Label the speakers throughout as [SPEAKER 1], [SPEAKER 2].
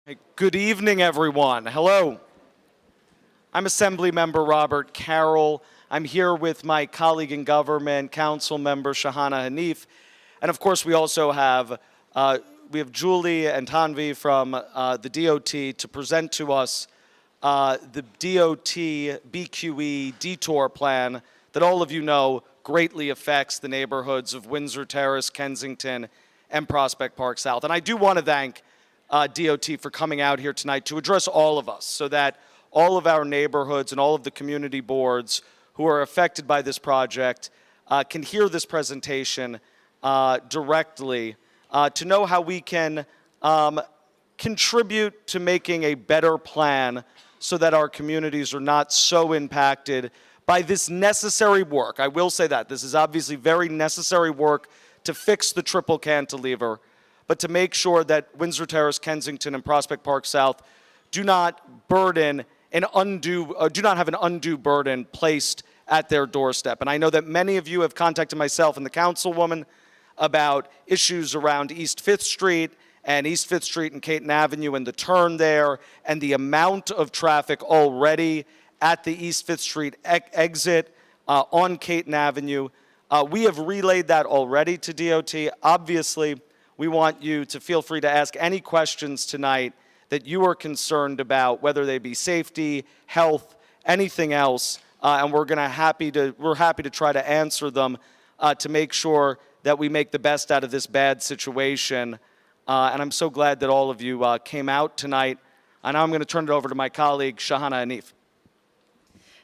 [SPEAKER 1] Hey, good evening, everyone. Hello. I'm Assemblymember Robert Carroll. I'm here with my colleague in government, Council Member Shahana Hanif. And of course, we also have Julie and Tanvi from the DOT to present to us the DOT BQE detour plan that all of you know greatly affects the neighborhoods of Windsor Terrace, Kensington, and Prospect Park South. And I do want to thank DOT for coming out here tonight to address all of us so that all of our neighborhoods and all of the community boards who are affected by this project can hear this presentation directly to know how we can contribute to making a better plan so that our communities are not so impacted by this necessary work. I will say that. This is obviously very necessary work to fix the triple cantilever, but to make sure that Windsor Terrace, Kensington, and Prospect Park South do not have an undue burden placed at their doorstep. And I know that many of you have contacted myself and the councilwoman about issues around East 5th Street and East 5th Street and Caton Avenue and the turn there and the amount of traffic already at the East 5th Street exit on Caton Avenue. We have relayed that already to DOT. Obviously, we want you to feel free to ask any questions tonight that you are concerned about, whether they be safety, health, anything else, and we're happy to try to answer them to make sure that we make the best out of this bad situation. And I'm so glad that all of you came out tonight. And now I'm going to turn it over to my colleague, Shahana Hanif.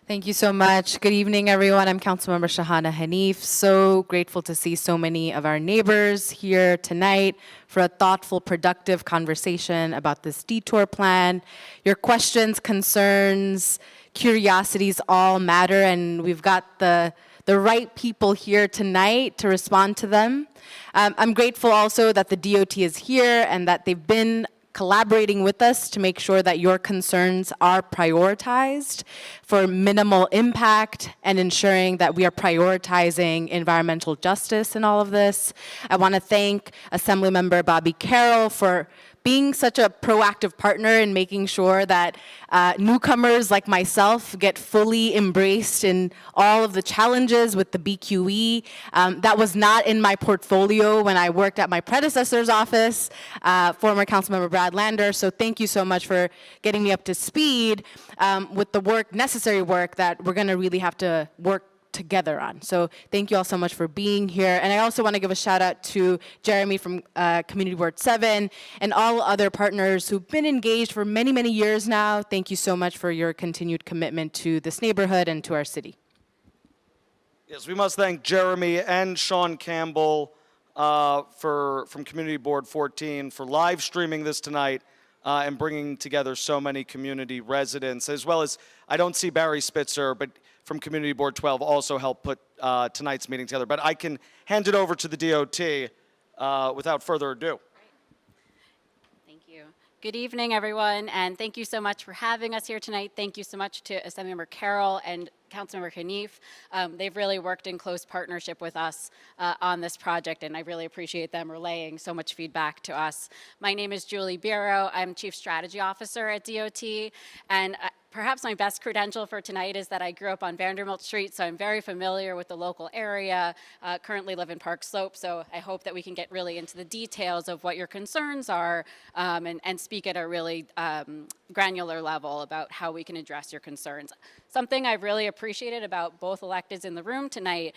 [SPEAKER 2] Thank you so much. Good evening, everyone. I'm Councilmember Shahana Hanif. So grateful to see so many of our neighbors here tonight for a thoughtful, productive conversation about this detour plan. Your questions, concerns, curiosities all matter, and we've got the right people here tonight to respond to them. I'm grateful also that the DOT is here and that they've been collaborating with us to make sure that your concerns are prioritized for minimal impact and ensuring that we are prioritizing environmental justice in all of this. I want to thank Assemblymember Bobby Carroll for being such a proactive partner in making sure that newcomers like myself get fully embraced in all of the challenges with the BQE. That was not in my portfolio when I worked at my predecessor's office, former Councilmember Brad Lander. So thank you so much for getting me up to speed with the necessary work that we're going to really have to work together on. So thank you all so much for being here. And I also want to give a shout out to Jeremy from Community Board 7 and all other partners who've been engaged for many, many years now. Thank you so much for your continued commitment to this neighborhood and to our city.
[SPEAKER 1] Yes, we must thank Jeremy and Sean Campbell from Community Board 14 for live streaming this tonight and bringing together so many community residents, as well as, I don't see Barry Spitzer, but from Community Board 12 also helped put tonight's meeting together. But I can hand it over to the DOT without further ado.
[SPEAKER 3] Thank you. Good evening, everyone, and thank you so much for having us here tonight. Thank you so much to Assemblymember Carroll and Councilmember Hanif. They've really worked in close partnership with us on this project, and I really appreciate them relaying so much feedback to us. My name is Julie Biro. I'm Chief Strategy Officer at DOT, and perhaps my best credential for tonight is that I grew up on Vanderbilt Street, so I'm very familiar with the local area, currently live in Park Slope, so I hope that we can get really into the details of what your concerns are and speak at a really granular level about how we can address your concerns. Something I've really appreciated about both electeds in the room tonight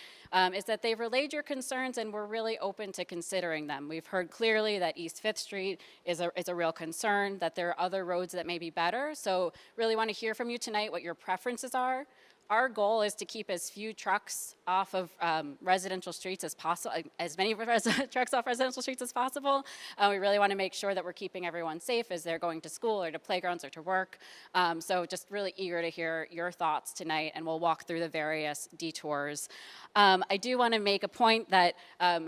[SPEAKER 3] is that they've relayed your concerns and we're really open to considering them. We've heard clearly that East 5th Street is a real concern, that there are other roads that may be better, so really want to hear from you tonight what your preferences are. Our goal is to keep as few trucks off of residential streets as possible, as many trucks off residential streets as possible. We really want to make sure that we're keeping everyone safe as they're going to school or to playgrounds or to work. So just really eager to hear your thoughts tonight, and we'll walk through the various detours. I do want to make a point that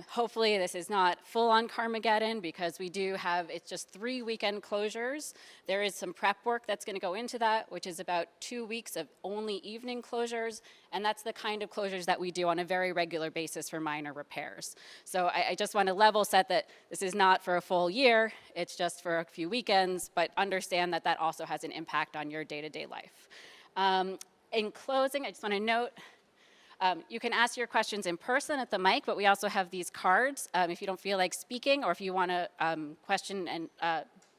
[SPEAKER 3] hopefully this is not full-on Carmageddon, because we do have, it's just 3 weekend closures. There is some prep work that's going to go into that, which is about 2 weeks of only evening closures closures, and that's the kind of closures that we do on a very regular basis for minor repairs. So I just want to level set that this is not for a full year, it's just for a few weekends, but understand that that also has an impact on your day-to-day life. In closing, I just want to note, you can ask your questions in person at the mic, but we also have these cards. If you don't feel like speaking, or if you want to question and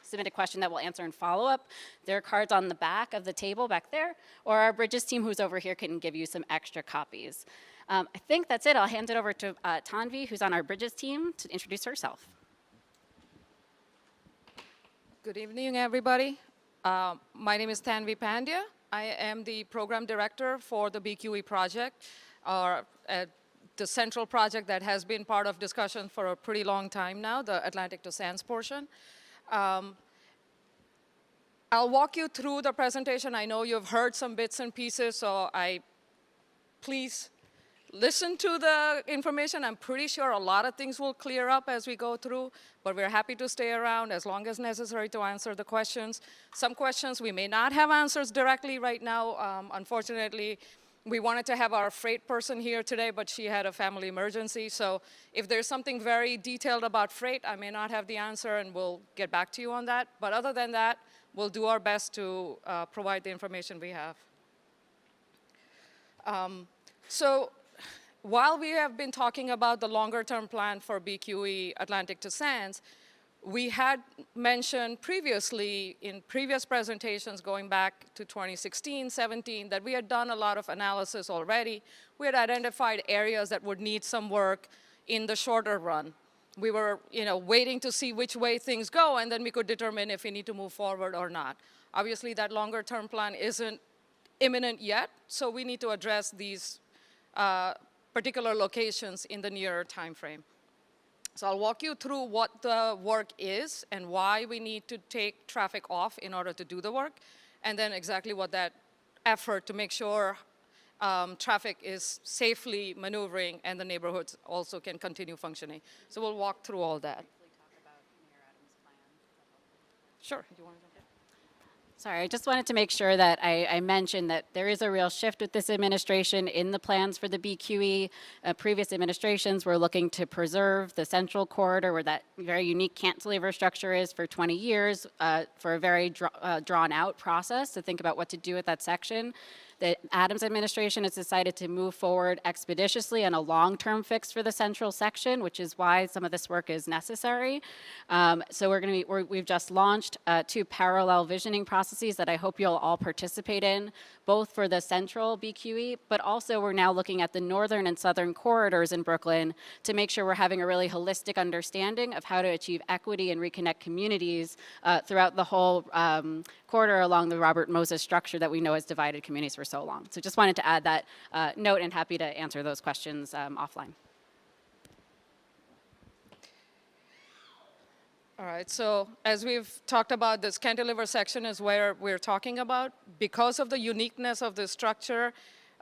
[SPEAKER 3] submit a question that we'll answer in follow-up, there are cards on the back of the table back there, or our Bridges team who's over here can give you some extra copies. I think that's it. I'll hand it over to Tanvi, who's on our Bridges team, to introduce herself.
[SPEAKER 4] Good evening, everybody. My name is Tanvi Pandya. I am the program director for the BQE project, or the central project that has been part of discussion for a pretty long time now, the Atlantic to Sands portion. I'll walk you through the presentation. I know you've heard some bits and pieces, so please listen to the information. I'm pretty sure a lot of things will clear up as we go through, but we're happy to stay around as long as necessary to answer the questions. Some questions we may not have answers directly right now. Unfortunately, we wanted to have our freight person here today, but she had a family emergency. So if there's something very detailed about freight, I may not have the answer, and we'll get back to you on that. But other than that, we'll do our best to provide the information we have. So while we have been talking about the longer-term plan for BQE Atlantic to Sands, we had mentioned previously in previous presentations going back to 2016, 17, that we had done a lot of analysis already. We had identified areas that would need some work in the shorter run. We were waiting to see which way things go, and then we could determine if we need to move forward or not. Obviously, that longer-term plan isn't imminent yet, so we need to address these particular locations in the nearer time frame. So I'll walk you through what the work is and why we need to take traffic off in order to do the work, and then exactly what that effort to make sure traffic is safely maneuvering and the neighborhoods also can continue functioning. So we'll walk through all that. Sure. You want to jump in?
[SPEAKER 3] Sorry, I just wanted to make sure that I mentioned that there is a real shift with this administration in the plans for the BQE. Previous administrations were looking to preserve the central corridor where that very unique cantilever structure is for 20 years for a very drawn-out process to think about what to do with that section. The Adams administration has decided to move forward expeditiously on a long-term fix for the central section, which is why some of this work is necessary. So we've just launched 2 parallel visioning processes that I hope you'll all participate in, both for the central BQE, but also we're now looking at the northern and southern corridors in Brooklyn to make sure we're having a really holistic understanding of how to achieve equity and reconnect communities throughout the whole corridor along the Robert Moses structure that we know has divided communities for so long. So just wanted to add that note, and happy to answer those questions offline.
[SPEAKER 4] All right, so as we've talked about, this cantilever section is where we're talking about. Because of the uniqueness of the structure,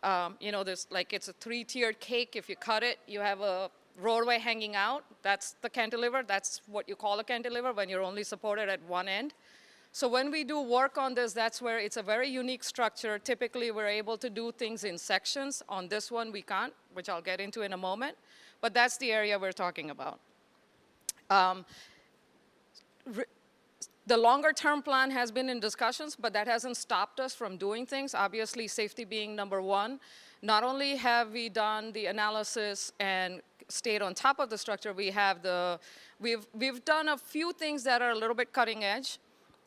[SPEAKER 4] there's it's a 3-tiered cake. If you cut it, you have a roadway hanging out. That's the cantilever. That's what you call a cantilever when you're only supported at one end. So when we do work on this, that's where it's a very unique structure. Typically, we're able to do things in sections. On this one, we can't, which I'll get into in a moment. But that's the area we're talking about. The longer-term plan has been in discussions, but that hasn't stopped us from doing things. Obviously, safety being number one. Not only have we done the analysis and stayed on top of the structure, we've done a few things that are a little bit cutting edge.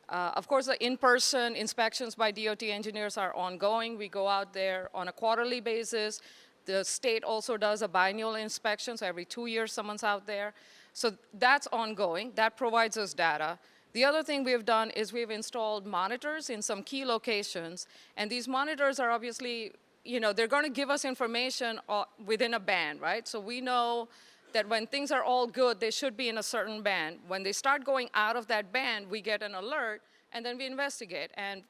[SPEAKER 4] Of course, the in-person inspections by DOT engineers are ongoing. We go out there on a quarterly basis. The state also does a biennial inspection, so every 2 years someone's out there. So that's ongoing. That provides us data. The other thing we've done is we've installed monitors in some key locations, and these monitors are obviously, they're going to give us information within a band, right? So we know that when things are all good, they should be in a certain band. When they start going out of that band, we get an alert, and then we investigate. And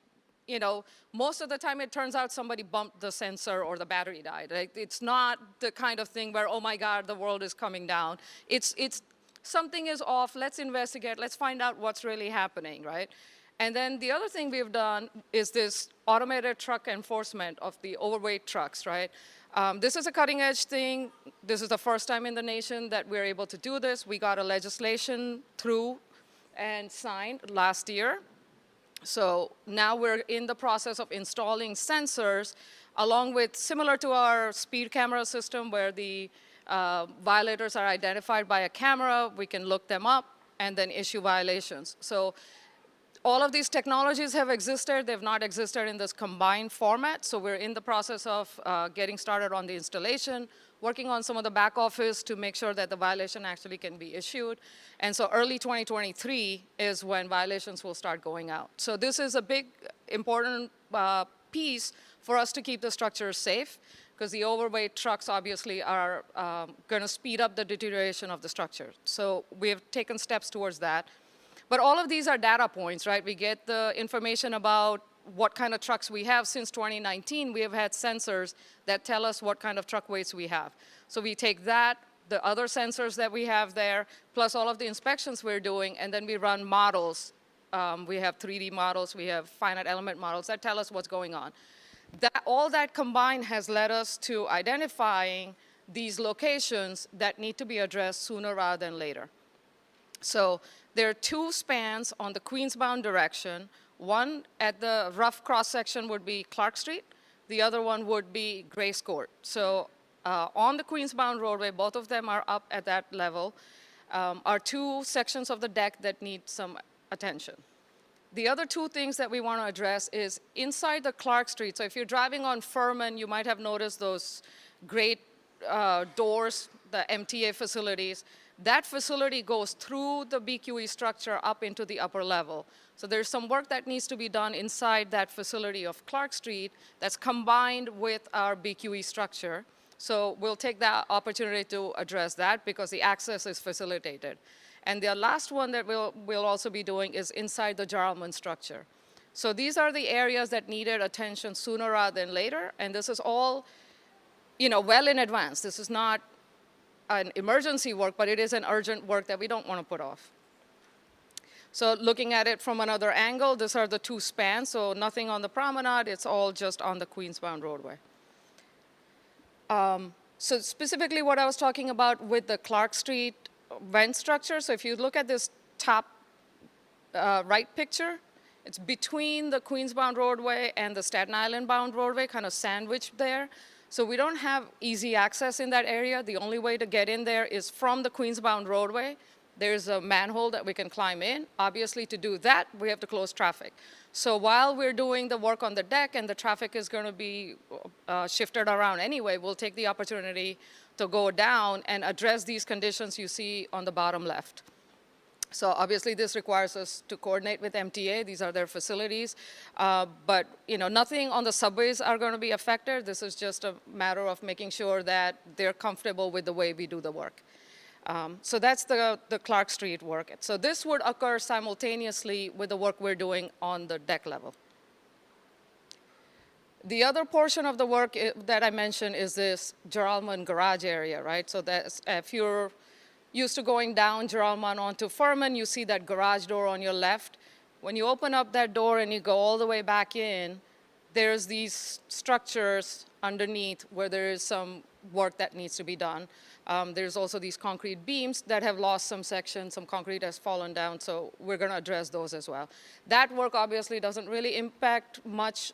[SPEAKER 4] most of the time it turns out somebody bumped the sensor or the battery died. It's not the kind of thing where, oh my God, the world is coming down. It's something is off, let's investigate, let's find out what's really happening, right? And then the other thing we've done is this automated truck enforcement of the overweight trucks, right? This is a cutting edge thing. This is the first time in the nation that we're able to do this. We got a legislation through and signed last year. So now we're in the process of installing sensors along with, similar to our speed camera system where the violators are identified by a camera, we can look them up and then issue violations. So all of these technologies have existed. They've not existed in this combined format. So we're in the process of getting started on the installation, working on some of the back office to make sure that the violation actually can be issued. And so early 2023 is when violations will start going out. So this is a big, important piece for us to keep the structures safe, because the overweight trucks obviously are going to speed up the deterioration of the structure. So we have taken steps towards that. But all of these are data points, right? We get the information about what kind of trucks we have. Since 2019, we have had sensors that tell us what kind of truck weights we have. So we take that, the other sensors that we have there, plus all of the inspections we're doing, and then we run models. We have 3D models, we have finite element models that tell us what's going on. All that combined has led us to identifying these locations that need to be addressed sooner rather than later. So there are two spans on the Queensbound direction. One at the rough cross-section would be Clark Street. The other one would be Grace Court. So on the Queensbound roadway, both of them are up at that level, are two sections of the deck that need some attention. The other two things that we want to address is inside the Clark Street. So if you're driving on Furman, you might have noticed those great doors, the MTA facilities. That facility goes through the BQE structure up into the upper level. So there's some work that needs to be done inside that facility of Clark Street that's combined with our BQE structure. So we'll take that opportunity to address that because the access is facilitated. And the last one that we'll also be doing is inside the Jarlman structure. So these are the areas that needed attention sooner rather than later, and this is all, well in advance. This is not an emergency work, but it is an urgent work that we don't want to put off. So looking at it from another angle, these are the two spans, so nothing on the promenade, it's all just on the Queensbound roadway. So specifically what I was talking about with the Clark Street vent structure, so if you look at this top right picture, it's between the Queensbound roadway and the Staten Island bound roadway, kind of sandwiched there. So we don't have easy access in that area. The only way to get in there is from the Queensbound roadway. There's a manhole that we can climb in. Obviously, to do that, we have to close traffic. So while we're doing the work on the deck and the traffic is going to be shifted around anyway, we'll take the opportunity to go down and address these conditions you see on the bottom left. So obviously, this requires us to coordinate with MTA. These are their facilities. But nothing on the subways are going to be affected. This is just a matter of making sure that they're comfortable with the way we do the work. So that's the Clark Street work. So this would occur simultaneously with the work we're doing on the deck level. The other portion of the work that I mentioned is this Jarlman garage area, right? So that's, if you're used to going down Jarlman onto Furman, you see that garage door on your left. When you open up that door and you go all the way back in, there's these structures underneath where there is some work that needs to be done. There's also these concrete beams that have lost some section, some concrete has fallen down, so we're going to address those as well. That work obviously doesn't really impact much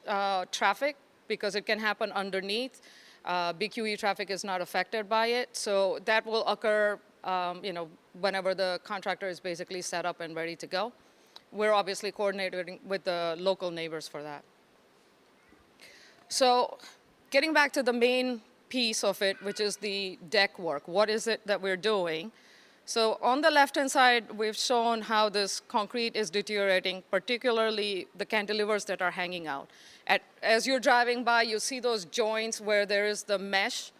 [SPEAKER 4] traffic because it can happen underneath. BQE traffic is not affected by it, so that will occur whenever the contractor is basically set up and ready to go. We're obviously coordinating with the local neighbors for that. So getting back to the main piece of it, which is the deck work. What is it that we're doing? So on the left-hand side, we've shown how this concrete is deteriorating, particularly the cantilevers that are hanging out. As you're driving by, you see those joints where there is the mesh.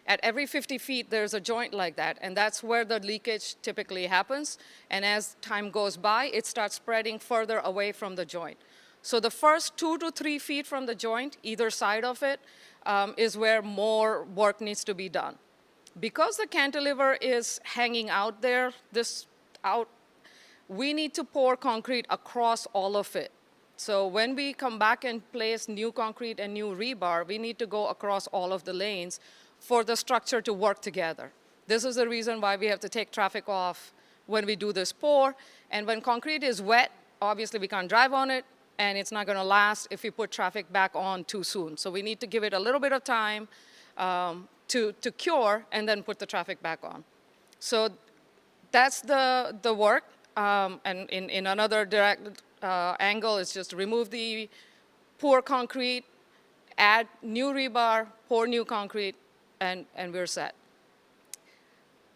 [SPEAKER 4] At every 50 feet, there's a joint like that, and that's where the leakage typically happens. And as time goes by, it starts spreading further away from the joint. So the first 2 to 3 feet from the joint, either side of it, is where more work needs to be done. Because the cantilever is hanging out there, we need to pour concrete across all of it. So when we come back and place new concrete and new rebar, we need to go across all of the lanes for the structure to work together. This is the reason why we have to take traffic off when we do this pour. And when concrete is wet, obviously we can't drive on it, and it's not going to last if we put traffic back on too soon. So we need to give it a little bit of time to cure and then put the traffic back on. So that's the work. And in another direct angle is just remove the pour concrete, add new rebar, pour new concrete, and we're set.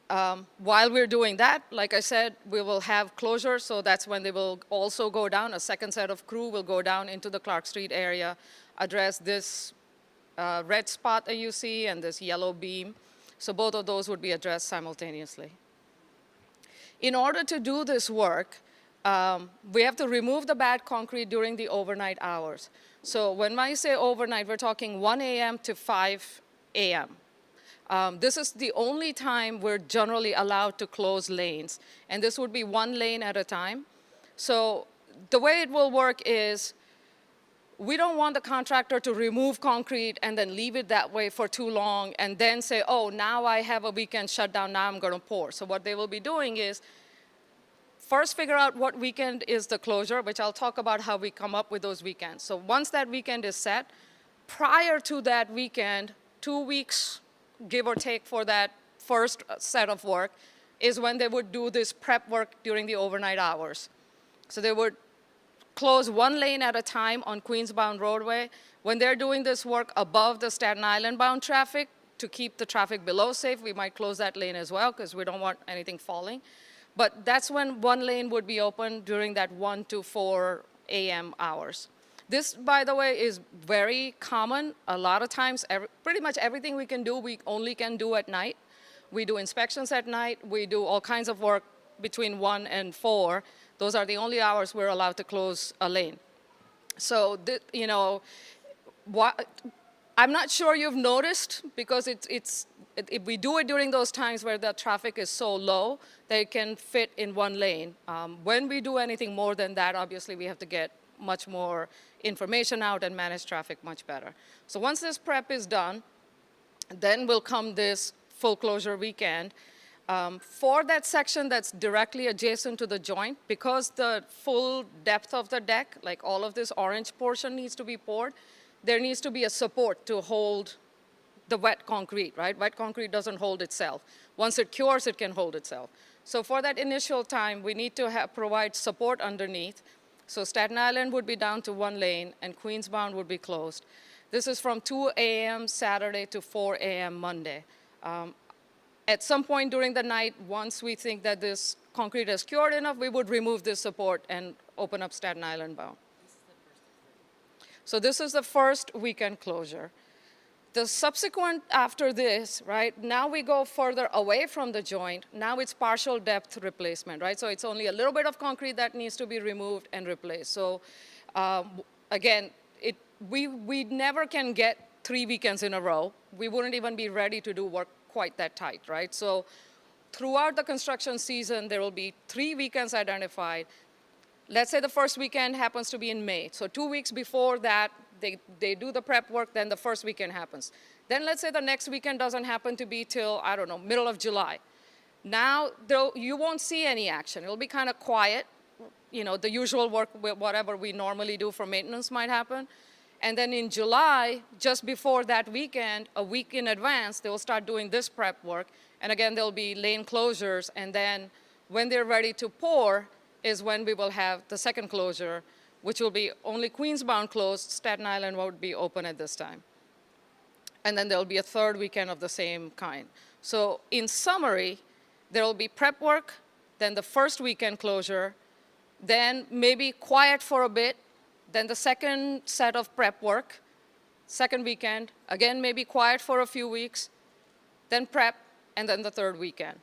[SPEAKER 4] While we're doing that, like I said, we will have closure, so that's when they will also go down. A second set of crew will go down into the Clark Street area, address this red spot that you see and this yellow beam. So both of those would be addressed simultaneously. In order to do this work, we have to remove the bad concrete during the overnight hours. So when I say overnight, we're talking 1 a.m. to 5 a.m. This is the only time we're generally allowed to close lanes, and this would be one lane at a time. So the way it will work is we don't want the contractor to remove concrete and then leave it that way for too long and then say, oh, now I have a weekend shutdown, now I'm going to pour. So what they will be doing is first figure out what weekend is the closure, which I'll talk about how we come up with those weekends. So once that weekend is set, prior to that weekend, 2 weeks, give or take, for that first set of work is when they would do this prep work during the overnight hours. So they would close one lane at a time on Queensbound roadway. When they're doing this work above the Staten Island bound traffic, to keep the traffic below safe, we might close that lane as well because we don't want anything falling. But that's when one lane would be open during that 1 to 4 a.m. hours. This, by the way, is very common. A lot of times, pretty much everything we can do, we only can do at night. We do inspections at night. We do all kinds of work between 1 and 4. Those are the only hours we're allowed to close a lane. So, you know, I'm not sure you've noticed, because if we do it during those times where the traffic is so low, they can fit in one lane. When we do anything more than that, obviously we have to get much more information out and manage traffic much better. So once this prep is done, then will come this full closure weekend. For that section that's directly adjacent to the joint, because the full depth of the deck, like all of this orange portion needs to be poured, there needs to be a support to hold the wet concrete, right? Wet concrete doesn't hold itself. Once it cures, it can hold itself. So for that initial time, we need to provide support underneath. So Staten Island would be down to one lane, and Queensbound would be closed. This is from 2 a.m. Saturday to 4 a.m. Monday. At some point during the night, once we think that this concrete is cured enough, we would remove this support and open up Staten Island bound. So this is the first weekend closure. The subsequent after this, right, now we go further away from the joint. Now it's partial depth replacement, right? So it's only a little bit of concrete that needs to be removed and replaced. So again, we never can get 3 weekends in a row. We wouldn't even be ready to do work quite that tight, right? So throughout the construction season, there will be 3 weekends identified. Let's say the first weekend happens to be in May. So 2 weeks before that, they do the prep work, then the first weekend happens. Then let's say the next weekend doesn't happen to be till, I don't know, middle of July. Now, you won't see any action. It'll be kind of quiet. You know, the usual work, whatever we normally do for maintenance might happen. And then in July, just before that weekend, a week in advance, they will start doing this prep work. And again, there'll be lane closures. And then when they're ready to pour is when we will have the second closure, which will be only Queensbound closed. Staten Island would be open at this time. And then there'll be a third weekend of the same kind. So in summary, there will be prep work, then the first weekend closure, then maybe quiet for a bit, then the second set of prep work, second weekend, again maybe quiet for a few weeks, then prep, and then the third weekend.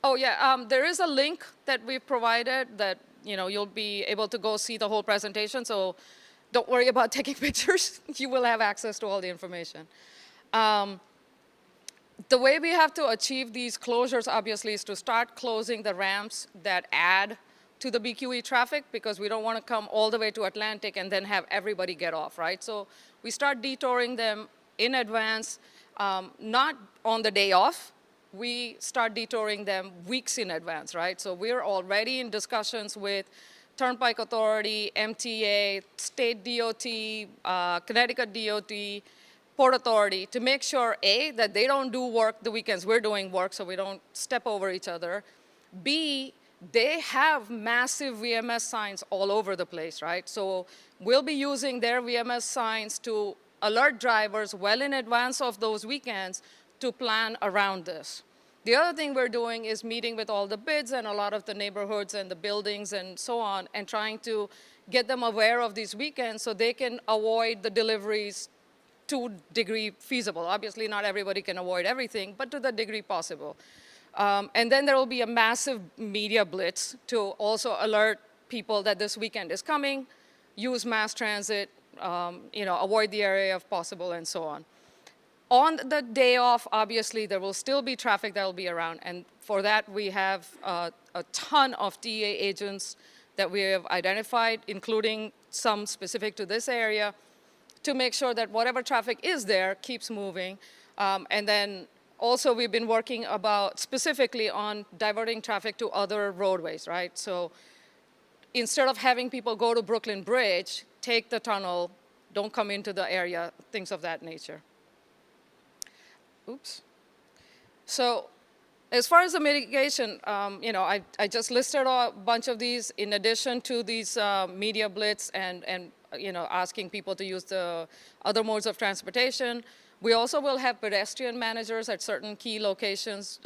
[SPEAKER 4] Oh yeah, there is a link that we provided that you'll be able to go see the whole presentation. So don't worry about taking pictures. You will have access to all the information. The way we have to achieve these closures, obviously, is to start closing the ramps that add to the BQE traffic, because we don't want to come all the way to Atlantic and then have everybody get off, right? So we start detouring them in advance, not on the day off. We start detouring them weeks in advance, right? So we're already in discussions with Turnpike Authority, MTA, State DOT, Connecticut DOT, Port Authority, to make sure, A, that they don't do work the weekends we're doing work, so we don't step over each other. B, they have massive VMS signs all over the place, right? So we'll be using their VMS signs to alert drivers well in advance of those weekends to plan around this. The other thing we're doing is meeting with all the bids and a lot of the neighborhoods and the buildings and so on, and trying to get them aware of these weekends so they can avoid the deliveries to degree feasible. Obviously, not everybody can avoid everything, but to the degree possible. And then there will be a massive media blitz to also alert people that this weekend is coming, use mass transit, avoid the area if possible, and so on. On the day off, obviously, there will still be traffic that will be around, and for that, we have a ton of DEA agents that we have identified, including some specific to this area, to make sure that whatever traffic is there keeps moving. And then also we've been working specifically on diverting traffic to other roadways, right? So instead of having people go to Brooklyn Bridge, take the tunnel, don't come into the area, things of that nature. Oops. So as far as the mitigation, I just listed a bunch of these in addition to these media blitz and asking people to use the other modes of transportation. We also will have pedestrian managers at certain key locations,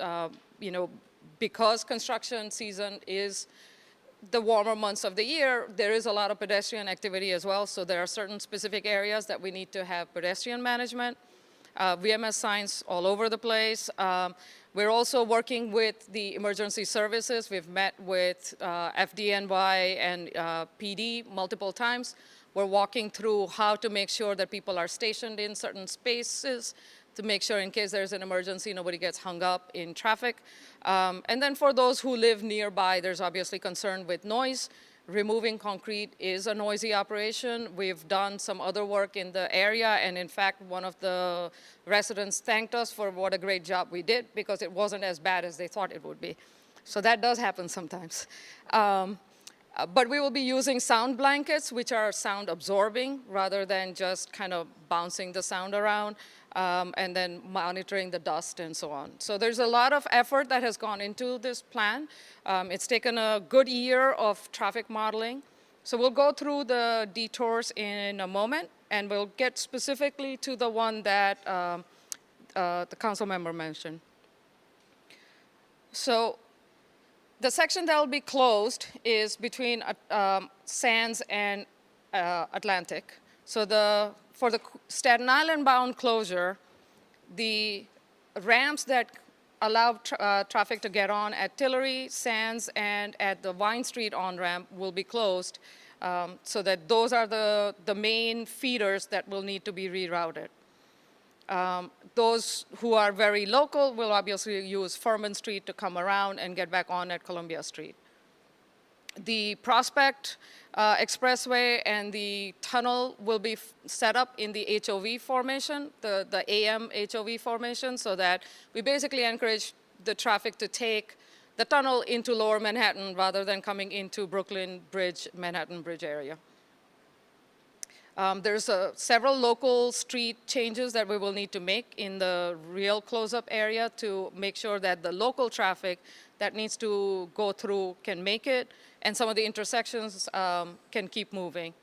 [SPEAKER 4] because construction season is the warmer months of the year, there is a lot of pedestrian activity as well, so there are certain specific areas that we need to have pedestrian management. VMS signs all over the place. We're also working with the emergency services. We've met with FDNY and PD multiple times. We're walking through how to make sure that people are stationed in certain spaces to make sure in case there's an emergency, nobody gets hung up in traffic. And then for those who live nearby, there's obviously concern with noise. Removing concrete is a noisy operation. We've done some other work in the area, and in fact, one of the residents thanked us for what a great job we did because it wasn't as bad as they thought it would be. So that does happen sometimes. But we will be using sound blankets, which are sound absorbing rather than just kind of bouncing the sound around, and then monitoring the dust and so on. So there's a lot of effort that has gone into this plan. It's taken a good year of traffic modeling. So we'll go through the detours in a moment, and we'll get specifically to the one that the council member mentioned. So the section that will be closed is between Sands and Atlantic. So for the Staten Island bound closure, the ramps that allow traffic to get on at Tillery, Sands, and at the Vine Street on-ramp will be closed, so that those are the main feeders that will need to be rerouted. Those who are very local will obviously use Furman Street to come around and get back on at Columbia Street. The Prospect Expressway and the tunnel will be set up in the HOV formation, the AM HOV formation, so that we basically encourage the traffic to take the tunnel into Lower Manhattan rather than coming into Brooklyn Bridge, Manhattan Bridge area. There's several local street changes that we will need to make in the real close-up area to make sure that the local traffic that needs to go through can make it, and some of the intersections can keep moving.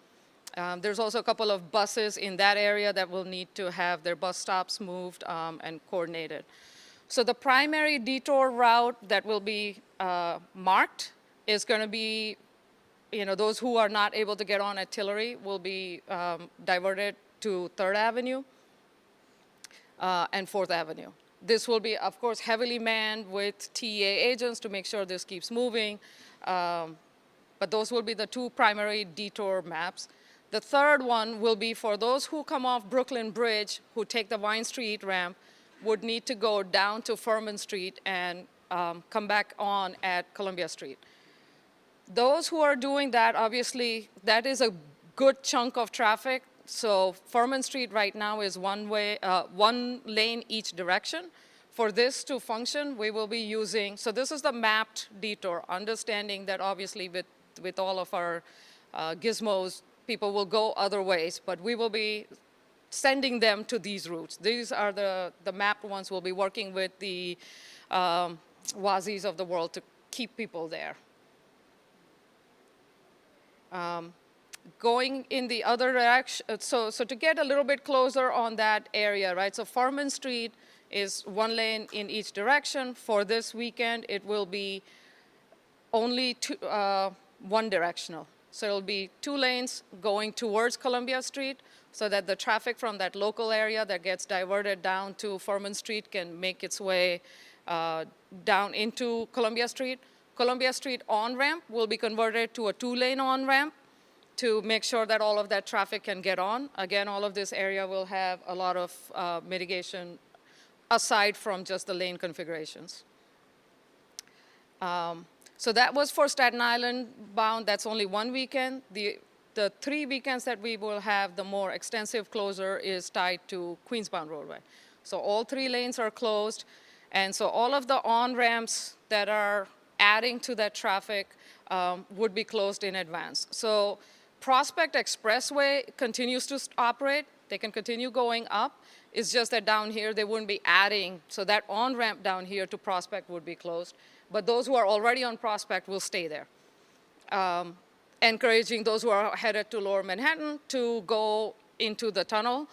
[SPEAKER 4] There's also a couple of buses in that area that will need to have their bus stops moved and coordinated. So the primary detour route that will be marked is going to be, those who are not able to get on at Tillery will be diverted to 3rd Avenue and 4th Avenue. This will be, of course, heavily manned with TEA agents to make sure this keeps moving. But those will be the two primary detour maps. The third one will be for those who come off Brooklyn Bridge, who take the Vine Street ramp, would need to go down to Furman Street and come back on at Columbia Street. Those who are doing that, obviously, that is a good chunk of traffic. So Furman Street right now is one lane each direction. For this to function, we will be using, so this is the mapped detour, understanding that obviously with all of our gizmos, people will go other ways, but we will be sending them to these routes. These are the mapped ones. We'll be working with the WASIs of the world to keep people there. Going in the other direction, so to get a little bit closer on that area, right? So Furman Street is one lane in each direction. For this weekend, it will be only one directional. So it'll be 2 lanes going towards Columbia Street so that the traffic from that local area that gets diverted down to Furman Street can make its way down into Columbia Street. Columbia Street on-ramp will be converted to a 2-lane on-ramp to make sure that all of that traffic can get on. Again, all of this area will have a lot of mitigation aside from just the lane configurations. So that was for Staten Island bound. That's only one weekend. The 3 weekends that we will have, the more extensive closure is tied to Queensbound Roadway. So all 3 lanes are closed. And so all of the on-ramps that are adding to that traffic would be closed in advance. So Prospect Expressway continues to operate. They can continue going up. It's just that down here, they wouldn't be adding. So that on-ramp down here to Prospect would be closed. But those who are already on Prospect will stay there. Encouraging those who are headed to Lower Manhattan to go into the tunnel.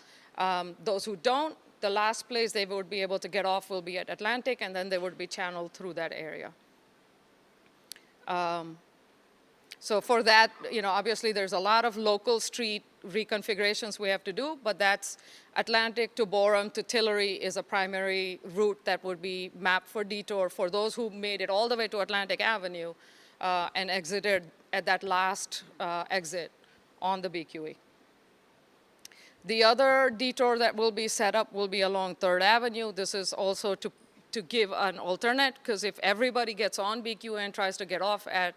[SPEAKER 4] Those who don't, the last place they would be able to get off will be at Atlantic, and then they would be channeled through that area. So for that, obviously there's a lot of local street reconfigurations we have to do, but that's Atlantic to Borum to Tillery is a primary route that would be mapped for detour for those who made it all the way to Atlantic Avenue and exited at that last exit on the BQE. The other detour that will be set up will be along 3rd Avenue. This is also to give an alternate, because if everybody gets on BQE and tries to get off at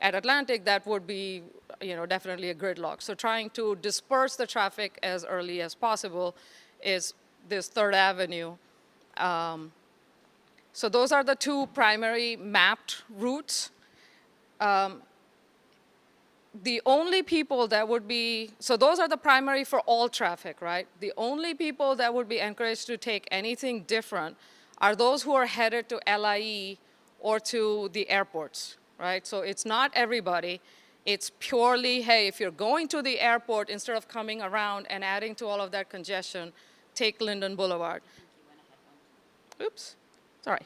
[SPEAKER 4] Atlantic, that would be definitely a gridlock. So trying to disperse the traffic as early as possible is this 3rd Avenue. So those are the 2 primary mapped routes. The only people that would be, so those are the primary for all traffic, right? The only people that would be encouraged to take anything different are those who are headed to LIE or to the airports, right? So it's not everybody. It's purely, hey, if you're going to the airport, instead of coming around and adding to all of that congestion, take Linden Boulevard. Oops, sorry.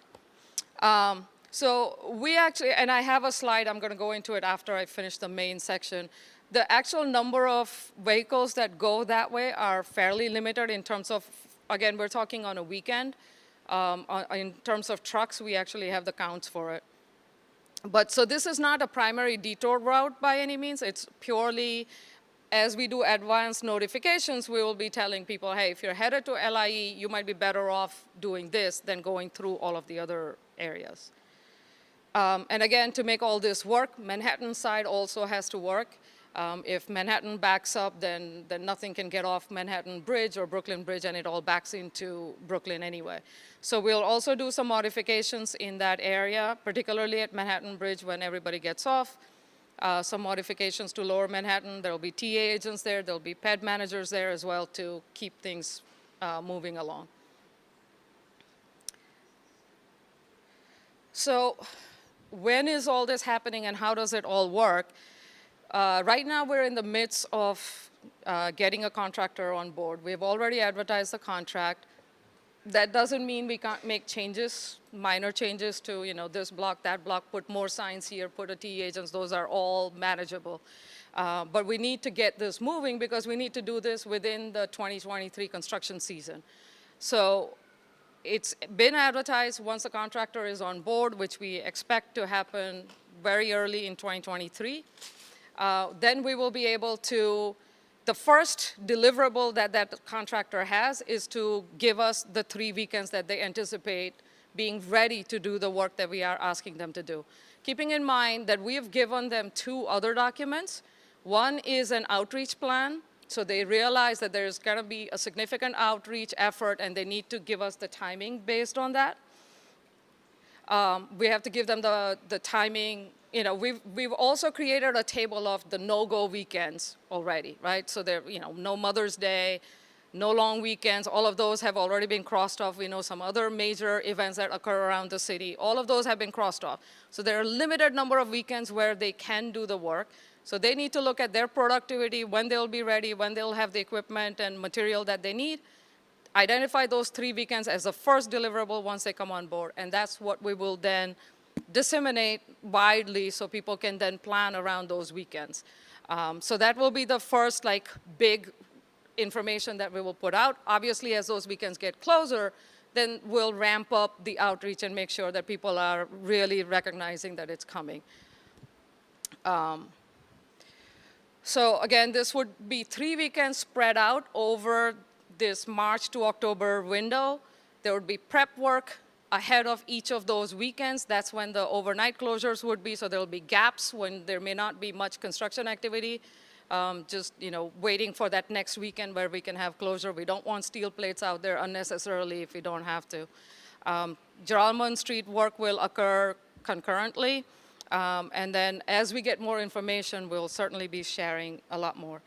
[SPEAKER 4] So we actually, and I have a slide, I'm going to go into it after I finish the main section. The actual number of vehicles that go that way are fairly limited in terms of, again, we're talking on a weekend. In terms of trucks, we actually have the counts for it. But so this is not a primary detour route by any means. It's purely, as we do advanced notifications, we will be telling people, hey, if you're headed to LIE, you might be better off doing this than going through all of the other areas. And again, to make all this work, Manhattan side also has to work. If Manhattan backs up, then nothing can get off Manhattan Bridge or Brooklyn Bridge, and it all backs into Brooklyn anyway. So we'll also do some modifications in that area, particularly at Manhattan Bridge when everybody gets off. Some modifications to Lower Manhattan. There'll be TA agents there. There'll be PED managers there as well to keep things moving along. So when is all this happening and how does it all work? Right now, we're in the midst of getting a contractor on board. We've already advertised the contract. That doesn't mean we can't make changes, minor changes to this block, that block, put more signs here, put a TA agents. Those are all manageable. But we need to get this moving because we need to do this within the 2023 construction season. So it's been advertised once the contractor is on board, which we expect to happen very early in 2023. Then we will be able to the first deliverable that that contractor has is to give us the 3 weekends that they anticipate being ready to do the work that we are asking them to do. Keeping in mind that we have given them 2 other documents. One is an outreach plan, so they realize that there's going to be a significant outreach effort and they need to give us the timing based on that. We have to give them the timing. You know, we've also created a table of the no-go weekends already, right? So there, you know, no Mother's Day, no long weekends. All of those have already been crossed off. We know some other major events that occur around the city. All of those have been crossed off. So there are a limited number of weekends where they can do the work. So they need to look at their productivity, when they'll be ready, when they'll have the equipment and material that they need. Identify those 3 weekends as the first deliverable once they come on board. And that's what we will then disseminate widely so people can then plan around those weekends. So that will be the first like big information that we will put out. Obviously, as those weekends get closer, then we'll ramp up the outreach and make sure that people are really recognizing that it's coming. So again, this would be 3 weekends spread out over this March to October window. There would be prep work ahead of each of those weekends. That's when the overnight closures would be, so there'll be gaps when there may not be much construction activity. Just, you know, waiting for that next weekend where we can have closure. We don't want steel plates out there unnecessarily if we don't have to. Geralman Street work will occur concurrently. And then as we get more information, we'll certainly be sharing a lot more.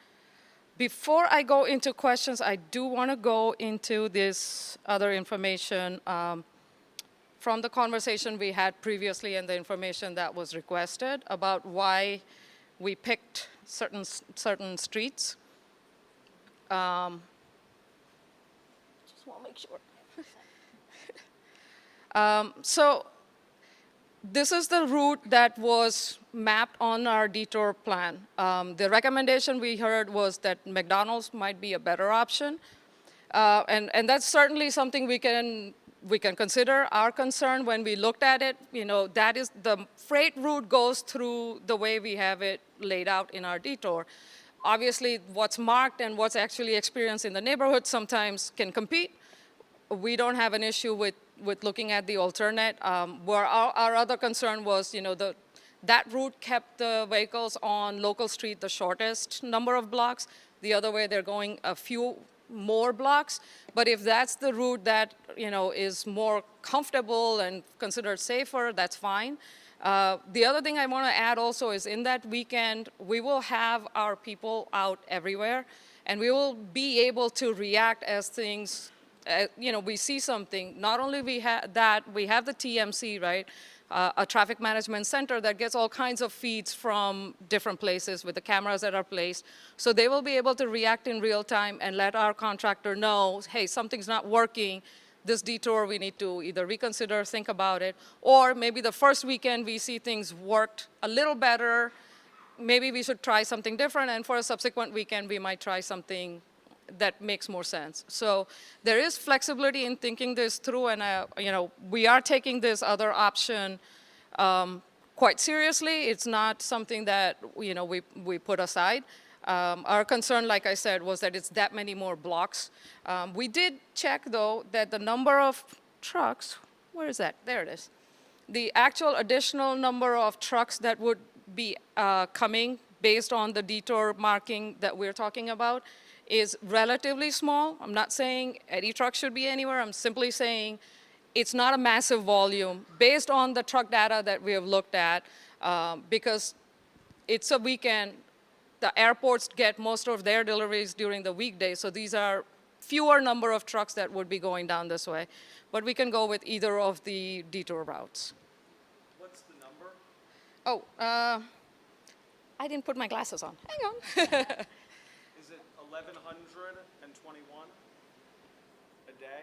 [SPEAKER 4] Before I go into questions, I do want to go into this other information from the conversation we had previously and the information that was requested about why we picked certain streets. Just want to make sure. So this is the route that was mapped on our detour plan. The recommendation we heard was that McDonald's might be a better option. And that's certainly something we can consider. Our concern when we looked at it, you know, that is the freight route goes through the way we have it laid out in our detour. Obviously, what's marked and what's actually experienced in the neighborhood sometimes can compete. We don't have an issue with looking at the alternate. Where our other concern was, you know, that route kept the vehicles on local street the shortest number of blocks. The other way, they're going a few more blocks. But if that's the route that, you know, is more comfortable and considered safer, that's fine. The other thing I want to add also is in that weekend, we will have our people out everywhere, and we will be able to react as things, you know, we see something. Not only we have that, we have the TMC, right? A traffic management center that gets all kinds of feeds from different places with the cameras that are placed. So they will be able to react in real time and let our contractor know, hey, something's not working. This detour, we need to either reconsider, think about it, or maybe the first weekend we see things worked a little better. Maybe we should try something different, and for a subsequent weekend, we might try something that makes more sense. So there is flexibility in thinking this through, and you know, we are taking this other option quite seriously. It's not something that, you know, we put aside. Our concern, like I said, was that it's that many more blocks. We did check, though, that the number of trucks, where is that? There it is. The actual additional number of trucks that would be coming based on the detour marking that we're talking about is relatively small. I'm not saying any truck should be anywhere. I'm simply saying it's not a massive volume based on the truck data that we have looked at, because it's a weekend. The airports get most of their deliveries during the weekday, so these are fewer number of trucks that would be going down this way. But we can go with either of the detour routes.
[SPEAKER 1] What's the number?
[SPEAKER 4] Oh, I didn't put my glasses on. Hang on.
[SPEAKER 1] Is it 1,121 a day?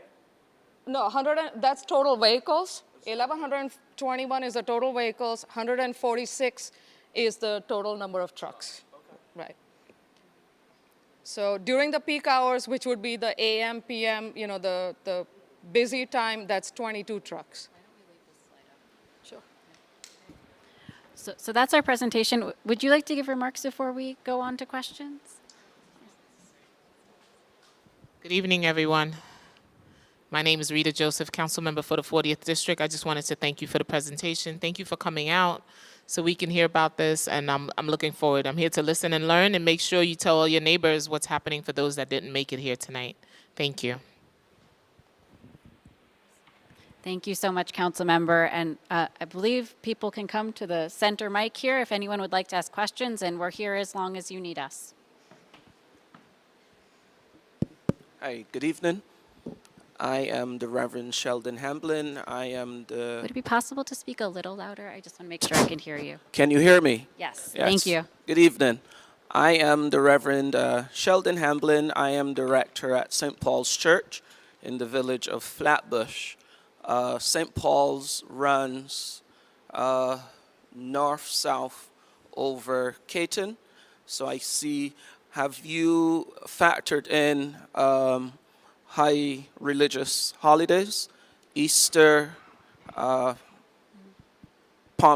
[SPEAKER 4] No, that's total vehicles. 1,121 is the total vehicles. 146 is the total number of trucks.
[SPEAKER 1] Okay.
[SPEAKER 4] Right. So during the peak hours, which would be the AM, PM, you know, the busy time, that's 22 trucks. Sure.
[SPEAKER 3] So that's our presentation. Would you like to give remarks before we go on to questions?
[SPEAKER 5] Good evening, everyone. My name is Rita Joseph, council member for the 40th District. I just wanted to thank you for the presentation. Thank you for coming out so we can hear about this, and I'm looking forward. I'm here to listen and learn and make sure you tell all your neighbors what's happening for those that didn't make it here tonight. Thank you.
[SPEAKER 3] Thank you so much, council member. And I believe people can come to the center mic here if anyone would like to ask questions, and we're here as long as you need us.
[SPEAKER 6] Hi, good evening. I am the Reverend Sheldon Hamblin. I am the...
[SPEAKER 3] Would it be possible to speak a little louder? I just want to make sure I can hear you.
[SPEAKER 6] Can you hear me?
[SPEAKER 3] Yes, thank you.
[SPEAKER 6] Good evening. I am the Reverend Sheldon Hamblin. I am the rector at St. Paul's Church in the village of Flatbush. St. Paul's runs north-south over Caton. So I see, have you factored in high religious holidays, Easter, Palm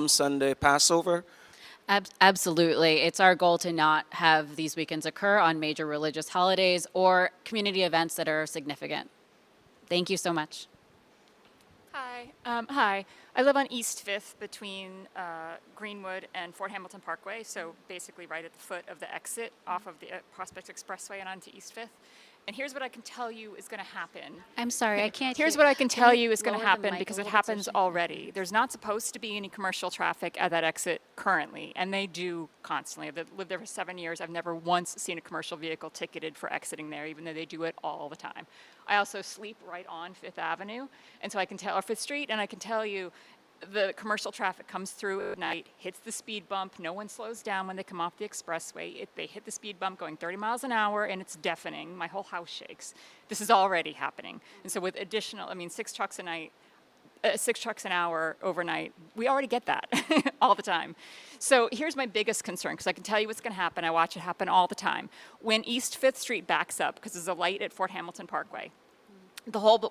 [SPEAKER 6] Sunday, Passover?
[SPEAKER 3] Absolutely. It's our goal to not have these weekends occur on major religious holidays or community events that are significant. Thank you so much.
[SPEAKER 7] Hi. I live on East 5th between Greenwood and Fort Hamilton Parkway, so basically right at the foot of the exit off of the Prospect Expressway and onto East 5th. And here's what I can tell you is going to happen.
[SPEAKER 3] I'm sorry, I can't
[SPEAKER 7] Here's
[SPEAKER 3] hear.
[SPEAKER 7] what I can tell you is going
[SPEAKER 3] lower
[SPEAKER 7] to
[SPEAKER 3] the
[SPEAKER 7] happen
[SPEAKER 3] mic
[SPEAKER 7] because
[SPEAKER 3] a
[SPEAKER 7] it
[SPEAKER 3] little bit so
[SPEAKER 7] happens
[SPEAKER 3] she-
[SPEAKER 7] already. There's not supposed to be any commercial traffic at that exit currently, and they do constantly. I've lived there for 7 years. I've never once seen a commercial vehicle ticketed for exiting there, even though they do it all the time. I also sleep right on 5th Avenue, and so I can tell, or 5th Street, and I can tell you the commercial traffic comes through at night, hits the speed bump. No one slows down when they come off the expressway. They hit the speed bump going 30 miles an hour, and it's deafening. My whole house shakes. This is already happening. And so with additional, 6 trucks a night, 6 trucks an hour overnight, we already get that all the time. So here's my biggest concern, because I can tell you what's going to happen. I watch it happen all the time. When East 5th Street backs up, because there's a light at Fort Hamilton Parkway,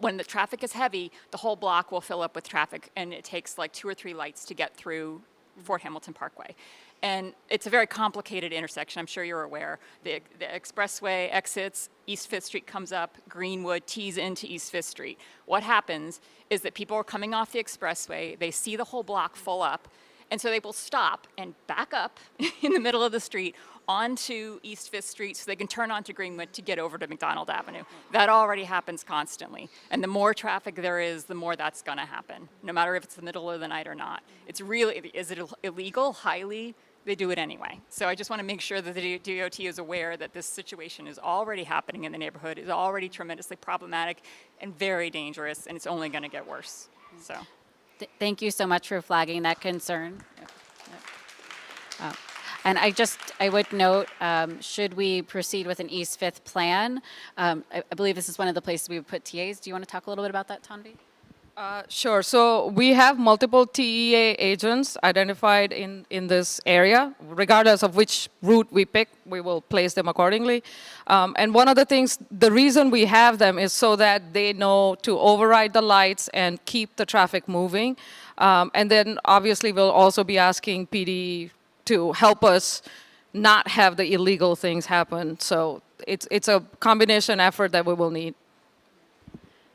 [SPEAKER 7] when the traffic is heavy, the whole block will fill up with traffic, and it takes like 2 or 3 lights to get through Fort Hamilton Parkway. And it's a very complicated intersection, I'm sure you're aware. The expressway exits, East 5th Street comes up, Greenwood tees into East 5th Street. What happens is that people are coming off the expressway, they see the whole block full up, and so they will stop and back up in the middle of the street onto East 5th Street so they can turn onto Greenwood to get over to Mcdonald Avenue. That already happens constantly. And the more traffic there is, the more that's going to happen, no matter if it's the middle of the night or not. It's really, is it illegal? Highly. They do it anyway. So I just want to make sure that the DOT is aware that this situation is already happening in the neighborhood, is already tremendously problematic and very dangerous, and it's only going to get worse. So.
[SPEAKER 3] Thank you so much for flagging that concern. And I would note, should we proceed with an East 5th plan, I believe this is one of the places we would put TAs. Do you want to talk a little bit about that, Tanvi?
[SPEAKER 4] Sure. So we have multiple TEA agents identified in this area. Regardless of which route we pick, we will place them accordingly. And one of the things, the reason we have them is so that they know to override the lights and keep the traffic moving. And then obviously we'll also be asking PD to help us not have the illegal things happen. So it's a combination effort that we will need.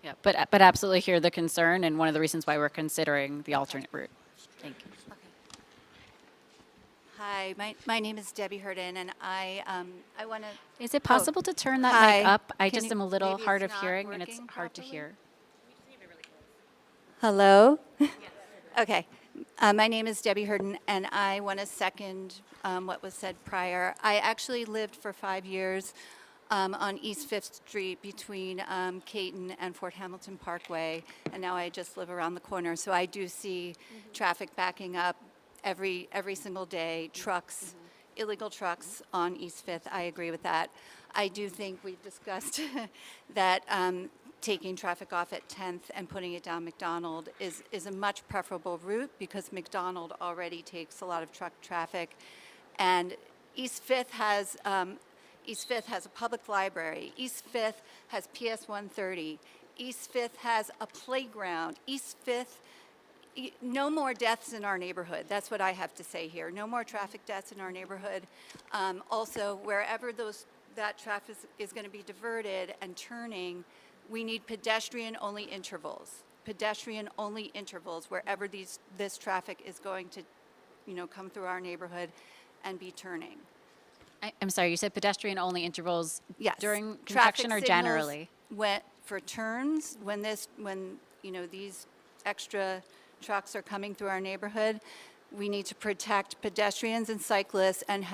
[SPEAKER 3] Yeah, but absolutely hear the concern, and one of the reasons why we're considering the alternate route. Thank you.
[SPEAKER 8] Hi, my name is Debbie Hurden, and I want to.
[SPEAKER 3] Is it possible to turn that
[SPEAKER 8] Hi.
[SPEAKER 3] mic up? I
[SPEAKER 8] Can
[SPEAKER 3] just
[SPEAKER 8] you-
[SPEAKER 3] am a little
[SPEAKER 8] maybe it's
[SPEAKER 3] hard of
[SPEAKER 8] not
[SPEAKER 3] hearing, and it's
[SPEAKER 8] working
[SPEAKER 3] hard to
[SPEAKER 8] properly?
[SPEAKER 3] hear.
[SPEAKER 8] Hello? Okay. My name is Debbie Hurden, and I want to second what was said prior. I actually lived for 5 years on East 5th Street between Caton and Fort Hamilton Parkway, and now I just live around the corner. So I do see traffic backing up every single day, trucks, illegal trucks on East 5th. I agree with that. I do think we've discussed that taking traffic off at 10th and putting it down McDonald is a much preferable route because McDonald already takes a lot of truck traffic. And East 5th has a public library. East 5th has PS 130. East 5th has a playground. East 5th, no more deaths in our neighborhood. That's what I have to say here. No more traffic deaths in our neighborhood. Also, wherever those that traffic is going to be diverted and turning, we need pedestrian-only intervals. Pedestrian-only intervals wherever this traffic is going to, come through our neighborhood and be turning.
[SPEAKER 3] I'm sorry, you said pedestrian-only intervals
[SPEAKER 8] Yes.
[SPEAKER 3] during
[SPEAKER 8] Traffic
[SPEAKER 3] construction or
[SPEAKER 8] signals
[SPEAKER 3] generally?
[SPEAKER 8] For turns, when these extra trucks are coming through our neighborhood, we need to protect pedestrians and cyclists and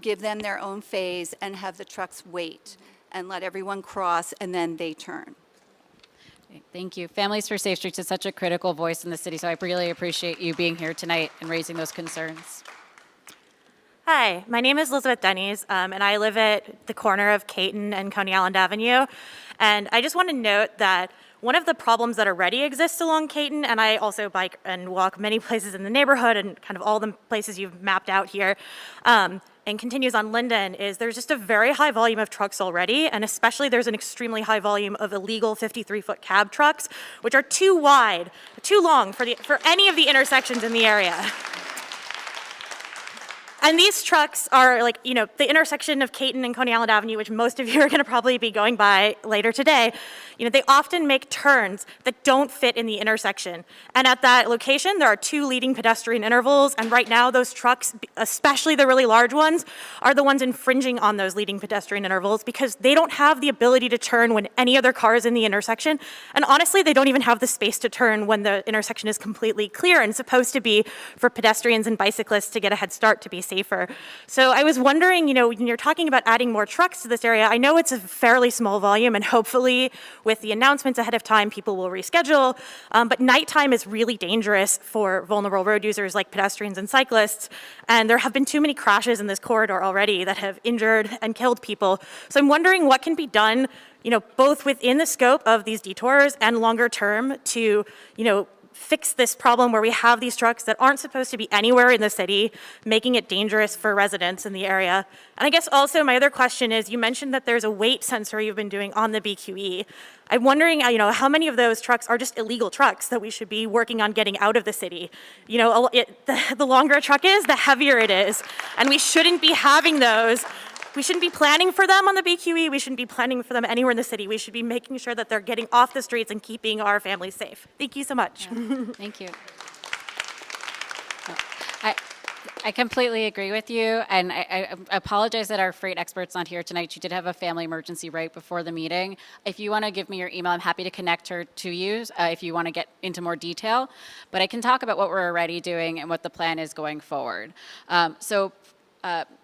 [SPEAKER 8] give them their own phase and have the trucks wait and let everyone cross and then they turn.
[SPEAKER 3] Thank you. Families for Safe Streets is such a critical voice in the city, so I really appreciate you being here tonight and raising those concerns.
[SPEAKER 9] Hi, my name is Elizabeth Denny's, and I live at the corner of Caton and Coney Island Avenue. And I just want to note that one of the problems that already exists along Caton, and I also bike and walk many places in the neighborhood and kind of all the places you've mapped out here, and continues on Linden, is there's just a very high volume of trucks already, and especially there's an extremely high volume of illegal 53-foot cab trucks, which are too wide, too long for any of the intersections in the area. And these trucks are the intersection of Caton and Coney Island Avenue, which most of you are going to probably be going by later today. They often make turns that don't fit in the intersection. And at that location, there are 2 leading pedestrian intervals. And right now, those trucks, especially the really large ones, are the ones infringing on those leading pedestrian intervals because they don't have the ability to turn when any other car is in the intersection. And honestly, they don't even have the space to turn when the intersection is completely clear and supposed to be for pedestrians and bicyclists to get a head start to be safer. So I was wondering, when you're talking about adding more trucks to this area, I know it's a fairly small volume, and hopefully with the announcements ahead of time, people will reschedule, but nighttime is really dangerous for vulnerable road users like pedestrians and cyclists, and there have been too many crashes in this corridor already that have injured and killed people. So I'm wondering what can be done, both within the scope of these detours and longer term to, fix this problem where we have these trucks that aren't supposed to be anywhere in the city, making it dangerous for residents in the area. And I guess also my other question is, you mentioned that there's a weight sensor you've been doing on the BQE. I'm wondering, how many of those trucks are just illegal trucks that we should be working on getting out of the city? The longer a truck is, the heavier it is. And we shouldn't be having those. We shouldn't be planning for them on the BQE. We shouldn't be planning for them anywhere in the city. We should be making sure that they're getting off the streets and keeping our families safe. Thank you so much.
[SPEAKER 3] Yeah. Thank you. I completely agree with you, and I apologize that our freight expert's not here tonight. She did have a family emergency right before the meeting. If you want to give me your email, I'm happy to connect her to you if you want to get into more detail. But I can talk about what we're already doing and what the plan is going forward.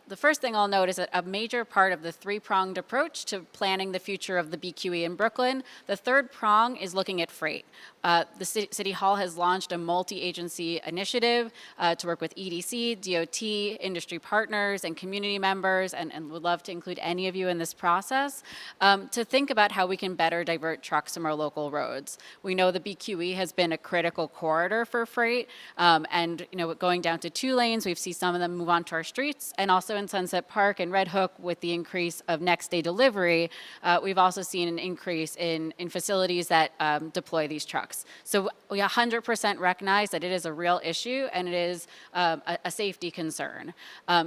[SPEAKER 3] The first thing I'll note is that a major part of the 3-pronged approach to planning the future of the BQE in Brooklyn, the 3rd prong is looking at freight. The City Hall has launched a multi-agency initiative to work with EDC, DOT, industry partners, and community members, and would love to include any of you in this process, to think about how we can better divert trucks from our local roads. We know the BQE has been a critical corridor for freight, and going down to 2 lanes, we've seen some of them move onto our streets, and also in Sunset Park and Red Hook with the increase of next day delivery, we've also seen an increase in facilities that deploy these trucks. So we 100% recognize that it is a real issue and it is a safety concern.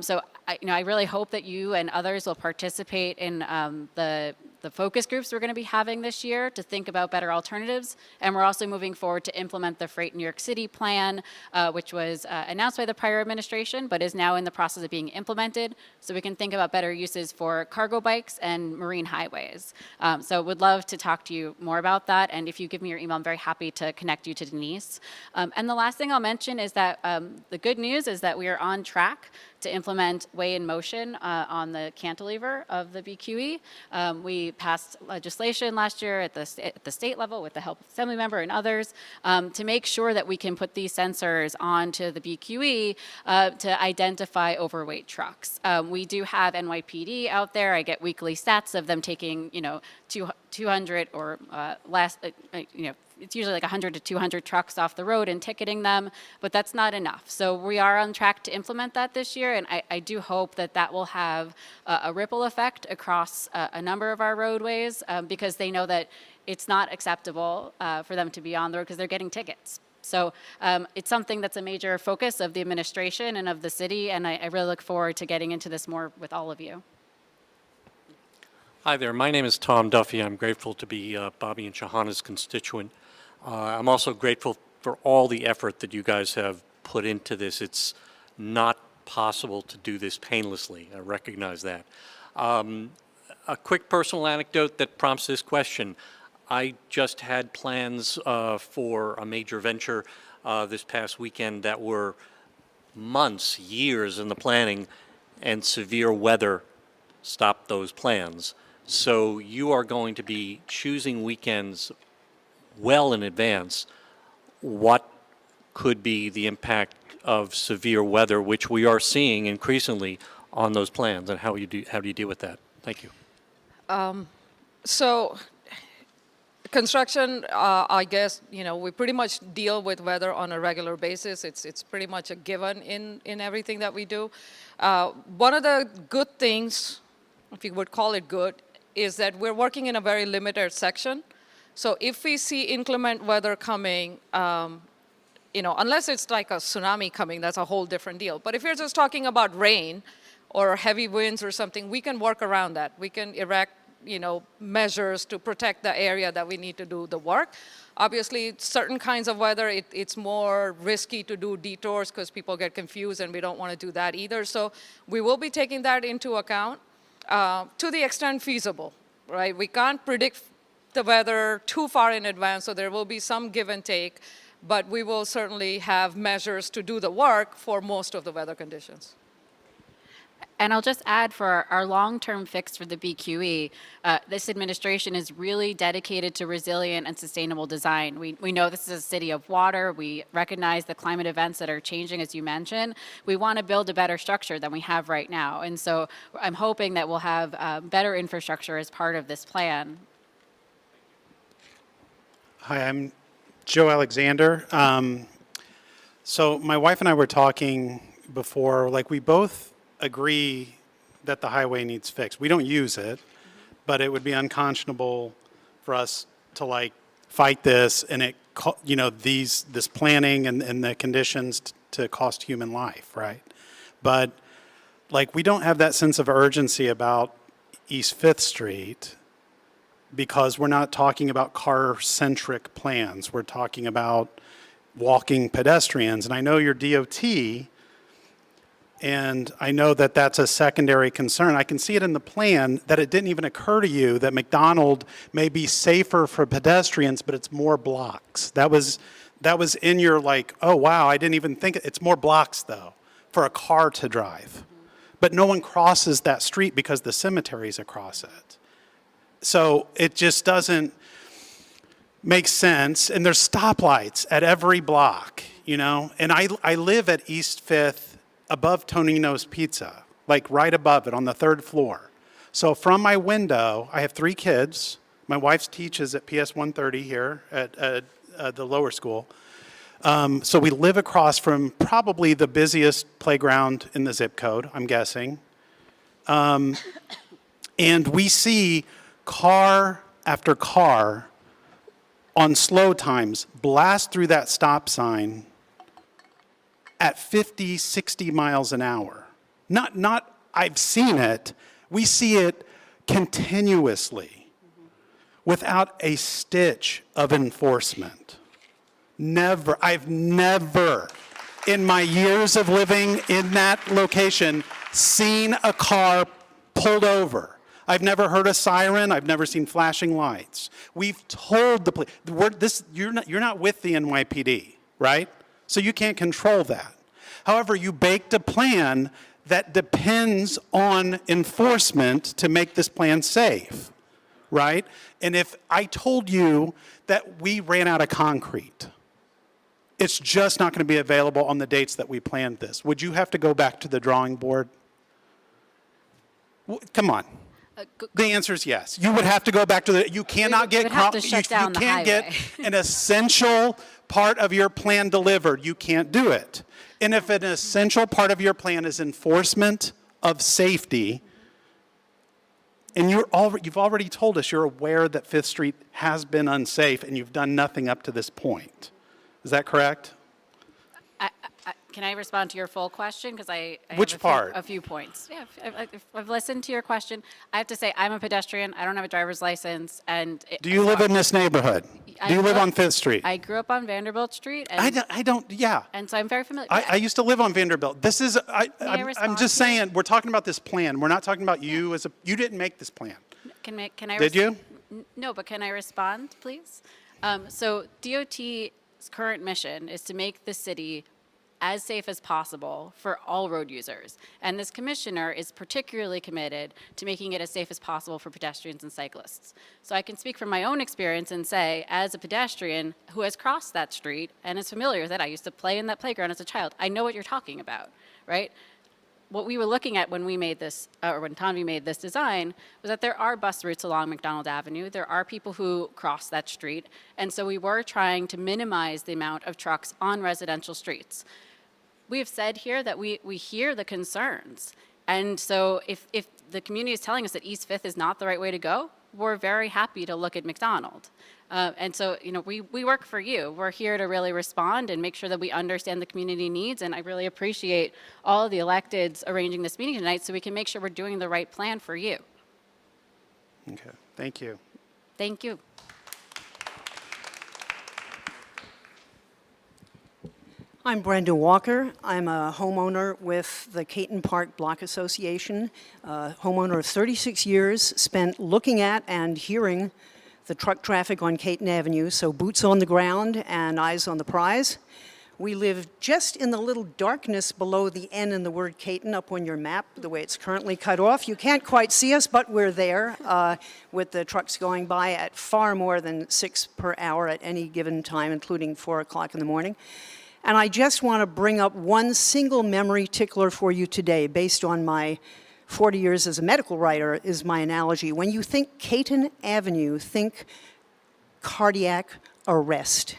[SPEAKER 3] So I really hope that you and others will participate in the focus groups we're going to be having this year to think about better alternatives. And we're also moving forward to implement the Freight New York City plan, which was announced by the prior administration, but is now in the process of being implemented. So we can think about better uses for cargo bikes and marine highways. So would love to talk to you more about that. And if you give me your email, I'm very happy to connect you to Denise. And the last thing I'll mention is that the good news is that we are on track to implement Weigh in Motion on the cantilever of the BQE. We passed legislation last year at the state level with the help of Assembly member and others to make sure that we can put these sensors onto the BQE to identify overweight trucks. We do have NYPD out there. I get weekly stats of them taking 200 or less, it's usually like 100 to 200 trucks off the road and ticketing them, but that's not enough. So we are on track to implement that this year, and I do hope that that will have a ripple effect across a number of our roadways because they know that it's not acceptable for them to be on the road because they're getting tickets. So it's something that's a major focus of the administration and of the city, and I really look forward to getting into this more with all of you.
[SPEAKER 10] Hi there. My name is Tom Duffy. I'm grateful to be Bobby and Shahana's constituent. I'm also grateful for all the effort that you guys have put into this. It's not possible to do this painlessly. I recognize that. A quick personal anecdote that prompts this question. I just had plans for a major venture this past weekend that were months, years in the planning, and severe weather stopped those plans. So you are going to be choosing weekends well in advance. What could be the impact of severe weather, which we are seeing increasingly on those plans, and how do you deal with that? Thank you.
[SPEAKER 4] So construction, I guess, we pretty much deal with weather on a regular basis. It's pretty much a given in everything that we do. One of the good things, if you would call it good, is that we're working in a very limited section. So if we see inclement weather coming, unless it's like a tsunami coming, that's a whole different deal. But if you're just talking about rain or heavy winds or something, we can work around that. We can erect, measures to protect the area that we need to do the work. Obviously, certain kinds of weather, it's more risky to do detours because people get confused, and we don't want to do that either. So we will be taking that into account to the extent feasible, right? We can't predict the weather too far in advance, so there will be some give and take, but we will certainly have measures to do the work for most of the weather conditions.
[SPEAKER 3] And I'll just add, for our long-term fix for the BQE, this administration is really dedicated to resilient and sustainable design. We know this is a city of water. We recognize the climate events that are changing, as you mentioned. We want to build a better structure than we have right now. And so I'm hoping that we'll have better infrastructure as part of this plan.
[SPEAKER 11] Hi, I'm Joe Alexander. So my wife and I were talking before, we both agree that the highway needs fixed. We don't use it, but it would be unconscionable for us to fight this and this planning and the conditions to cost human life, right? But we don't have that sense of urgency about East 5th Street, because we're not talking about car-centric plans. We're talking about walking pedestrians. And I know you're DOT, and I know that that's a secondary concern. I can see it in the plan that it didn't even occur to you that McDonald may be safer for pedestrians, but it's more blocks. That was in your oh, wow, I didn't even think it's more blocks, though, for a car to drive. But no one crosses that street because the cemetery's across it. So it just doesn't make sense. And there's stoplights at every block, And I live at East 5th above Tonino's Pizza, right above it on the 3rd floor. So from my window, I have 3 kids. My wife teaches at PS 130 here at the lower school. So we live across from probably the busiest playground in the zip code, I'm guessing. And we see car after car on slow times blast through that stop sign at 50, 60 miles an hour. Not I've seen it. We see it continuously without a stitch of enforcement. I've never, in my years of living in that location, seen a car pulled over. I've never heard a siren. I've never seen flashing lights. We've told the police, you're not with the NYPD, right? So you can't control that. However, you baked a plan that depends on enforcement to make this plan safe, right? And if I told you that we ran out of concrete, it's just not going to be available on the dates that we planned this, would you have to go back to the drawing board? Come on. The answer is yes. You would have to go back to you cannot get you can't get an essential part of your plan delivered. You can't do it. And if an essential part of your plan is enforcement of safety, and you've already told us you're aware that 5th Street has been unsafe and you've done nothing up to this point. Is that correct?
[SPEAKER 3] can I respond to your full question? Because I
[SPEAKER 11] Which
[SPEAKER 3] have
[SPEAKER 11] part?
[SPEAKER 3] a few points. Yeah, if I've listened to your question. I have to say, I'm a pedestrian. I don't have a driver's license. And
[SPEAKER 11] Do you live in this neighborhood?
[SPEAKER 3] I
[SPEAKER 11] Do you live
[SPEAKER 3] grew
[SPEAKER 11] on
[SPEAKER 3] up-
[SPEAKER 11] 5th Street?
[SPEAKER 3] I grew up on Vanderbilt Street. And,
[SPEAKER 11] I don't, yeah.
[SPEAKER 3] And so I'm very familiar.
[SPEAKER 11] I used to live on Vanderbilt. This is, I'm
[SPEAKER 3] respond
[SPEAKER 11] just
[SPEAKER 3] to you?
[SPEAKER 11] saying, we're talking about this plan. We're not talking about you as a, you didn't make this plan.
[SPEAKER 3] Can I
[SPEAKER 11] Did you?
[SPEAKER 3] No, but can I respond, please? So DOT's current mission is to make the city as safe as possible for all road users. And this commissioner is particularly committed to making it as safe as possible for pedestrians and cyclists. So I can speak from my own experience and say, as a pedestrian who has crossed that street and is familiar with it, I used to play in that playground as a child, I know what you're talking about, right? What we were looking at when we made this, or when Tanvi made this design, was that there are bus routes along Mcdonald Avenue. There are people who cross that street. And so we were trying to minimize the amount of trucks on residential streets. We have said here that we hear the concerns. And so if the community is telling us that East 5th is not the right way to go, we're very happy to look at McDonald. And so, we work for you. We're here to really respond and make sure that we understand the community needs. And I really appreciate all of the electeds arranging this meeting tonight so we can make sure we're doing the right plan for you.
[SPEAKER 11] Okay, thank you.
[SPEAKER 3] Thank you.
[SPEAKER 12] I'm Brenda Walker. I'm a homeowner with the Caton Park Block Association, a homeowner of 36 years, spent looking at and hearing the truck traffic on Caton Avenue, so boots on the ground and eyes on the prize. We live just in the little darkness below the N in the word Caton up on your map, the way it's currently cut off. You can't quite see us, but we're there with the trucks going by at far more than 6 per hour at any given time, including 4 o'clock in the morning. And I just want to bring up one single memory tickler for you today, based on my 40 years as a medical writer, is my analogy. When you think Caton Avenue, think cardiac arrest.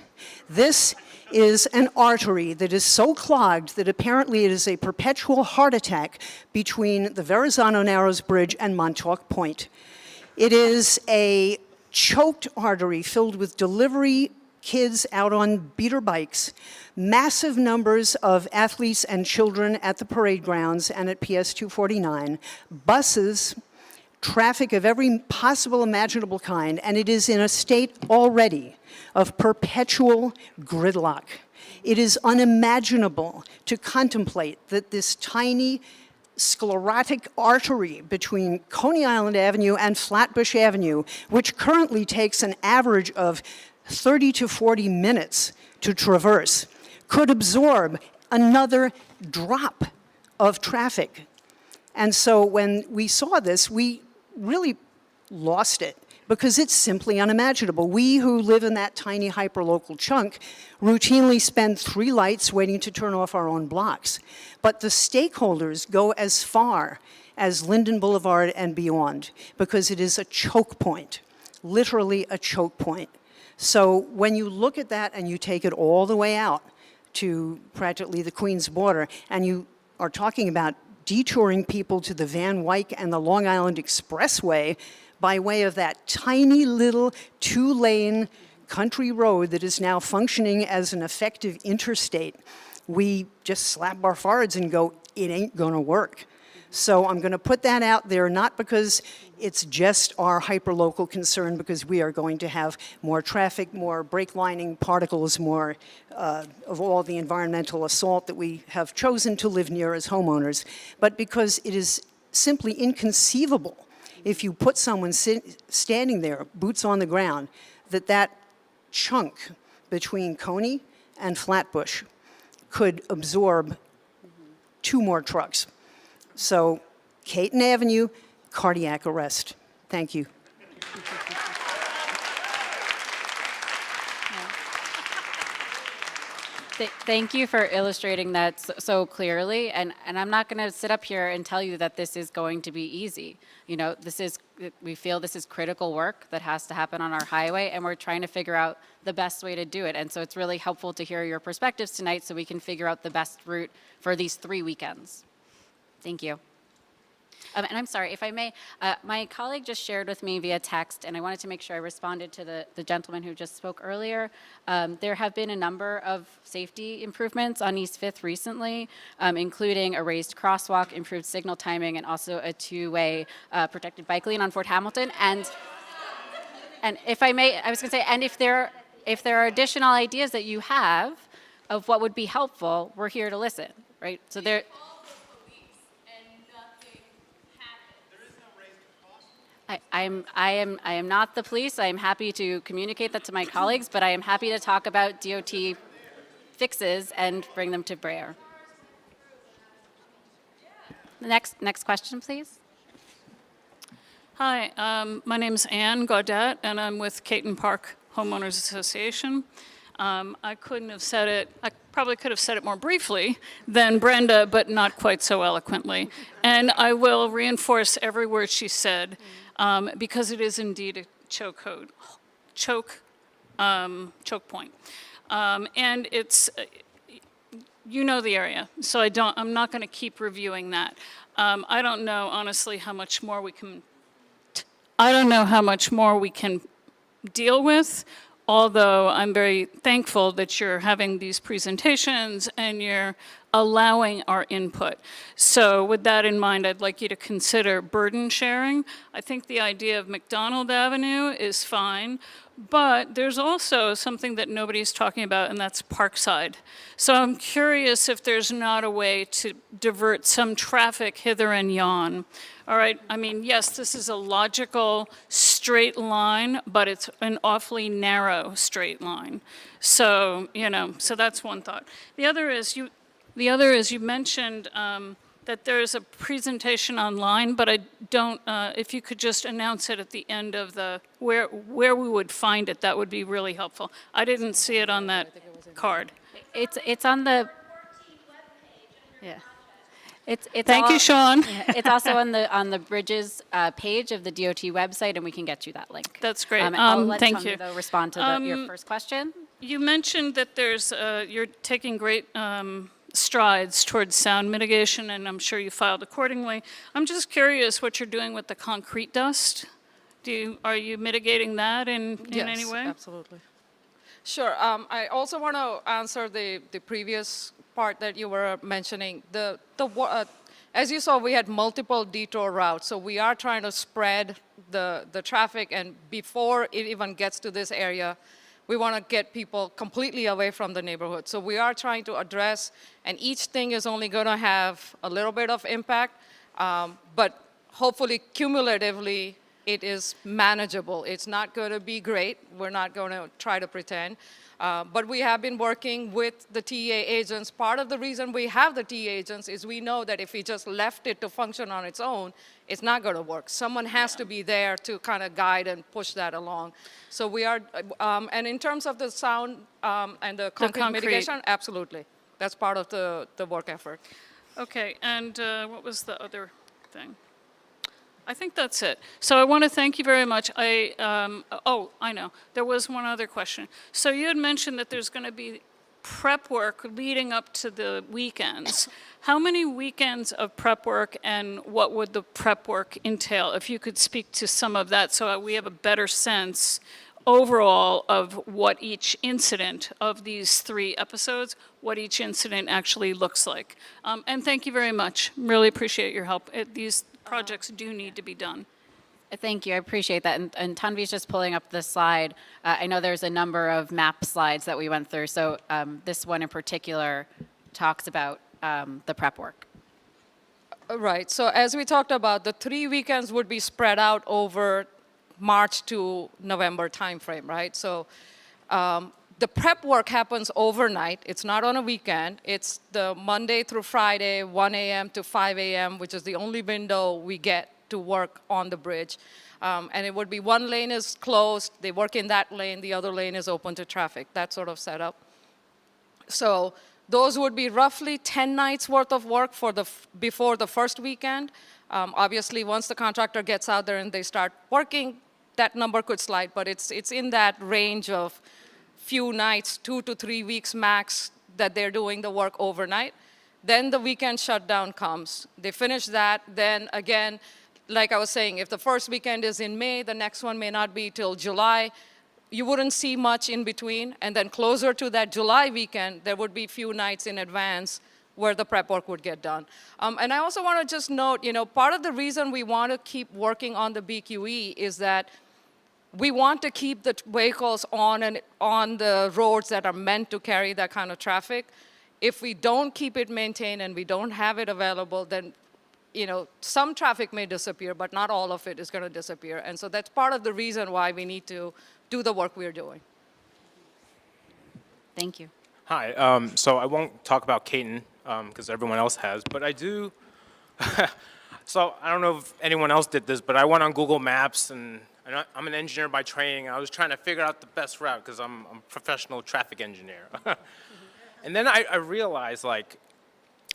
[SPEAKER 12] This is an artery that is so clogged that apparently it is a perpetual heart attack between the Verrazano Narrows Bridge and Montauk Point. It is a choked artery filled with delivery kids out on beater bikes, massive numbers of athletes and children at the parade grounds and at PS 249, buses, traffic of every possible imaginable kind, and it is in a state already of perpetual gridlock. It is unimaginable to contemplate that this tiny sclerotic artery between Coney Island Avenue and Flatbush Avenue, which currently takes an average of 30 to 40 minutes to traverse, could absorb another drop of traffic. And so when we saw this, we really lost it because it's simply unimaginable. We who live in that tiny hyperlocal chunk routinely spend 3 lights waiting to turn off our own blocks. But the stakeholders go as far as Linden Boulevard and beyond because it is a choke point, literally a choke point. So when you look at that and you take it all the way out to practically the Queens border, and you are talking about detouring people to the Van Wyck and the Long Island Expressway by way of that tiny little 2-lane country road that is now functioning as an effective interstate, we just slap our foreheads and go, it ain't gonna work. So I'm going to put that out there, not because it's just our hyperlocal concern, because we are going to have more traffic, more brake lining particles, more of all the environmental assault that we have chosen to live near as homeowners, but because it is simply inconceivable if you put someone standing there, boots on the ground, that chunk between Coney and Flatbush could absorb 2 more trucks. So, Caton Avenue, cardiac arrest. Thank you.
[SPEAKER 3] Thank you for illustrating that so clearly. And I'm not going to sit up here and tell you that this is going to be easy. We feel this is critical work that has to happen on our highway, and we're trying to figure out the best way to do it. And so it's really helpful to hear your perspectives tonight so we can figure out the best route for these 3 weekends. Thank you. And I'm sorry, if I may, my colleague just shared with me via text, and I wanted to make sure I responded to the gentleman who just spoke earlier. There have been a number of safety improvements on East 5th recently, including a raised crosswalk, improved signal timing, and also a two-way protected bike lane on Fort Hamilton. And if I may, I was going to say, and if there are additional ideas that you have of what would be helpful, we're here to listen, right? So there. I am not the police. I am happy to communicate that to my colleagues, but I am happy to talk about DOT fixes and bring them to bear. The next question, please.
[SPEAKER 13] Hi, my name is Ann Gaudette, and I'm with Caton Park Homeowners Association. I couldn't have said it, I probably could have said it more briefly than Brenda, but not quite so eloquently. And I will reinforce every word she said, because it is indeed a choke point. And it's, you know the area, so I'm not going to keep reviewing that. I don't know, honestly, how much more we can deal with, although I'm very thankful that you're having these presentations and you're allowing our input. So with that in mind, I'd like you to consider burden sharing. I think the idea of Mcdonald Avenue is fine, but there's also something that nobody's talking about, and that's Parkside. So I'm curious if there's not a way to divert some traffic hither and yon. All right, I mean, yes, this is a logical straight line, but it's an awfully narrow straight line. So, so that's one thought. The other is you mentioned that there's a presentation online, but I don't, if you could just announce it at the end of where we would find it, that would be really helpful. I didn't see it on that card.
[SPEAKER 3] It's on the, yeah.
[SPEAKER 13] Thank you, Sean.
[SPEAKER 3] It's also on the Bridges page of the DOT website, and we can get you that link.
[SPEAKER 13] That's great.
[SPEAKER 3] I'll let
[SPEAKER 13] Thank
[SPEAKER 3] Tony,
[SPEAKER 13] you.
[SPEAKER 3] though, respond to your first question.
[SPEAKER 13] You mentioned that you're taking great strides towards sound mitigation, and I'm sure you filed accordingly. I'm just curious what you're doing with the concrete dust. Are you mitigating that in any way?
[SPEAKER 4] Yes, absolutely. Sure. I also want to answer the previous part that you were mentioning. As you saw, we had multiple detour routes, so we are trying to spread the traffic, and before it even gets to this area, we want to get people completely away from the neighborhood. So we are trying to address, and each thing is only going to have a little bit of impact, but hopefully cumulatively it is manageable. It's not going to be great. We're not going to try to pretend. But we have been working with the TA agents. Part of the reason we have the TA agents is we know that if we just left it to function on its own, it's not going to work. Someone has to be there to kind of guide and push that along. So we are, and in terms of the sound and the concrete mitigation, absolutely. That's part of the work effort.
[SPEAKER 13] Okay, and what was the other thing? I think that's it. So I want to thank you very much. I know. There was one other question. So you had mentioned that there's going to be prep work leading up to the weekends. How many weekends of prep work, and what would the prep work entail? If you could speak to some of that so we have a better sense overall of what each incident of these 3 episodes, what each incident actually looks like. And thank you very much. Really appreciate your help. These projects do need to be done.
[SPEAKER 3] Thank you. I appreciate that. And Tanvi's just pulling up the slide. I know there's a number of map slides that we went through. So this one in particular talks about the prep work.
[SPEAKER 4] Right. So as we talked about, the 3 weekends would be spread out over March to November timeframe, right? So the prep work happens overnight. It's not on a weekend. It's the Monday through Friday, 1 a.m. to 5 a.m., which is the only window we get to work on the bridge. And it would be one lane is closed. They work in that lane. The other lane is open to traffic. That sort of setup. So those would be roughly 10 nights worth of work before the first weekend. Obviously, once the contractor gets out there and they start working, that number could slide, but it's in that range of few nights, 2 to 3 weeks max, that they're doing the work overnight. Then the weekend shutdown comes. They finish that, then again, like I was saying, if the first weekend is in May, the next one may not be till July. You wouldn't see much in between. And then closer to that July weekend, there would be few nights in advance where the prep work would get done. And I also want to just note, part of the reason we want to keep working on the BQE is that we want to keep the vehicles on the roads that are meant to carry that kind of traffic. If we don't keep it maintained and we don't have it available, then some traffic may disappear, but not all of it is going to disappear. And so that's part of the reason why we need to do the work we're doing.
[SPEAKER 3] Thank you.
[SPEAKER 14] Hi. So I won't talk about Caton because everyone else has, but I do. So I don't know if anyone else did this, but I went on Google Maps, and I'm an engineer by training. I was trying to figure out the best route because I'm a professional traffic engineer. And then I realized, like,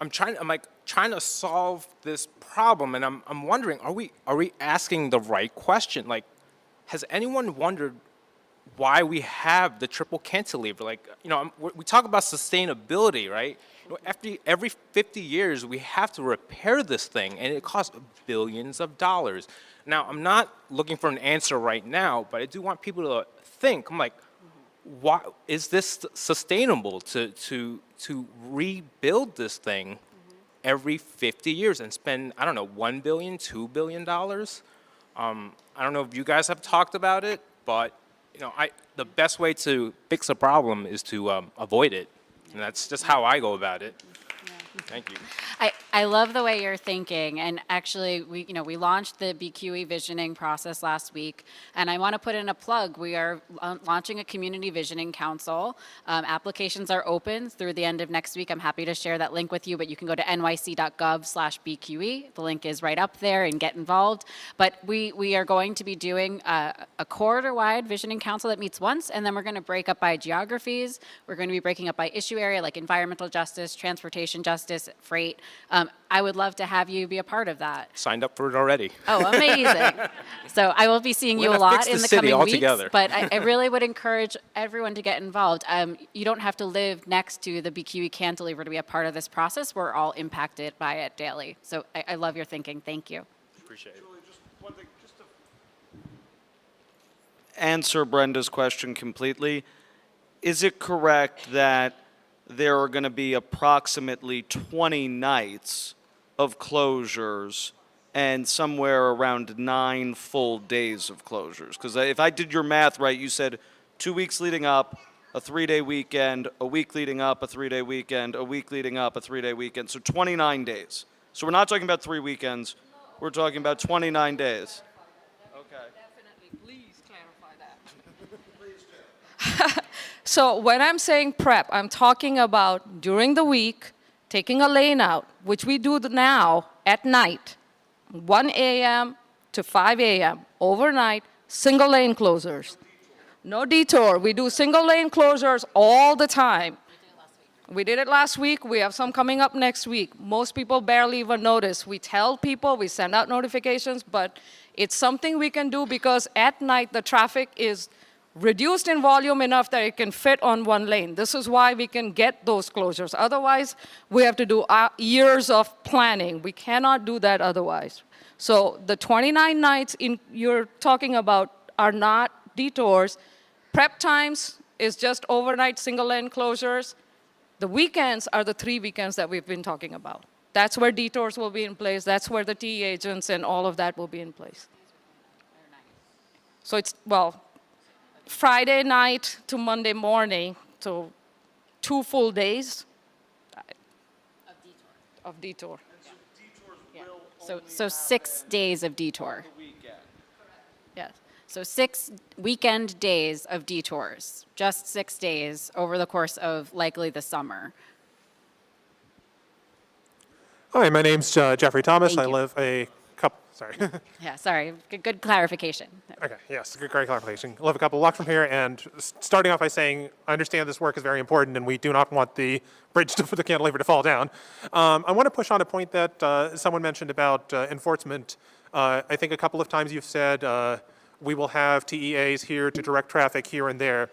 [SPEAKER 14] I'm trying to solve this problem, and I'm wondering, are we asking the right question? Like, has anyone wondered why we have the triple cantilever? Like, we talk about sustainability, right? Every 50 years, we have to repair this thing, and it costs billions of dollars. Now, I'm not looking for an answer right now, but I do want people to think. I'm like, why is this sustainable to rebuild this thing every 50 years and spend, I don't know, $1 billion, $2 billion? I don't know if you guys have talked about it, but the best way to fix a problem is to avoid it, and that's just how I go about it. Thank you.
[SPEAKER 3] I love the way you're thinking, and actually, we launched the BQE visioning process last week, and I want to put in a plug. We are launching a community visioning council. Applications are open through the end of next week. I'm happy to share that link with you, but you can go to nyc.gov/BQE. The link is right up there, and get involved. But we are going to be doing a corridor-wide visioning council that meets once, and then we're going to break up by geographies. We're going to be breaking up by issue area, like environmental justice, transportation justice, freight. I would love to have you be a part of that.
[SPEAKER 14] Signed up for it already.
[SPEAKER 3] Oh, amazing. So I will be seeing you a lot in the coming weeks, but I really would encourage everyone to get involved. You don't have to live next to the BQE cantilever to be a part of this process. We're all impacted by it daily. So I love your thinking. Thank you.
[SPEAKER 14] Appreciate it.
[SPEAKER 1] Julie, just one thing, just to answer Brenda's question completely. Is it correct that there are going to be approximately 20 nights of closures and somewhere around 9 full days of closures? Because if I did your math right, you said 2 weeks leading up, a 3-day weekend, a week leading up, a 3-day weekend, a week leading up, a 3-day weekend. So 29 days. So we're not talking about 3 weekends. We're talking about 29 days. Okay.
[SPEAKER 4] Definitely. Please clarify that. Please do. So when I'm saying prep, I'm talking about during the week, taking a lane out, which we do now at night, 1 a.m. to 5 a.m., overnight, single lane closures. No detour. We do single lane closures all the time. We did it last week. We have some coming up next week. Most people barely even notice. We tell people, we send out notifications, but it's something we can do because at night the traffic is reduced in volume enough that it can fit on one lane. This is why we can get those closures. Otherwise, we have to do years of planning. We cannot do that otherwise. So the 29 nights you're talking about are not detours. Prep times is just overnight single lane closures. The weekends are the 3 weekends that we've been talking about. That's where detours will be in place. That's where the TE agents and all of that will be in place. So it's, Friday night to Monday morning, so 2 full days of detour.
[SPEAKER 3] So 6 days of detour. Yes. So 6 weekend days of detours, just 6 days over the course of likely the summer.
[SPEAKER 15] Hi, my name's Jeffrey Thomas. I live a couple, sorry.
[SPEAKER 3] Yeah, sorry, good clarification.
[SPEAKER 15] Okay, yes, great clarification. I live a couple blocks from here, and starting off by saying, I understand this work is very important, and we do not want the bridge for the cantilever to fall down. I want to push on a point that someone mentioned about enforcement. I think a couple of times you've said we will have TEAs here to direct traffic here and there.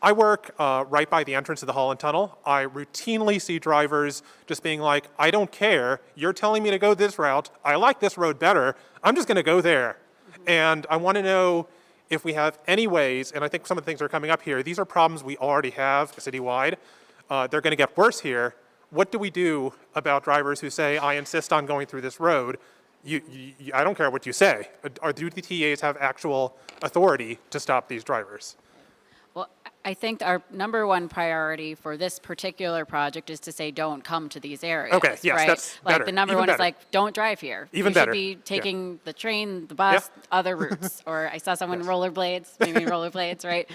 [SPEAKER 15] I work right by the entrance of the Holland Tunnel. I routinely see drivers just being like, I don't care. You're telling me to go this route. I like this road better. I'm just going to go there. And I want to know if we have any ways, and I think some of the things that are coming up here, these are problems we already have citywide. They're going to get worse here. What do we do about drivers who say, I insist on going through this road? I don't care what you say. Do the TAs have actual authority to stop these drivers?
[SPEAKER 3] Well, I think our number one priority for this particular project is to say, don't come to these areas.
[SPEAKER 15] Okay, yes,
[SPEAKER 3] right?
[SPEAKER 15] that's
[SPEAKER 3] like
[SPEAKER 15] better.
[SPEAKER 3] the number
[SPEAKER 15] Even
[SPEAKER 3] one
[SPEAKER 15] better.
[SPEAKER 3] is like, don't drive here.
[SPEAKER 15] Even
[SPEAKER 3] you
[SPEAKER 15] better.
[SPEAKER 3] should be taking the train, the bus, other routes. Or I saw someone rollerblades, maybe rollerblades, right?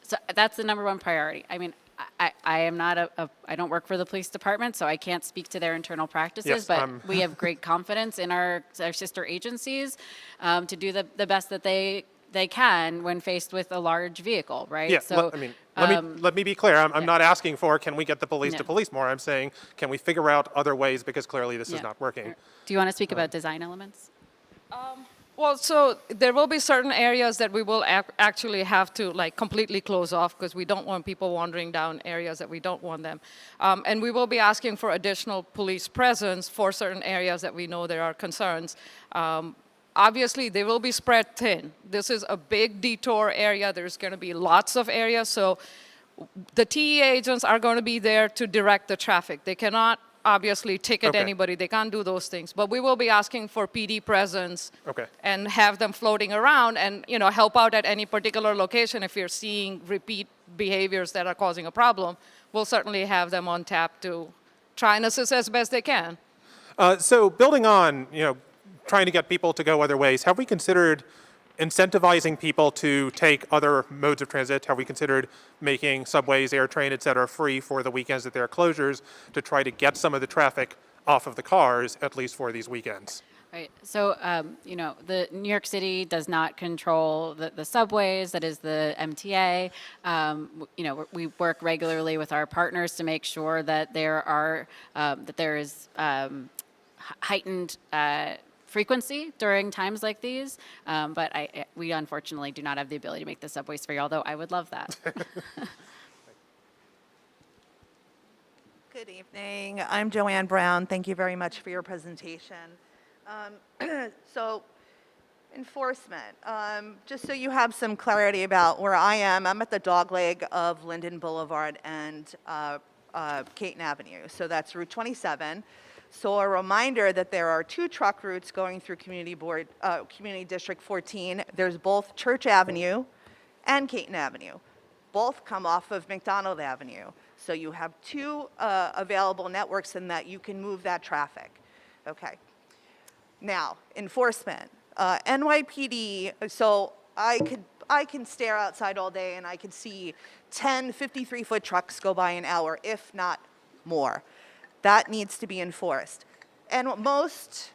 [SPEAKER 3] So that's the number one priority. I mean, I am not I don't work for the police department, so I can't speak to their internal practices,
[SPEAKER 15] Yes,
[SPEAKER 3] but we have great confidence in our sister agencies to do the best that they can when faced with a large vehicle, right?
[SPEAKER 15] Yeah,
[SPEAKER 3] So,
[SPEAKER 15] I mean, let me be clear. I'm not asking for, can we get the police to
[SPEAKER 3] No.
[SPEAKER 15] police more? I'm saying, can we figure out other ways, because clearly this is not working.
[SPEAKER 3] Do you want to speak about design elements?
[SPEAKER 4] Well, so there will be certain areas that we will actually have to like completely close off because we don't want people wandering down areas that we don't want them. And we will be asking for additional police presence for certain areas that we know there are concerns. Obviously, they will be spread thin. This is a big detour area. There's going to be lots of areas. So the TE agents are going to be there to direct the traffic. They cannot obviously ticket anybody. They can't do those things. But we will be asking for PD presence and have them floating around and, you know, help out at any particular location if you're seeing repeat behaviors that are causing a problem. We'll certainly have them on tap to try and assist as best they can.
[SPEAKER 15] So building on, trying to get people to go other ways, have we considered incentivizing people to take other modes of transit? Have we considered making subways, AirTrain, et cetera, free for the weekends that there are closures to try to get some of the traffic off of the cars, at least for these weekends?
[SPEAKER 3] Right. So, the New York City does not control the subways. That is the MTA. We work regularly with our partners to make sure that there is heightened frequency during times like these, but we unfortunately do not have the ability to make the subways free, although I would love that.
[SPEAKER 16] Good evening. I'm Joanne Brown. Thank you very much for your presentation. So, enforcement. Just so you have some clarity about where I am, I'm at the dogleg of Linden Boulevard and Caton Avenue. So that's Route 27. So a reminder that there are two truck routes going through Community District 14. There's both Church Avenue and Caton Avenue. Both come off of McDonald Avenue. So you have two available networks in that you can move that traffic. Okay. Now, enforcement. NYPD, so I can stare outside all day and I can see 10 53-foot trucks go by an hour, if not more. That needs to be enforced. And most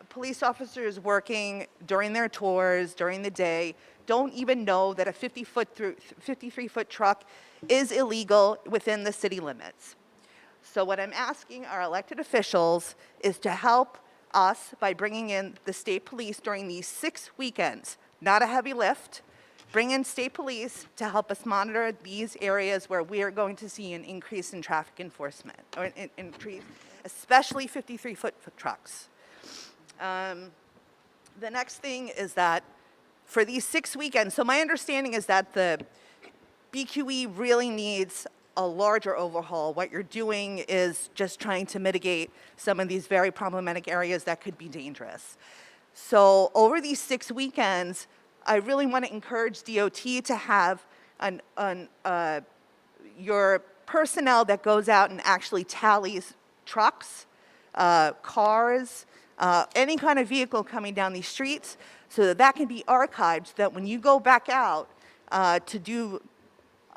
[SPEAKER 16] police officers working during their tours, during the day, don't even know that a 53-foot truck is illegal within the city limits. So what I'm asking our elected officials is to help us by bringing in the state police during these 6 weekends, not a heavy lift. Bring in state police to help us monitor these areas where we are going to see an increase in traffic enforcement, or an increase, especially 53-foot trucks. The next thing is that for these 6 weekends, so my understanding is that the BQE really needs a larger overhaul. What you're doing is just trying to mitigate some of these very problematic areas that could be dangerous. So over these 6 weekends, I really want to encourage DOT to have your personnel that goes out and actually tallies trucks, cars, any kind of vehicle coming down these streets, so that can be archived, so that when you go back out to do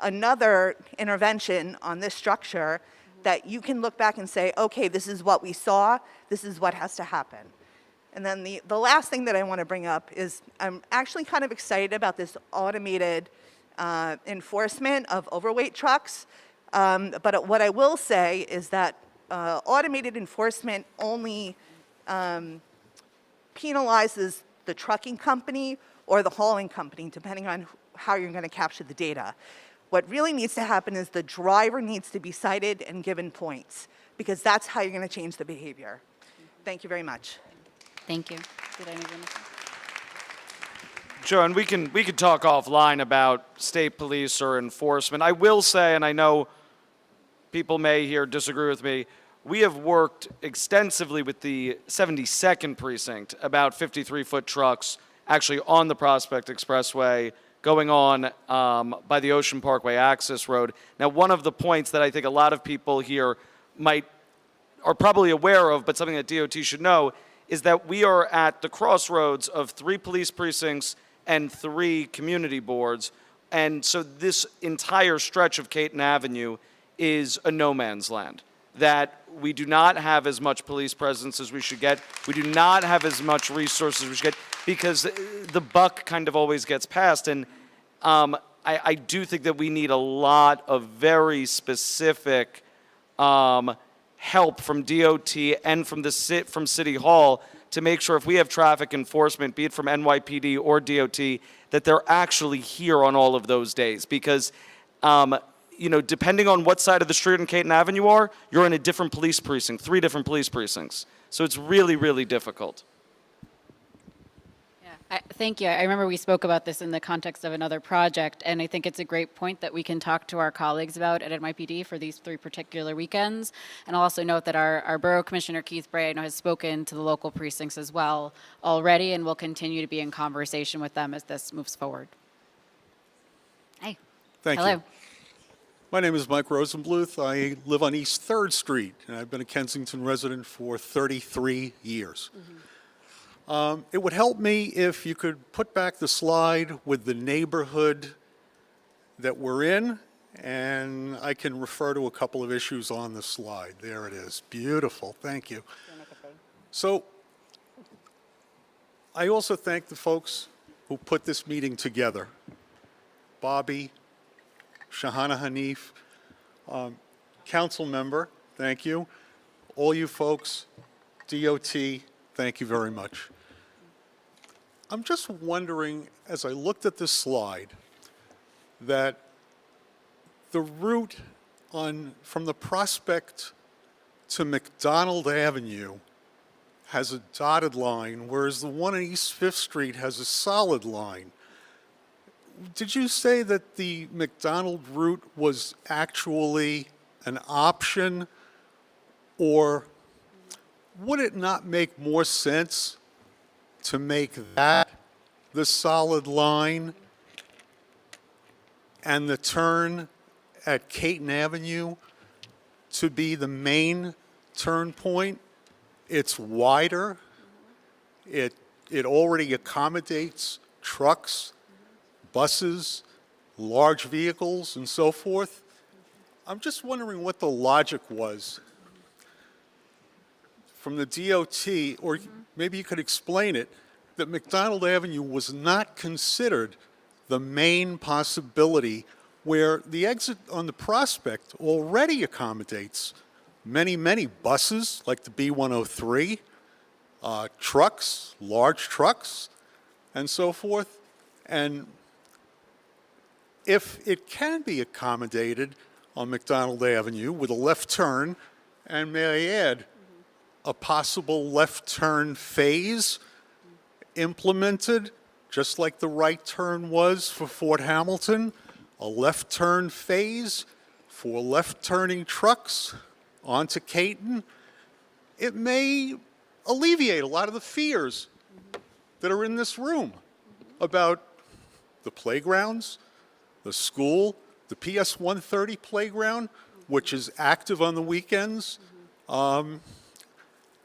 [SPEAKER 16] another intervention on this structure, that you can look back and say, okay, this is what we saw, this is what has to happen. And then the last thing that I want to bring up is I'm actually kind of excited about this automated enforcement of overweight trucks. But what I will say is that automated enforcement only penalizes the trucking company or the hauling company, depending on how you're going to capture the data. What really needs to happen is the driver needs to be cited and given points, because that's how you're going to change the behavior. Thank you very much.
[SPEAKER 3] Thank you. Did anyone else?
[SPEAKER 1] Joe, and we could talk offline about state police or enforcement. I will say, and I know people may here disagree with me, we have worked extensively with the 72nd Precinct about 53-foot trucks actually on the Prospect Expressway going on by the Ocean Parkway access road. Now, one of the points that I think a lot of people here are probably aware of, but something that DOT should know, is that we are at the crossroads of 3 police precincts and 3 community boards. And so this entire stretch of Caton Avenue is a no man's land, that we do not have as much police presence as we should get. We do not have as much resources as we should get, because the buck kind of always gets passed. And I do think that we need a lot of very specific help from DOT and from City Hall to make sure if we have traffic enforcement, be it from NYPD or DOT, that they're actually here on all of those days. Because depending on what side of the street on Caton Avenue you are, you're in a different police precinct, 3 different police precincts. So it's really, really difficult.
[SPEAKER 3] Thank you. I remember we spoke about this in the context of another project, and I think it's a great point that we can talk to our colleagues about at NYPD for these 3 particular weekends. And I'll also note that our Borough Commissioner, Keith Bray, I know has spoken to the local precincts as well already, and will continue to be in conversation with them as this moves forward. Hey.
[SPEAKER 17] Thank
[SPEAKER 3] Hello.
[SPEAKER 17] you. My name is Mike Rosenbluth. I live on East 3rd Street, and I've been a Kensington resident for 33 years. It would help me if you could put back the slide with the neighborhood that we're in, and I can refer to a couple of issues on the slide. There it is. Beautiful. Thank you. So I also thank the folks who put this meeting together. Bobby, Shahana Hanif, council member, thank you. All you folks, DOT, thank you very much. I'm just wondering, as I looked at this slide, that the route from the Prospect to Mcdonald Avenue has a dotted line, whereas the one on East 5th Street has a solid line. Did you say that the McDonald route was actually an option, or would it not make more sense to make that the solid line and the turn at Caton Avenue to be the main turn point? It's wider. It already accommodates trucks, buses, large vehicles, and so forth. I'm just wondering what the logic was from the DOT, or maybe you could explain it, that McDonald Avenue was not considered the main possibility, where the exit on the Prospect already accommodates many, many buses, like the B103, trucks, large trucks, and so forth. And if it can be accommodated on McDonald Avenue with a left turn, and may I add, a possible left turn phase implemented, just like the right turn was for Fort Hamilton, a left turn phase for left turning trucks onto Caton, it may alleviate a lot of the fears that are in this room about the playgrounds, the school, the PS 130 playground, which is active on the weekends.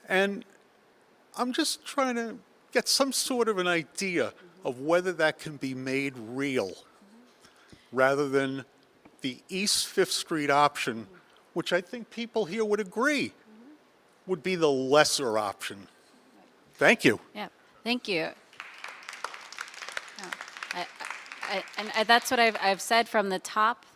[SPEAKER 17] And I'm just trying to get some sort of an idea of whether that can be made real, rather than the East 5th Street option, which I think people here would agree would be the lesser option. Thank you.
[SPEAKER 3] Yeah, thank you. And that's what I've said from the top.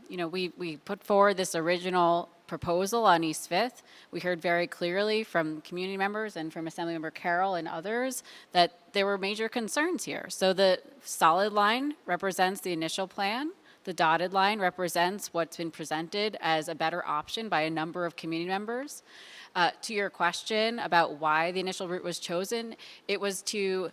[SPEAKER 3] We put forward this original proposal on East Fifth, we heard very clearly from community members and from Assemblymember Carroll and others that there were major concerns here. So the solid line represents the initial plan. The dotted line represents what's been presented as a better option by a number of community members. To your question about why the initial route was chosen, it was to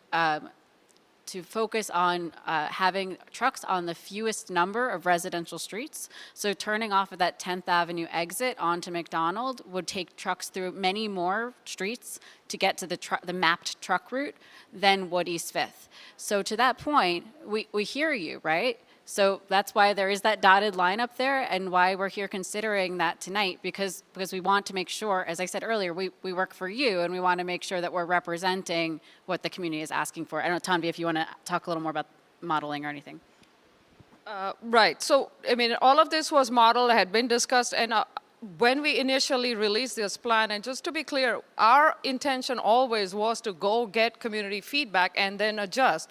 [SPEAKER 3] focus on having trucks on the fewest number of residential streets. So turning off of that 10th Avenue exit onto McDonald would take trucks through many more streets to get to the mapped truck route than would East Fifth. So to that point, we hear you, right? So that's why there is that dotted line up there and why we're here considering that tonight, because we want to make sure, as I said earlier, we work for you and we want to make sure that we're representing what the community is asking for. I don't know, Tanvi, if you want to talk a little more about modeling or anything.
[SPEAKER 4] Right. So, I mean, all of this was modeled, had been discussed, and when we initially released this plan, and just to be clear, our intention always was to go get community feedback and then adjust.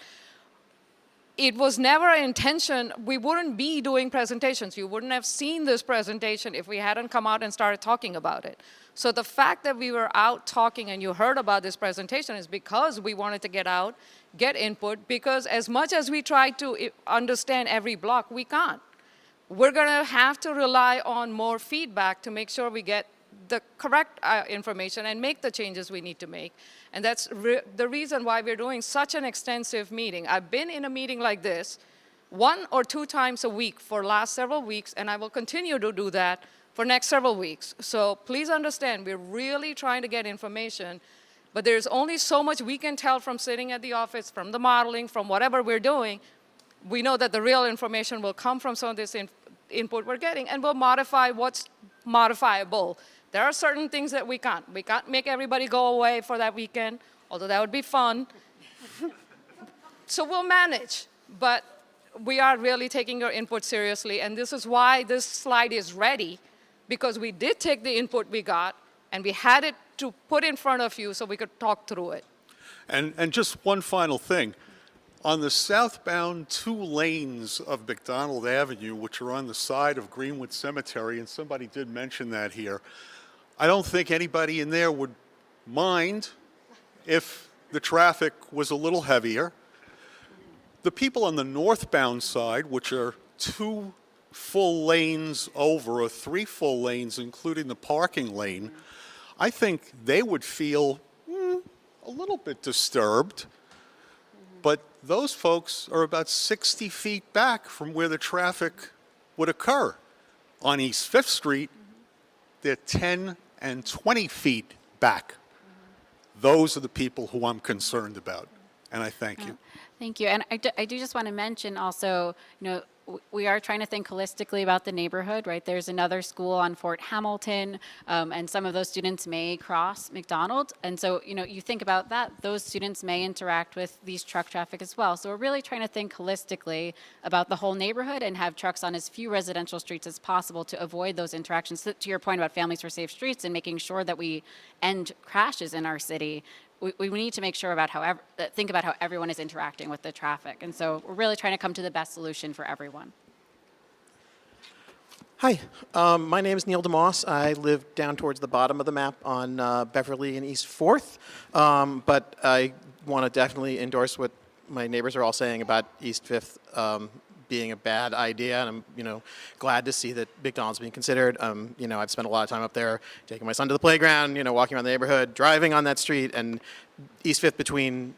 [SPEAKER 4] It was never an intention, we wouldn't be doing presentations. You wouldn't have seen this presentation if we hadn't come out and started talking about it. So the fact that we were out talking and you heard about this presentation is because we wanted to get out, get input, because as much as we try to understand every block, we can't. We're gonna have to rely on more feedback to make sure we get the correct information and make the changes we need to make. And that's the reason why we're doing such an extensive meeting. I've been in a meeting like this 1 or 2 times a week for the last several weeks, and I will continue to do that for next several weeks. So please understand, we're really trying to get information, but there's only so much we can tell from sitting at the office, from the modeling, from whatever we're doing. We know that the real information will come from some of this input we're getting, and we'll modify what's modifiable. There are certain things that we can't. We can't make everybody go away for that weekend, although that would be fun. So we'll manage, but we are really taking your input seriously, and this is why this slide is ready, because we did take the input we got, and we had it to put in front of you so we could talk through it.
[SPEAKER 17] And just one final thing. On the southbound 2 lanes of Mcdonald Avenue, which are on the side of Greenwood Cemetery, and somebody did mention that here, I don't think anybody in there would mind if the traffic was a little heavier. The people on the northbound side, which are 2 full lanes over, or 3 full lanes, including the parking lane, I think they would feel a little bit disturbed. But those folks are about 60 feet back from where the traffic would occur. On East 5th Street, they're 10 and 20 feet back. Those are the people who I'm concerned about, and I thank you.
[SPEAKER 3] Thank you. And I do just want to mention also, we are trying to think holistically about the neighborhood, right? There's another school on Fort Hamilton, and some of those students may cross McDonald. And so, you think about that, those students may interact with these truck traffic as well. So we're really trying to think holistically about the whole neighborhood and have trucks on as few residential streets as possible to avoid those interactions. So to your point about Families for Safe Streets and making sure that we end crashes in our city, we need to make sure think about how everyone is interacting with the traffic. And so we're really trying to come to the best solution for everyone.
[SPEAKER 18] Hi, my name is Neil DeMoss. I live down towards the bottom of the map on Beverly and East 4th. But I want to definitely endorse what my neighbors are all saying about East 5th being a bad idea, and I'm glad to see that McDonald's being considered. I've spent a lot of time up there, taking my son to the playground, walking around the neighborhood, driving on that street, and East 5th between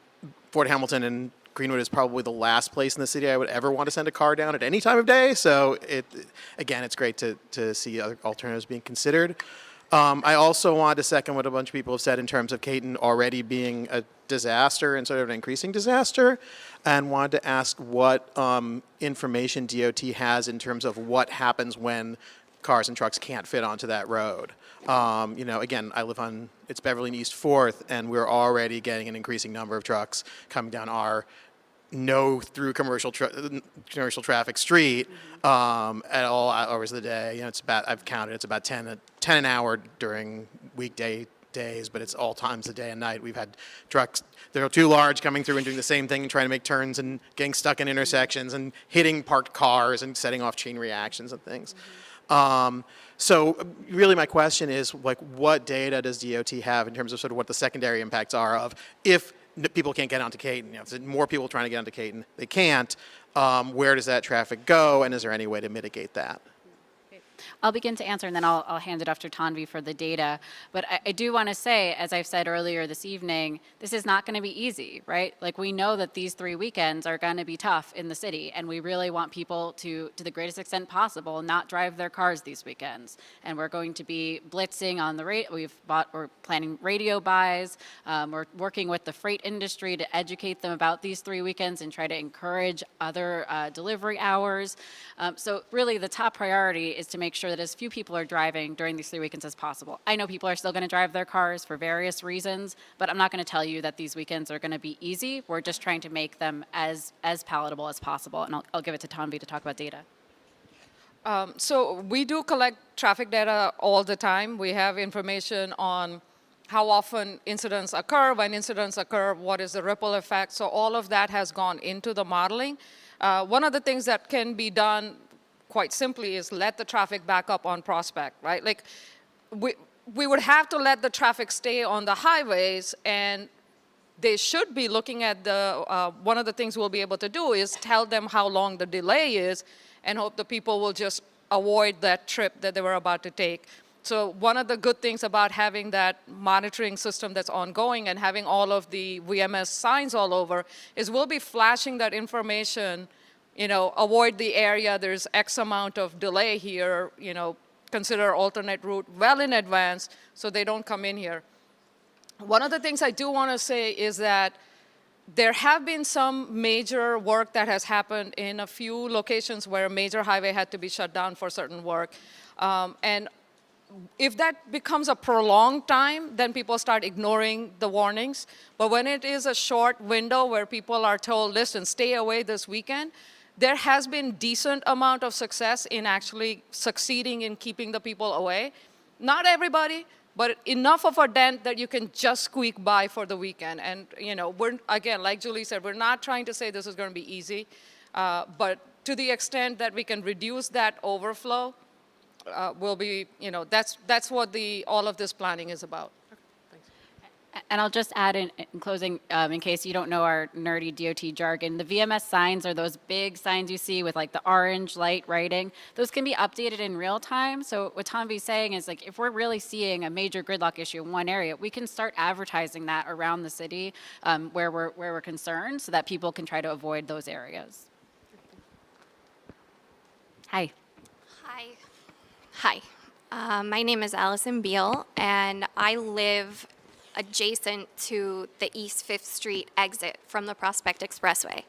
[SPEAKER 18] Fort Hamilton and Greenwood is probably the last place in the city I would ever want to send a car down at any time of day. So it's great to see other alternatives being considered. I also wanted to second what a bunch of people have said in terms of Caton already being a disaster and sort of an increasing disaster, and wanted to ask what information DOT has in terms of what happens when cars and trucks can't fit onto that road. Again, I live on, it's Beverly and East 4th, and we're already getting an increasing number of trucks coming down our through commercial traffic street at all hours of the day. It's about, I've counted, it's about 10 an hour during weekday days, but it's all times of day and night. We've had trucks that are too large coming through and doing the same thing and trying to make turns and getting stuck in intersections and hitting parked cars and setting off chain reactions and things. So really my question is, like, what data does DOT have in terms of sort of what the secondary impacts are of if people can't get onto Caton? You know, if more people trying to get onto Caton, they can't. Where does that traffic go, and is there any way to mitigate that?
[SPEAKER 3] I'll begin to answer, and then I'll hand it off to Tanvi for the data. But I do want to say, as I've said earlier this evening, this is not going to be easy, right? Like, we know that these 3 weekends are going to be tough in the city, and we really want people to the greatest extent possible, not drive their cars these weekends. And we're going to be blitzing on the we're planning radio buys. We're working with the freight industry to educate them about these 3 weekends and try to encourage other delivery hours. So really, the top priority is to make sure that as few people are driving during these 3 weekends as possible. I know people are still going to drive their cars for various reasons, but I'm not going to tell you that these weekends are going to be easy. We're just trying to make them as palatable as possible. And I'll give it to Tanvi to talk about data.
[SPEAKER 4] So we do collect traffic data all the time. We have information on how often incidents occur, when incidents occur, what is the ripple effect. So all of that has gone into the modeling. One of the things that can be done quite simply is let the traffic back up on Prospect, right? Like, we would have to let the traffic stay on the highways, and they should be looking at one of the things we'll be able to do is tell them how long the delay is and hope the people will just avoid that trip that they were about to take. So one of the good things about having that monitoring system that's ongoing and having all of the VMS signs all over is we'll be flashing that information. You know, avoid the area, there's X amount of delay here, you know, consider alternate route well in advance so they don't come in here. One of the things I do want to say is that there have been some major work that has happened in a few locations where a major highway had to be shut down for certain work. And if that becomes a prolonged time, then people start ignoring the warnings. But when it is a short window where people are told, listen, stay away this weekend, there has been decent amount of success in actually succeeding in keeping the people away. Not everybody, but enough of a dent that you can just squeak by for the weekend. And you know, we're, again, like Julie said, we're not trying to say this is going to be easy, but to the extent that we can reduce that overflow, will be, you know, that's what all of this planning is about.
[SPEAKER 3] And I'll just add in closing, in case you don't know our nerdy DOT jargon, the VMS signs are those big signs you see with like the orange light writing. Those can be updated in real time. So what Tanvi's saying is, like, if we're really seeing a major gridlock issue in one area, we can start advertising that around the city where we're concerned so that people can try to avoid those areas. Hi.
[SPEAKER 19] Hi. My name is Allison Beal, and I live adjacent to the East 5th Street exit from the Prospect Expressway.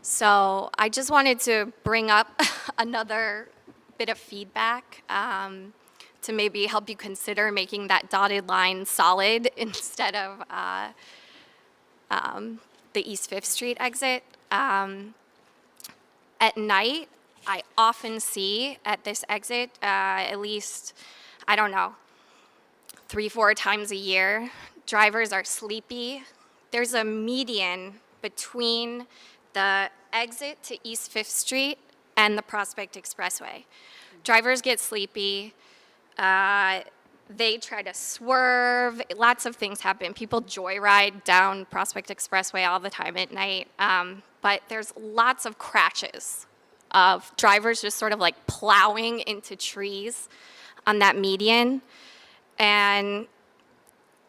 [SPEAKER 19] So I just wanted to bring up another bit of feedback to maybe help you consider making that dotted line solid instead of the East 5th Street exit. At night, I often see at this exit, at least, I don't know, 3-4 times a year, drivers are sleepy. There's a median between the exit to East 5th Street and the Prospect Expressway. Drivers get sleepy. They try to swerve. Lots of things happen. People joyride down Prospect Expressway all the time at night. But there's lots of crashes of drivers just sort of like plowing into trees on that median. And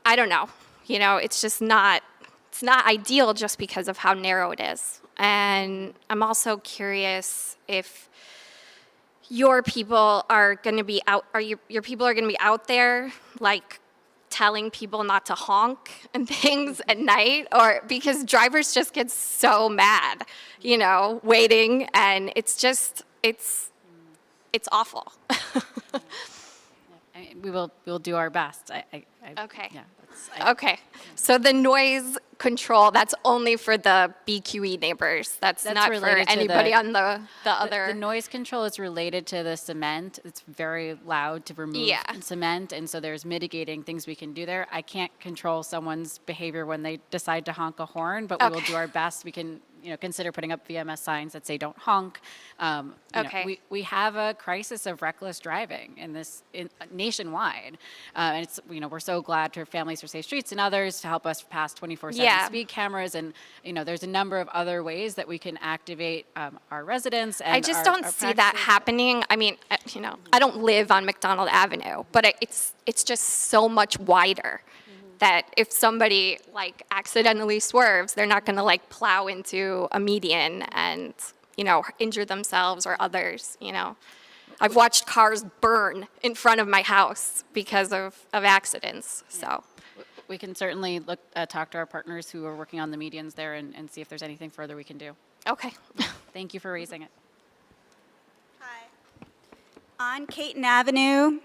[SPEAKER 19] I don't know, you know, it's just not, it's not ideal just because of how narrow it is. And I'm also curious if your people are going to be out, your people are going to be out there, like, telling people not to honk and things at night, or because drivers just get so mad, you know, waiting, and it's just, it's awful.
[SPEAKER 3] We'll do our best.
[SPEAKER 19] Okay.
[SPEAKER 3] Yeah,
[SPEAKER 19] okay. So the noise control, that's only for the BQE neighbors. That's not for anybody on the other.
[SPEAKER 3] The noise control is related to the cement. It's very loud to remove cement, and so there's mitigating things we can do there. I can't control someone's behavior when they decide to honk a horn, but we will do our best. We can, consider putting up VMS signs that say "Don't honk." We have a crisis of reckless driving nationwide, and it's we're so glad to Families for Safe Streets and others to help us pass 24/7 speed cameras, and there's a number of other ways that we can activate our residents. And
[SPEAKER 19] I just don't see that happening. I mean, I don't live on Mcdonald Avenue, but it's just so much wider that if somebody like accidentally swerves, they're not going to like plow into a median and injure themselves or others. I've watched cars burn in front of my house because of accidents. So
[SPEAKER 3] we can certainly talk to our partners who are working on the medians there and see if there's anything further we can do.
[SPEAKER 19] Okay.
[SPEAKER 3] Thank you for raising it.
[SPEAKER 20] On Caton Avenue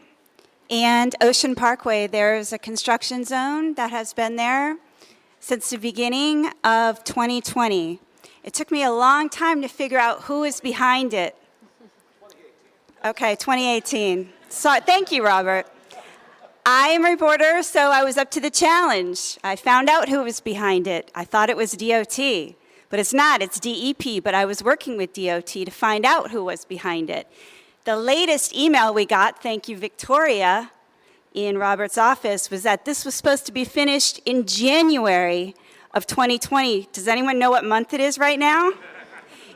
[SPEAKER 20] and Ocean Parkway, there's a construction zone that has been there since the beginning of 2020. It took me a long time to figure out who is behind it. Okay, 2018. So, thank you, Robert. I am a reporter, so I was up to the challenge. I found out who was behind it. I thought it was DOT, but it's not. It's DEP, but I was working with DOT to find out who was behind it. The latest email we got, thank you, Victoria, in Robert's office, was that this was supposed to be finished in January of 2020. Does anyone know what month it is right now?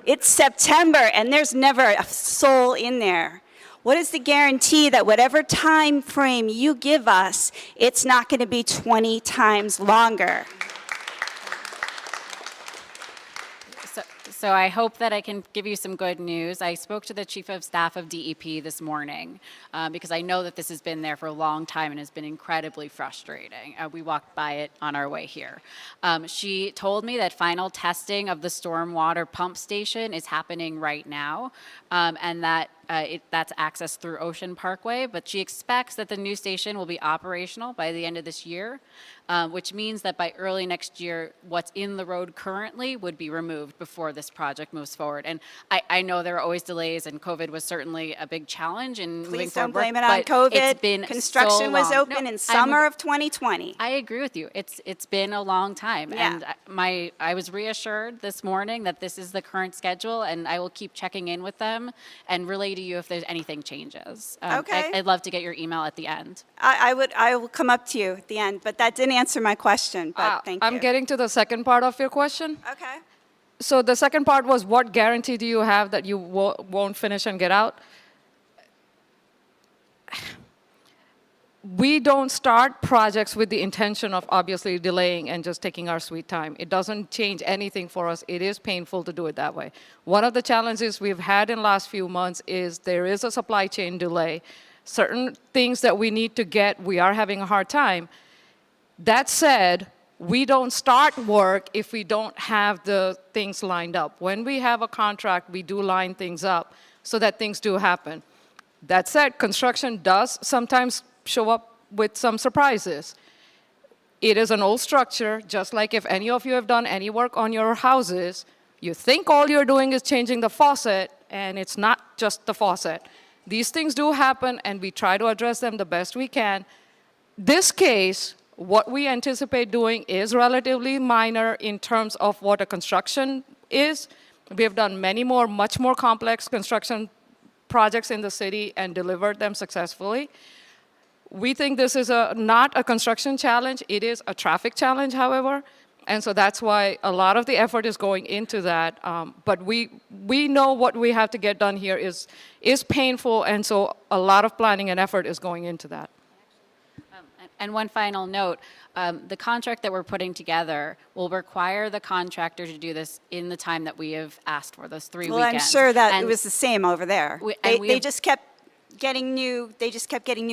[SPEAKER 20] It's September, and there's never a soul in there. What is the guarantee that whatever time frame you give us, it's not going to be 20 times longer?
[SPEAKER 3] So I hope that I can give you some good news. I spoke to the chief of staff of DEP this morning because I know that this has been there for a long time and has been incredibly frustrating. We walked by it on our way here. She told me that final testing of the stormwater pump station is happening right now, and that that's accessed through Ocean Parkway, but she expects that the new station will be operational by the end of this year, which means that by early next year, what's in the road currently would be removed before this project moves forward. And I know there are always delays, and COVID was certainly a big challenge in moving
[SPEAKER 20] Please
[SPEAKER 3] forward.
[SPEAKER 20] don't blame it on COVID.
[SPEAKER 3] It's been
[SPEAKER 20] Construction
[SPEAKER 3] so
[SPEAKER 20] was
[SPEAKER 3] long.
[SPEAKER 20] open in summer of 2020.
[SPEAKER 3] I agree with you. It's been a long time,
[SPEAKER 20] Yeah.
[SPEAKER 3] and I was reassured this morning that this is the current schedule, and I will keep checking in with them and relay to you if there's anything changes.
[SPEAKER 20] Okay.
[SPEAKER 3] I'd love to get your email at the end.
[SPEAKER 20] I will come up to you at the end, but that didn't answer my question, but thank you.
[SPEAKER 4] I'm getting to the second part of your question.
[SPEAKER 20] Okay.
[SPEAKER 4] So the second part was, what guarantee do you have that you won't finish and get out? We don't start projects with the intention of obviously delaying and just taking our sweet time. It doesn't change anything for us. It is painful to do it that way. One of the challenges we've had in the last few months is there is a supply chain delay. Certain things that we need to get, we are having a hard time. That said, we don't start work if we don't have the things lined up. When we have a contract, we do line things up so that things do happen. That said, construction does sometimes show up with some surprises. It is an old structure, just like if any of you have done any work on your houses, you think all you're doing is changing the faucet, and it's not just the faucet. These things do happen, and we try to address them the best we can. This case, what we anticipate doing is relatively minor in terms of what a construction is. We have done many more, much more complex construction projects in the city and delivered them successfully. We think this is not a construction challenge. It is a traffic challenge, however. And so that's why a lot of the effort is going into that. But we know what we have to get done here is painful, and so a lot of planning and effort is going into that.
[SPEAKER 3] And one final note, the contract that we're putting together will require the contractor to do this in the time that we have asked for, those 3
[SPEAKER 20] Well,
[SPEAKER 3] weekends.
[SPEAKER 20] I'm sure that it was the same over there. They
[SPEAKER 3] have-
[SPEAKER 20] just kept getting new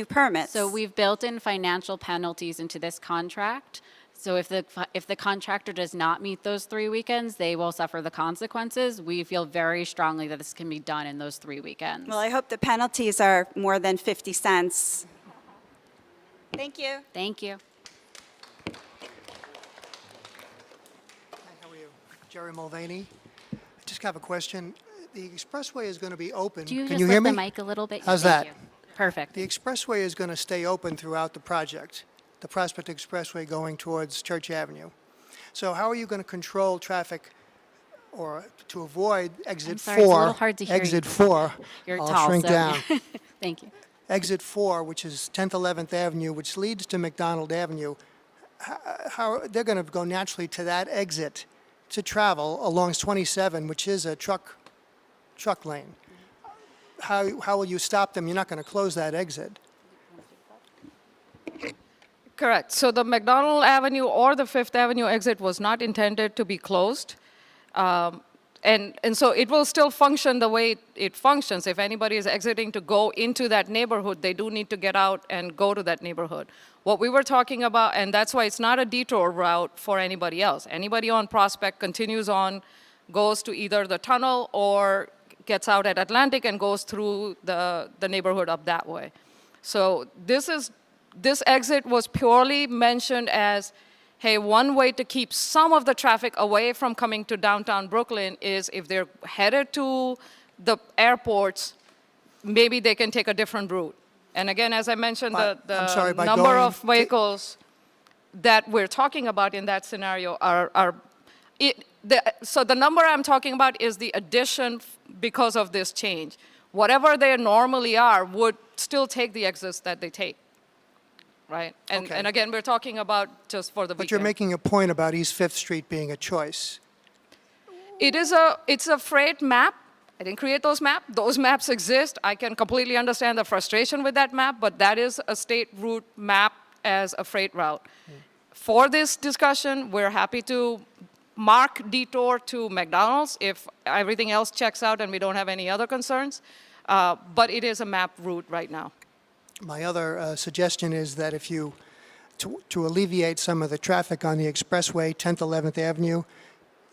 [SPEAKER 20] permits.
[SPEAKER 3] So we've built in financial penalties into this contract. So if the contractor does not meet those 3 weekends, they will suffer the consequences. We feel very strongly that this can be done in those 3 weekends.
[SPEAKER 20] Well, I hope the penalties are more than 50 cents. Thank you.
[SPEAKER 3] Thank you.
[SPEAKER 21] How are you? Jerry Mulvaney. I just have a question. The expressway is going to be open.
[SPEAKER 3] Do you
[SPEAKER 21] Can
[SPEAKER 3] just
[SPEAKER 21] you hear
[SPEAKER 3] lift
[SPEAKER 21] me?
[SPEAKER 3] the mic a little bit?
[SPEAKER 21] How's
[SPEAKER 3] Thank
[SPEAKER 21] that?
[SPEAKER 3] you. Perfect.
[SPEAKER 21] The expressway is going to stay open throughout the project, the Prospect Expressway going towards Church Avenue. So how are you going to control traffic or to avoid exit
[SPEAKER 3] sorry, it's a
[SPEAKER 21] 4.
[SPEAKER 3] little hard to hear
[SPEAKER 21] Exit
[SPEAKER 3] you.
[SPEAKER 21] 4.
[SPEAKER 3] You're
[SPEAKER 21] I'll
[SPEAKER 3] tall,
[SPEAKER 21] shrink
[SPEAKER 3] so
[SPEAKER 21] down.
[SPEAKER 3] thank you.
[SPEAKER 21] Exit 4, which is 10th, 11th Avenue, which leads to Mcdonald Avenue, how they're going to go naturally to that exit to travel along 27, which is a truck lane. How will you stop them? You're not going to close that exit.
[SPEAKER 4] Correct. So the McDonald Avenue or the Fifth Avenue exit was not intended to be closed. And so it will still function the way it functions. If anybody is exiting to go into that neighborhood, they do need to get out and go to that neighborhood. What we were talking about, and that's why it's not a detour route for anybody else. Anybody on Prospect continues on, goes to either the tunnel or gets out at Atlantic and goes through the neighborhood up that way. So this exit was purely mentioned as, hey, one way to keep some of the traffic away from coming to downtown Brooklyn is if they're headed to the airports, maybe they can take a different route. And again, as I mentioned, the number of vehicles that we're talking about in that scenario so the number I'm talking about is the addition because of this change. Whatever they normally are would still take the exits that they take. Right? And again, we're talking about just for the weekend.
[SPEAKER 21] But you're making a point about East 5th Street being a choice.
[SPEAKER 4] It's a freight map. I didn't create those maps. Those maps exist. I can completely understand the frustration with that map, but that is a state route map as a freight route. For this discussion, we're happy to mark detour to McDonald's if everything else checks out and we don't have any other concerns. But it is a map route right now.
[SPEAKER 21] My other suggestion is that if you, to alleviate some of the traffic on the expressway, 10th, 11th Avenue,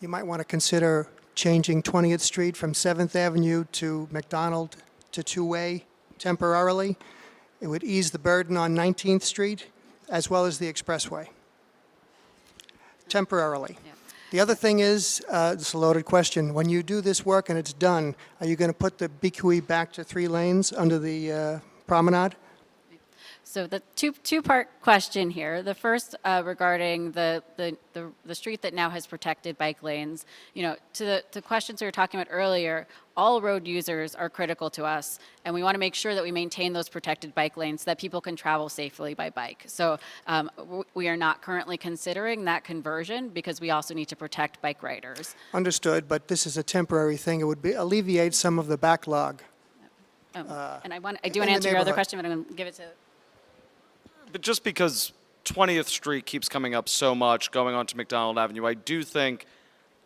[SPEAKER 21] you might want to consider changing 20th Street from 7th Avenue to McDonald to two-way temporarily. It would ease the burden on 19th Street as well as the expressway, temporarily. Yeah. The other thing is, it's a loaded question, when you do this work and it's done, are you going to put the BQE back to 3 lanes under the promenade?
[SPEAKER 3] So the two-part question here. The first regarding the street that now has protected bike lanes. You know, to the questions we were talking about earlier, all road users are critical to us, and we want to make sure that we maintain those protected bike lanes so that people can travel safely by bike. So we are not currently considering that conversion because we also need to protect bike riders.
[SPEAKER 21] Understood, but this is a temporary thing. It would alleviate some of the backlog.
[SPEAKER 3] And I do want to answer your other question, but I'm going to give it to...
[SPEAKER 1] But just because 20th Street keeps coming up so much going on to McDonald Avenue, I do think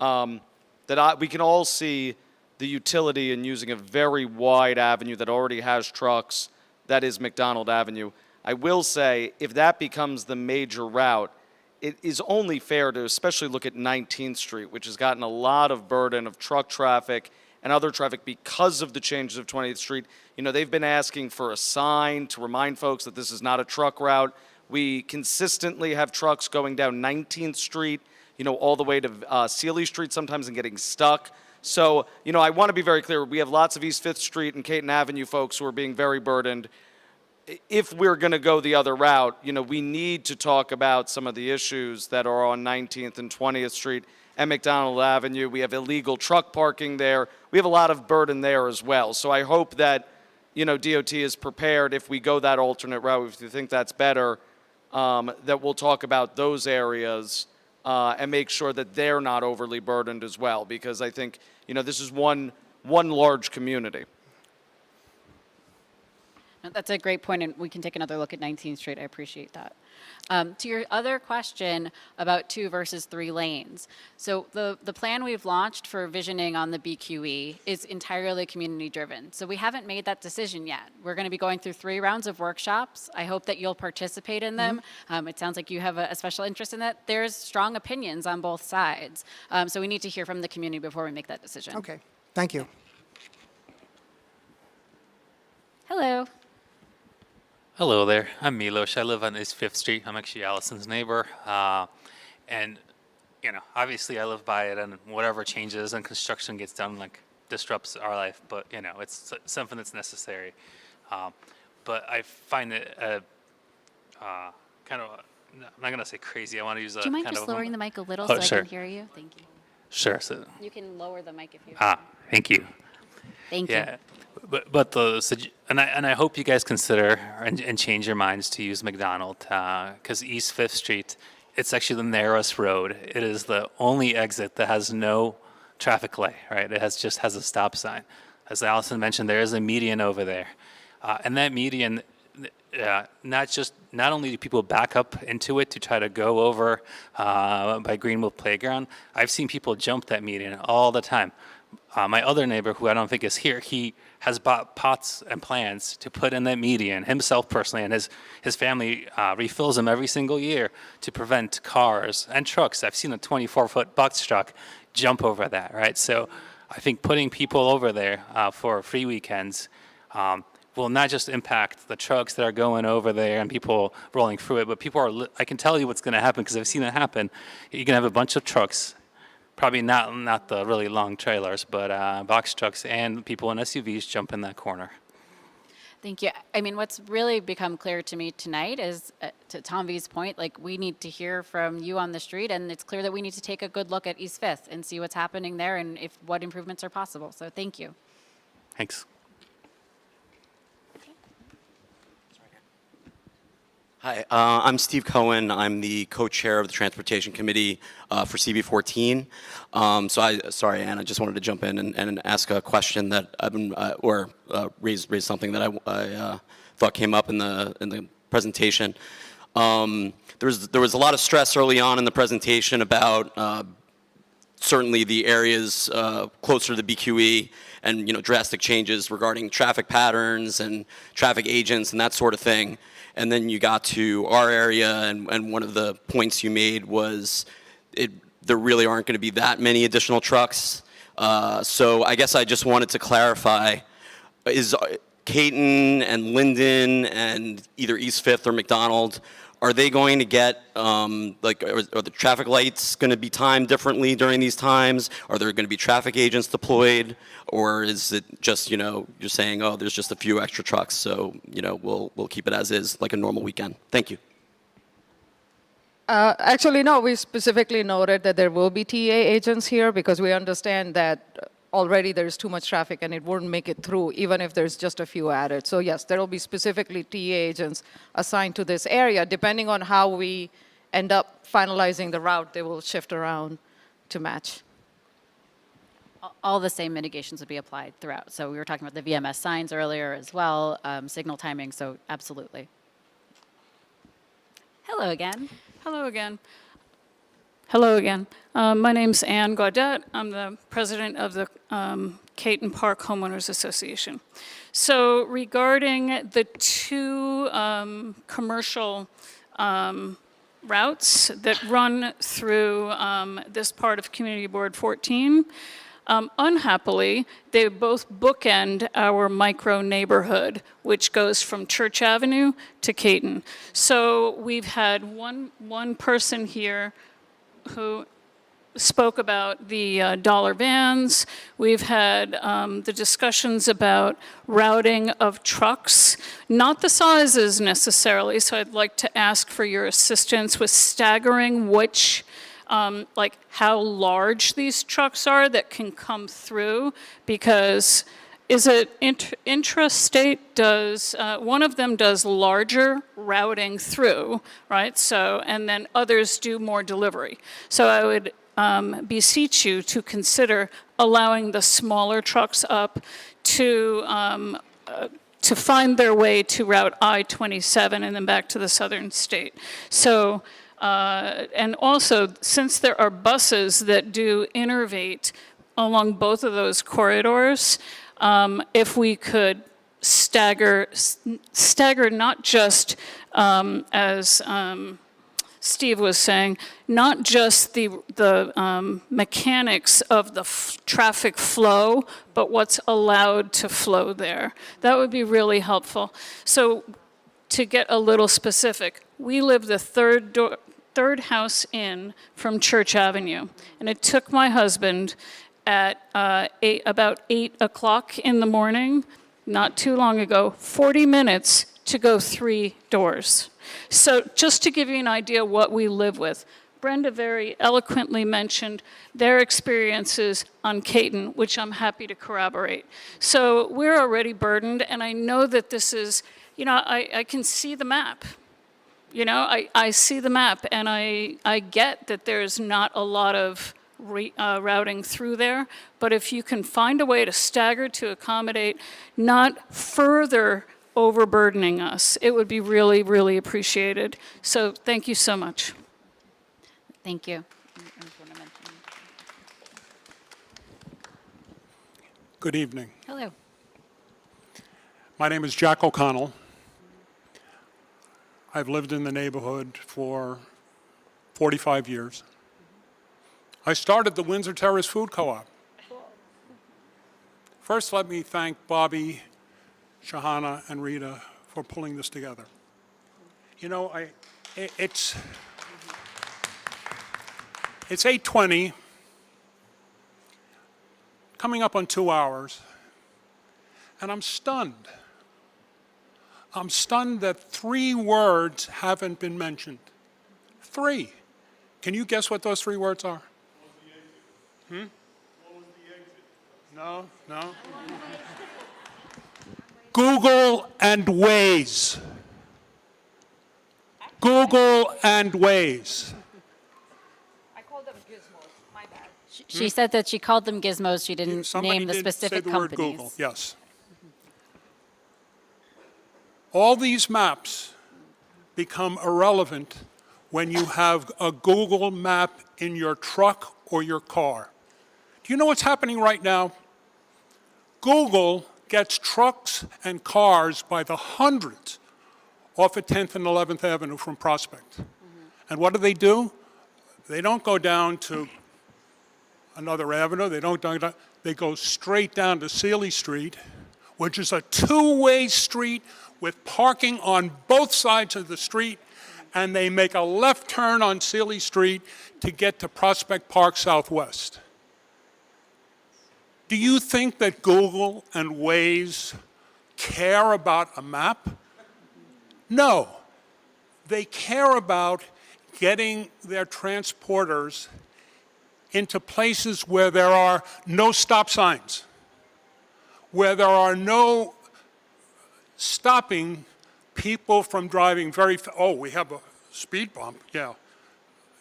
[SPEAKER 1] that we can all see the utility in using a very wide avenue that already has trucks, that is McDonald Avenue. I will say, if that becomes the major route, it is only fair to especially look at 19th Street, which has gotten a lot of burden of truck traffic and other traffic because of the changes of 20th Street. You know, they've been asking for a sign to remind folks that this is not a truck route. We consistently have trucks going down 19th Street, you know, all the way to Sealy Street sometimes and getting stuck. So, you know, I want to be very clear. We have lots of East 5th Street and Caton Avenue folks who are being very burdened. If we're going to go the other route, you know, we need to talk about some of the issues that are on 19th and 20th Street and McDonald Avenue. We have illegal truck parking there. We have a lot of burden there as well. So I hope that, you know, DOT is prepared if we go that alternate route, if you think that's better, that we'll talk about those areas and make sure that they're not overly burdened as well, because I think, you know, this is one large community.
[SPEAKER 3] That's a great point, and we can take another look at 19th Street. I appreciate that. To your other question about 2 versus 3 lanes. So the plan we've launched for visioning on the BQE is entirely community driven. So we haven't made that decision yet. We're going to be going through 3 rounds of workshops. I hope that you'll participate in them. It sounds like you have a special interest in that. There's strong opinions on both sides. So we need to hear from the community before we make that decision.
[SPEAKER 21] Okay, thank you.
[SPEAKER 3] Hello.
[SPEAKER 2] Hello there, I'm Milos. I live on East 5th Street. I'm actually Allison's neighbor. And, you know, obviously I live by it, and whatever changes and construction gets done, like, disrupts our life. But, you know, it's something that's necessary. But I find it kind of, I'm not going to say crazy. I want to use a
[SPEAKER 3] Do you mind
[SPEAKER 2] kind
[SPEAKER 3] just
[SPEAKER 2] of
[SPEAKER 3] lowering the mic a little so I can hear you? Thank you.
[SPEAKER 2] Sure. So,
[SPEAKER 3] You can lower the mic if you.
[SPEAKER 2] thank you.
[SPEAKER 3] Thank you.
[SPEAKER 2] Yeah, but and I hope you guys consider and change your minds to use McDonald, because East Fifth Street, it's actually the narrowest road. It is the only exit that has no traffic light, right? It just has a stop sign. As Allison mentioned, there is a median over there, and that median, not only do people back up into it to try to go over by Greenwood Playground, I've seen people jump that median all the time. My other neighbor, who I don't think is here, he has bought pots and plants to put in that median himself personally, and his family refills them every single year to prevent cars and trucks. I've seen a 24-foot box truck jump over that, right? So I think putting people over there for free weekends will not just impact the trucks that are going over there and people rolling through it, but people are, I can tell you what's going to happen because I've seen it happen. You're going to have a bunch of trucks, probably not the really long trailers, but box trucks and people in SUVs jump in that corner.
[SPEAKER 3] Thank you. I mean, what's really become clear to me tonight is, to Tom V's point, like, we need to hear from you on the street, and it's clear that we need to take a good look at East Fifth and see what's happening there and what improvements are possible. So thank you.
[SPEAKER 2] Thanks.
[SPEAKER 5] Hi, I'm Steve Cohen. I'm the co-chair of the Transportation Committee for CB14. Sorry, Ann, I just wanted to jump in and ask a question that I've been, raise something that I thought came up in the presentation. There was a lot of stress early on in the presentation about certainly the areas closer to the BQE and drastic changes regarding traffic patterns and traffic agents and that sort of thing. And then you got to our area, and one of the points you made was there really aren't going to be that many additional trucks. So I guess I just wanted to clarify, is Caton and Linden and either East Fifth or McDonald, are they going to get, are the traffic lights going to be timed differently during these times? Are there going to be traffic agents deployed? Or is it just, you're saying, oh, there's just a few extra trucks, so, we'll keep it as is, like a normal weekend? Thank you.
[SPEAKER 4] Actually, no, we specifically noted that there will be TA agents here because we understand that already there's too much traffic and it wouldn't make it through, even if there's just a few added. So yes, there will be specifically TA agents assigned to this area. Depending on how we end up finalizing the route, they will shift around to match.
[SPEAKER 3] All the same mitigations would be applied throughout. So we were talking about the VMS signs earlier as well, signal timing, so absolutely. Hello again.
[SPEAKER 13] Hello again. Hello again. My name's Ann Gaudette. I'm the president of the Caton Park Homeowners Association. So regarding the two commercial routes that run through this part of Community Board 14, unhappily, they both bookend our micro neighborhood, which goes from Church Avenue to Caton. So we've had one person here who spoke about the dollar vans. We've had the discussions about routing of trucks, not the sizes necessarily, so I'd like to ask for your assistance with staggering which, like how large these trucks are that can come through, because is it intrastate does, one of them does larger routing through, right? So, and then others do more delivery. So I would beseech you to consider allowing the smaller trucks up to find their way to Route I-27 and then back to the southern state. So, and also, since there are buses that do innervate along both of those corridors, if we could stagger not just, as Steve was saying, not just the mechanics of the traffic flow, but what's allowed to flow there. That would be really helpful. So to get a little specific, we live the third house in from Church Avenue, and it took my husband at about 8 o'clock in the morning, not too long ago, 40 minutes to go 3 doors. So just to give you an idea what we live with, Brenda very eloquently mentioned their experiences on Caton, which I'm happy to corroborate. So we're already burdened, and I know that this is, you know, I can see the map. You know, I see the map, and I get that there's not a lot of routing through there, but if you can find a way to stagger to accommodate, not further overburdening us, it would be really, really appreciated. So thank you so much.
[SPEAKER 3] Thank you.
[SPEAKER 17] Good evening.
[SPEAKER 3] Hello.
[SPEAKER 17] My name is Jack O'Connell. I've lived in the neighborhood for 45 years. I started the Windsor Terrace Food Co-op. First, let me thank Bobby, Shahana, and Rita for pulling this together. You know, it's 8:20, coming up on 2 hours, and I'm stunned. I'm stunned that 3 words haven't been mentioned. 3. Can you guess what those 3 words are? Hmm? No, no. Google and Waze. Google and Waze.
[SPEAKER 4] I called them gizmos, my bad.
[SPEAKER 3] She said that she called them gizmos. She didn't name the specific
[SPEAKER 17] say the
[SPEAKER 3] companies.
[SPEAKER 17] word Google, yes. All these maps become irrelevant when you have a Google map in your truck or your car. Do you know what's happening right now? Google gets trucks and cars by the hundreds off of 10th and 11th Avenue from Prospect. And what do? They don't go down to another avenue. They go straight down to Sealy Street, which is a 2-way street with parking on both sides of the street, and they make a left turn on Sealy Street to get to Prospect Park Southwest. Do you think that Google and Waze care about a map? No. They care about getting their transporters into places where there are no stop signs, where there are no stopping people from driving very fast. Oh, we have a speed bump. Yeah.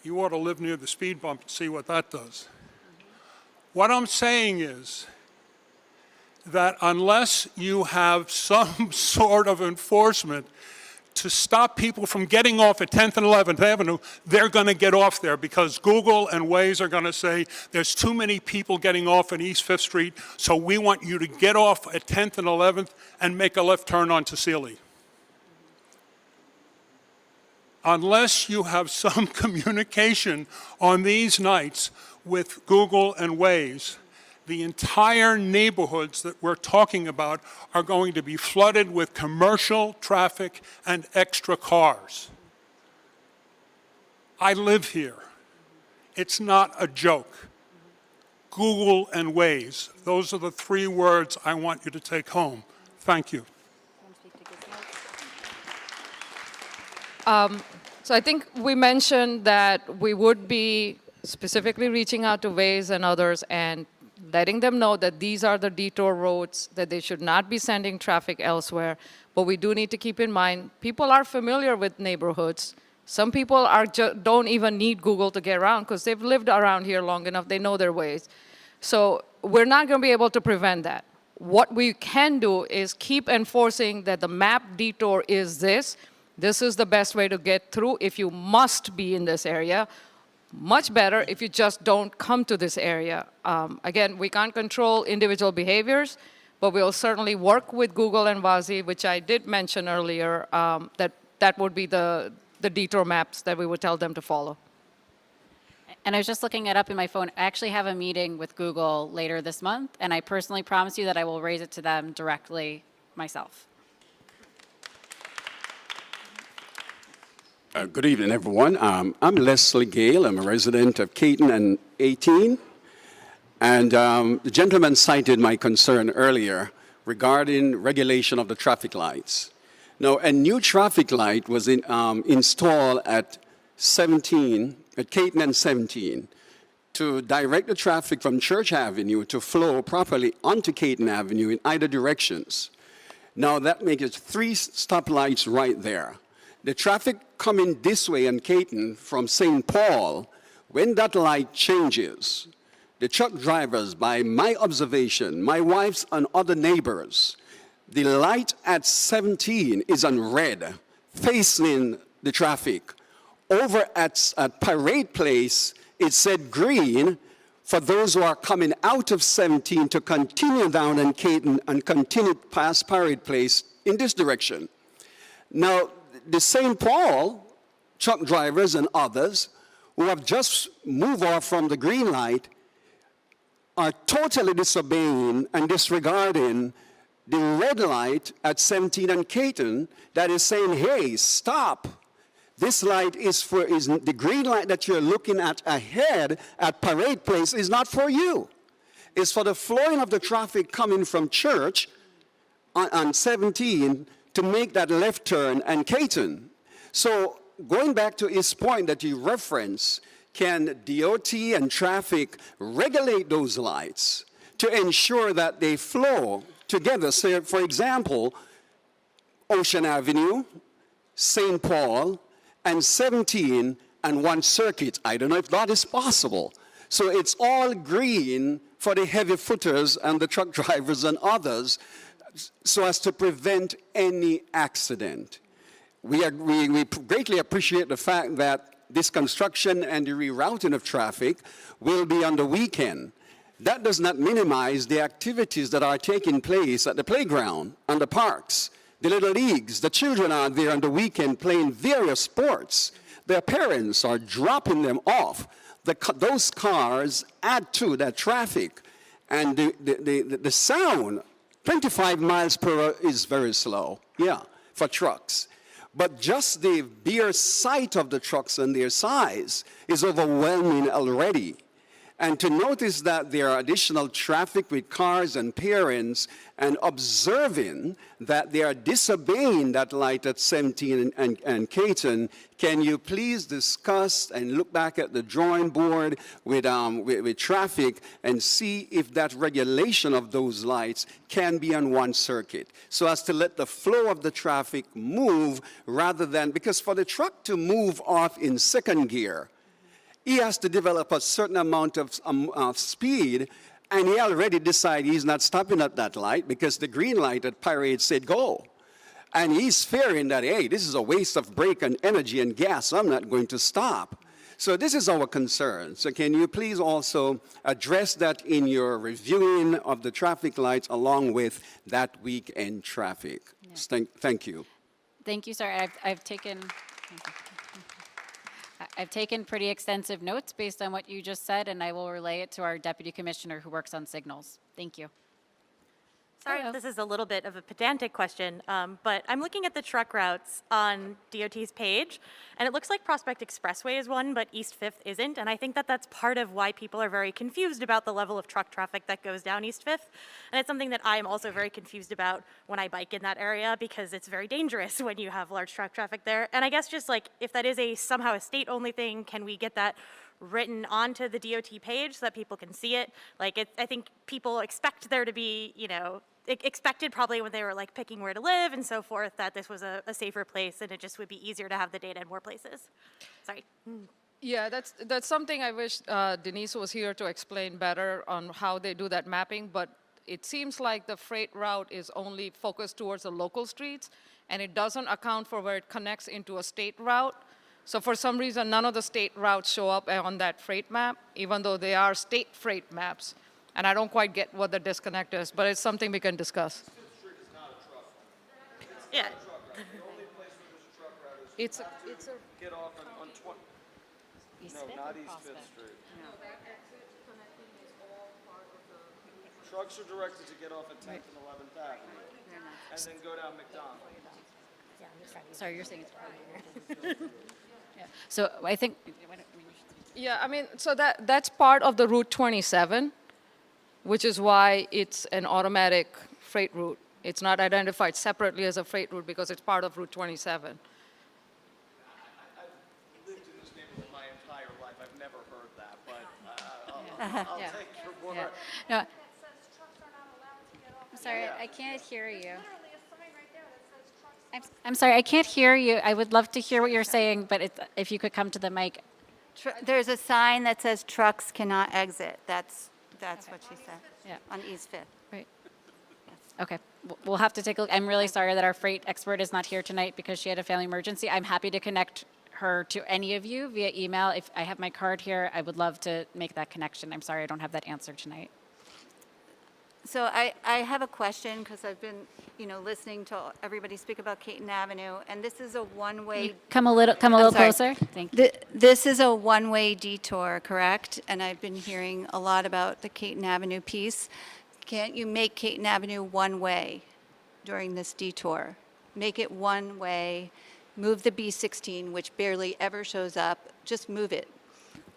[SPEAKER 17] You ought to live near the speed bump and see what that does. What I'm saying is that unless you have some sort of enforcement to stop people from getting off at 10th and 11th Avenue, they're going to get off there because Google and Waze are going to say there's too many people getting off at East 5th Street, so we want you to get off at 10th and 11th and make a left turn onto Sealy. Unless you have some communication on these nights with Google and Waze, the entire neighborhoods that we're talking about are going to be flooded with commercial traffic and extra cars. I live here. It's not a joke. Google and Waze, those are the 3 words I want you to take home. Thank you.
[SPEAKER 4] So I think we mentioned that we would be specifically reaching out to Waze and others and letting them know that these are the detour roads, that they should not be sending traffic elsewhere. But we do need to keep in mind, people are familiar with neighborhoods. Some people don't even need Google to get around because they've lived around here long enough, they know their ways. So we're not going to be able to prevent that. What we can do is keep enforcing that the map detour is this. This is the best way to get through if you must be in this area. Much better if you just don't come to this area. Again, we can't control individual behaviors, but we'll certainly work with Google and Waze, which I did mention earlier, that would be the detour maps that we would tell them to follow.
[SPEAKER 3] And I was just looking it up in my phone. I actually have a meeting with Google later this month, and I personally promise you that I will raise it to them directly myself.
[SPEAKER 6] Good evening, everyone. I'm Leslie Gale. I'm a resident of Caton and 18. And the gentleman cited my concern earlier regarding regulation of the traffic lights. Now, a new traffic light was installed at 17 at Caton and 17 to direct the traffic from Church Avenue to flow properly onto Caton Avenue in either directions. Now that makes it 3 stoplights right there. The traffic coming this way on Caton from St. Paul, when that light changes, the truck drivers, by my observation, my wife's and other neighbors, the light at 17 is on red, facing the traffic. Over at Parade Place, it said green for those who are coming out of 17 to continue down in Caton and continue past Parade Place in this direction. Now, the St. Paul truck drivers and others who have just moved off from the green light are totally disobeying and disregarding the red light at 17 and Caton that is saying, hey, stop. This light is the green light that you're looking at ahead at Parade Place is not for you. It's for the flowing of the traffic coming from Church on 17 to make that left turn and Caton. So going back to his point that you referenced, can DOT and traffic regulate those lights to ensure that they flow together? So, for example, Ocean Avenue, St. Paul, and 17 and one circuit. I don't know if that is possible. So it's all green for the heavy footers and the truck drivers and others so as to prevent any accident. We greatly appreciate the fact that this construction and the rerouting of traffic will be on the weekend. That does not minimize the activities that are taking place at the playground and the parks. The little leagues, the children are there on the weekend playing various sports. Their parents are dropping them off. Those cars add to that traffic. And the sound, 25 miles per hour is very slow, yeah, for trucks. But just the bare sight of the trucks and their size is overwhelming already. And to notice that there are additional traffic with cars and parents and observing that they are disobeying that light at 17 and Caton, can you please discuss and look back at the drawing board with traffic and see if that regulation of those lights can be on one circuit so as to let the flow of the traffic move rather than, because for the truck to move off in second gear, he has to develop a certain amount of speed, and he already decided he's not stopping at that light because the green light at Parade said go. And he's fearing that, hey, this is a waste of brake and energy and gas, so I'm not going to stop. So this is our concern. So can you please also address that in your reviewing of the traffic lights along with that weekend traffic? Yeah. Thank you.
[SPEAKER 3] Thank you, sir. I've taken pretty extensive notes based on what you just said, and I will relay it to our deputy commissioner who works on signals. Thank you.
[SPEAKER 9] Sorry if this is a little bit of a pedantic question, but I'm looking at the truck routes on DOT's page, and it looks like Prospect Expressway is one, but East 5th isn't, and I think that that's part of why people are very confused about the level of truck traffic that goes down East 5th, and it's something that I am also very confused about when I bike in that area because it's very dangerous when you have large truck traffic there, and I guess just like if that is somehow a state-only thing, can we get that written onto the DOT page so that people can see it? Like, I think people expect there to be, expected probably when they were like picking where to live and so forth, that this was a safer place and it just would be easier to have the data in more places. Sorry.
[SPEAKER 4] Yeah, that's something I wish Denise was here to explain better on how they do that mapping, but it seems like the freight route is only focused towards the local streets and it doesn't account for where it connects into a state route. So for some reason, none of the state routes show up on that freight map, even though they are state freight maps. And I don't quite get what the disconnect is, but it's something we can discuss.
[SPEAKER 9] Yeah.
[SPEAKER 4] It's a
[SPEAKER 1] get off on 20. No, not East 5th Street.
[SPEAKER 4] No, that exit connecting is all part of the...
[SPEAKER 1] Trucks are directed to get off at 10th and 11th Avenue, and then go down Mcdonald.
[SPEAKER 3] Sorry, you're saying it's yeah. So I think...
[SPEAKER 4] Yeah, I mean, so that's part of the Route 27, which is why it's an automatic freight route. It's not identified separately as a freight route because it's part of Route 27.
[SPEAKER 1] I've lived in this neighborhood my entire life.
[SPEAKER 3] Yeah. No. I'm sorry, I can't hear you. I'm sorry, I can't hear you. I would love to hear what you're saying, but if you could come to the mic.
[SPEAKER 8] There's a sign that says trucks cannot exit. That's what she said.
[SPEAKER 3] Yeah.
[SPEAKER 8] On East Fifth.
[SPEAKER 3] Right. Okay, we'll have to take a look. I'm really sorry that our freight expert is not here tonight because she had a family emergency. I'm happy to connect her to any of you via email. If I have my card here, I would love to make that connection. I'm sorry I don't have that answer tonight.
[SPEAKER 8] So I have a question because I've been, listening to everybody speak about Caton Avenue, and this is a one-way.
[SPEAKER 3] Come a little closer. Thank you.
[SPEAKER 8] This is a one-way detour, correct? And I've been hearing a lot about the Caton Avenue piece. Can't you make Caton Avenue one way during this detour? Make it one way. Move the B16, which barely ever shows up. Just move it,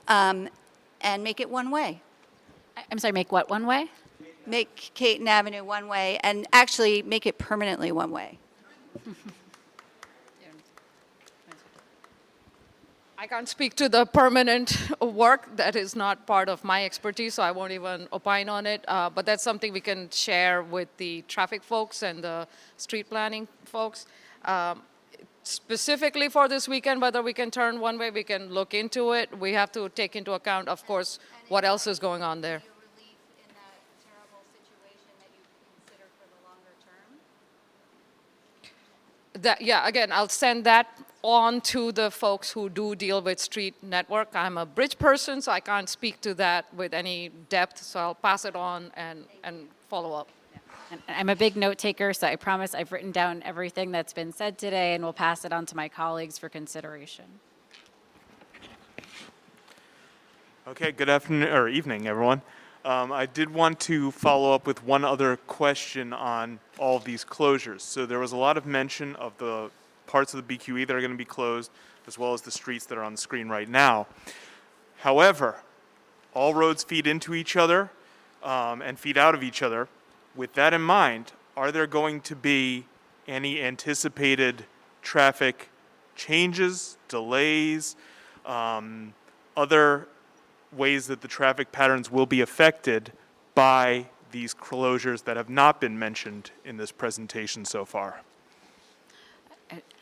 [SPEAKER 8] and make it one way.
[SPEAKER 3] I'm sorry. Make what one way?
[SPEAKER 8] Make Caton Avenue one way, and actually make it permanently one way.
[SPEAKER 4] I can't speak to the permanent work. That is not part of my expertise, so I won't even opine on it. But that's something we can share with the traffic folks and the street planning folks. Specifically for this weekend, whether we can turn one way, we can look into it. We have to take into account, of course, what else is going on there. Yeah, again, I'll send that on to the folks who do deal with street network. I'm a bridge person, so I can't speak to that with any depth, so I'll pass it on and follow up.
[SPEAKER 3] And I'm a big note taker, so I promise I've written down everything that's been said today, and we'll pass it on to my colleagues for consideration.
[SPEAKER 7] Okay, good afternoon or evening, everyone. I did want to follow up with one other question on all of these closures. So there was a lot of mention of the parts of the BQE that are going to be closed, as well as the streets that are on the screen right now. However, all roads feed into each other and feed out of each other. With that in mind, are there going to be any anticipated traffic changes, delays, other ways that the traffic patterns will be affected by these closures that have not been mentioned in this presentation so far?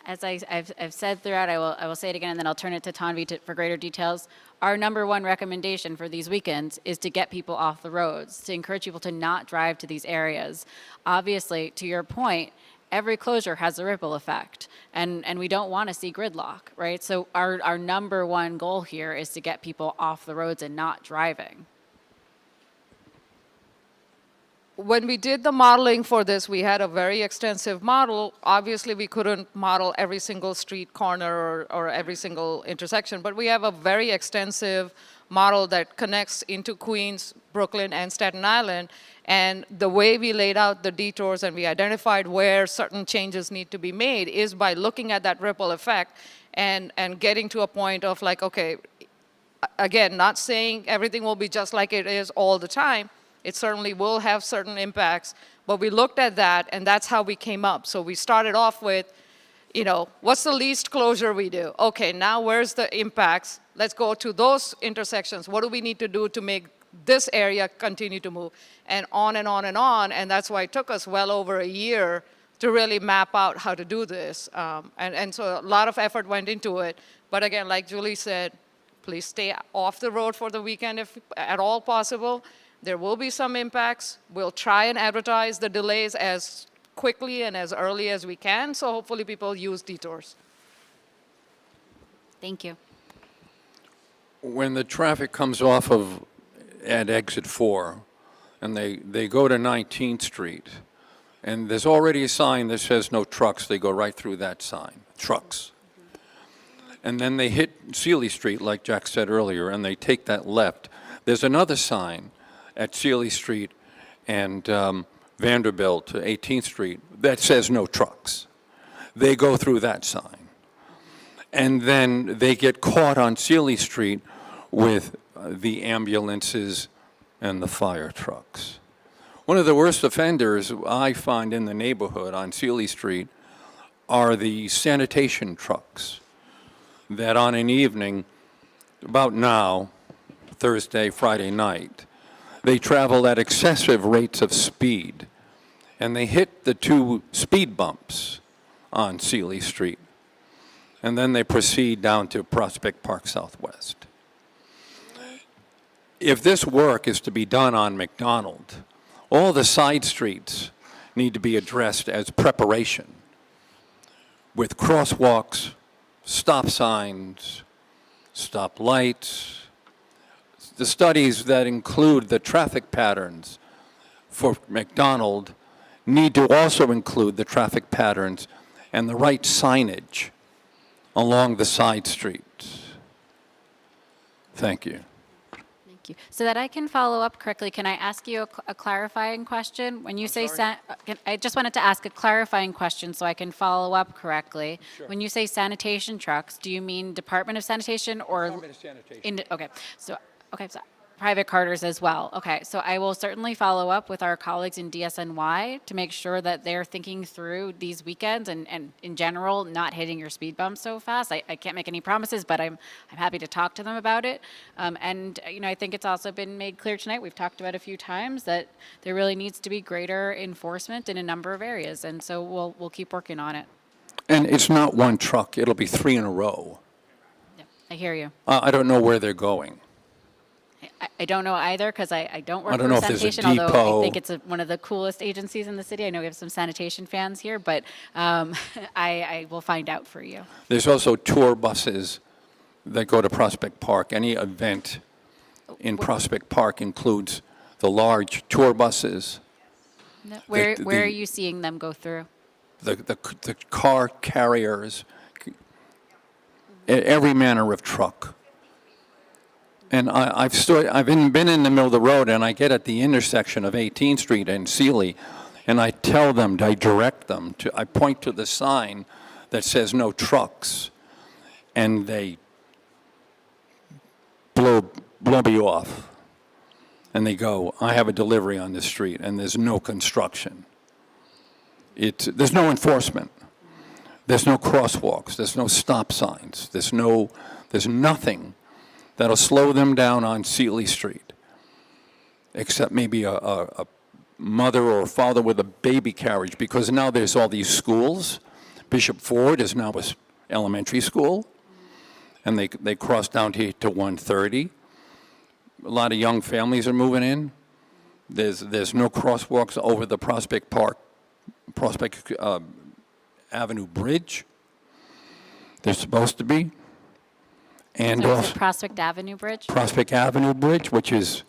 [SPEAKER 3] As I've said throughout, I will say it again, and then I'll turn it to Tanvi for greater details. Our number one recommendation for these weekends is to get people off the roads, to encourage people to not drive to these areas. Obviously, to your point, every closure has a ripple effect, and we don't want to see gridlock, right? So our number one goal here is to get people off the roads and not driving.
[SPEAKER 4] When we did the modeling for this, we had a very extensive model. Obviously, we couldn't model every single street corner or every single intersection, but we have a very extensive model that connects into Queens, Brooklyn, and Staten Island. And the way we laid out the detours and we identified where certain changes need to be made is by looking at that ripple effect and getting to a point of like, okay, again, not saying everything will be just like it is all the time. It certainly will have certain impacts, but we looked at that, and that's how we came up. So we started off with, what's the least closure we do? Okay, now where's the impacts? Let's go to those intersections. What do we need to do to make this area continue to move? And on and on and on, and that's why it took us well over a year to really map out how to do this. And so a lot of effort went into it. But again, like Julie said, please stay off the road for the weekend if at all possible. There will be some impacts. We'll try and advertise the delays as quickly and as early as we can, so hopefully people use detours.
[SPEAKER 3] Thank you.
[SPEAKER 22] When the traffic comes off of at exit 4 and they go to 19th Street and there's already a sign that says no trucks, they go right through that sign, trucks. And then they hit Seeley Street, like Jack said earlier, and they take that left. There's another sign at Seeley Street and Vanderbilt to 18th Street that says no trucks. They go through that sign. And then they get caught on Seeley Street with the ambulances and the fire trucks. One of the worst offenders I find in the neighborhood on Seeley Street are the sanitation trucks that on an evening, about now, Thursday, Friday night. They travel at excessive rates of speed, and they hit the 2 speed bumps on Sealy Street, and then they proceed down to Prospect Park Southwest. If this work is to be done on McDonald, all the side streets need to be addressed as preparation with crosswalks, stop signs, stop lights. The studies that include the traffic patterns for McDonald need to also include the traffic patterns and the right signage along the side streets. Thank you.
[SPEAKER 3] Thank you. So that I can follow up correctly, can I ask you a clarifying question? When you say, I just wanted to ask a clarifying question so I can follow up correctly.
[SPEAKER 22] Sure.
[SPEAKER 3] When you say sanitation trucks, do you mean Department of Sanitation or?
[SPEAKER 22] Department of Sanitation.
[SPEAKER 3] Okay, so private carders as well. Okay, so I will certainly follow up with our colleagues in DSNY to make sure that they're thinking through these weekends and in general, not hitting your speed bumps so fast. I can't make any promises, but I'm happy to talk to them about it. And I think it's also been made clear tonight, we've talked about a few times, that there really needs to be greater enforcement in a number of areas. And so we'll keep working on it.
[SPEAKER 22] And it's not one truck, it'll be 3 in a row.
[SPEAKER 3] Yep, I hear you.
[SPEAKER 22] I don't know where they're going.
[SPEAKER 3] I don't know either because I don't work
[SPEAKER 22] I don't
[SPEAKER 3] for
[SPEAKER 22] know if there's a
[SPEAKER 3] sanitation, although
[SPEAKER 22] depot.
[SPEAKER 3] I think it's one of the coolest agencies in the city. I know we have some sanitation fans here, but I will find out for you.
[SPEAKER 22] There's also tour buses that go to Prospect Park. Any event in Prospect Park includes the large tour buses.
[SPEAKER 3] No, where are you seeing them go through?
[SPEAKER 22] The car carriers, every manner of truck. And I've been in the middle of the road, and I get at the intersection of 18th Street and Sealy, and I tell them, I direct them I point to the sign that says no trucks, and they blow me off. And they go, I have a delivery on this street, and there's no construction. There's no enforcement. There's no crosswalks. There's no stop signs. There's nothing that'll slow them down on Sealy Street, except maybe a mother or a father with a baby carriage, because now there's all these schools. Bishop Ford is now an elementary school, and they cross down to 130. A lot of young families are moving in. There's no crosswalks over the Prospect Avenue Bridge. There's supposed to be. And
[SPEAKER 3] So is
[SPEAKER 22] also
[SPEAKER 3] it Prospect Avenue Bridge?
[SPEAKER 22] Prospect Avenue Bridge, which is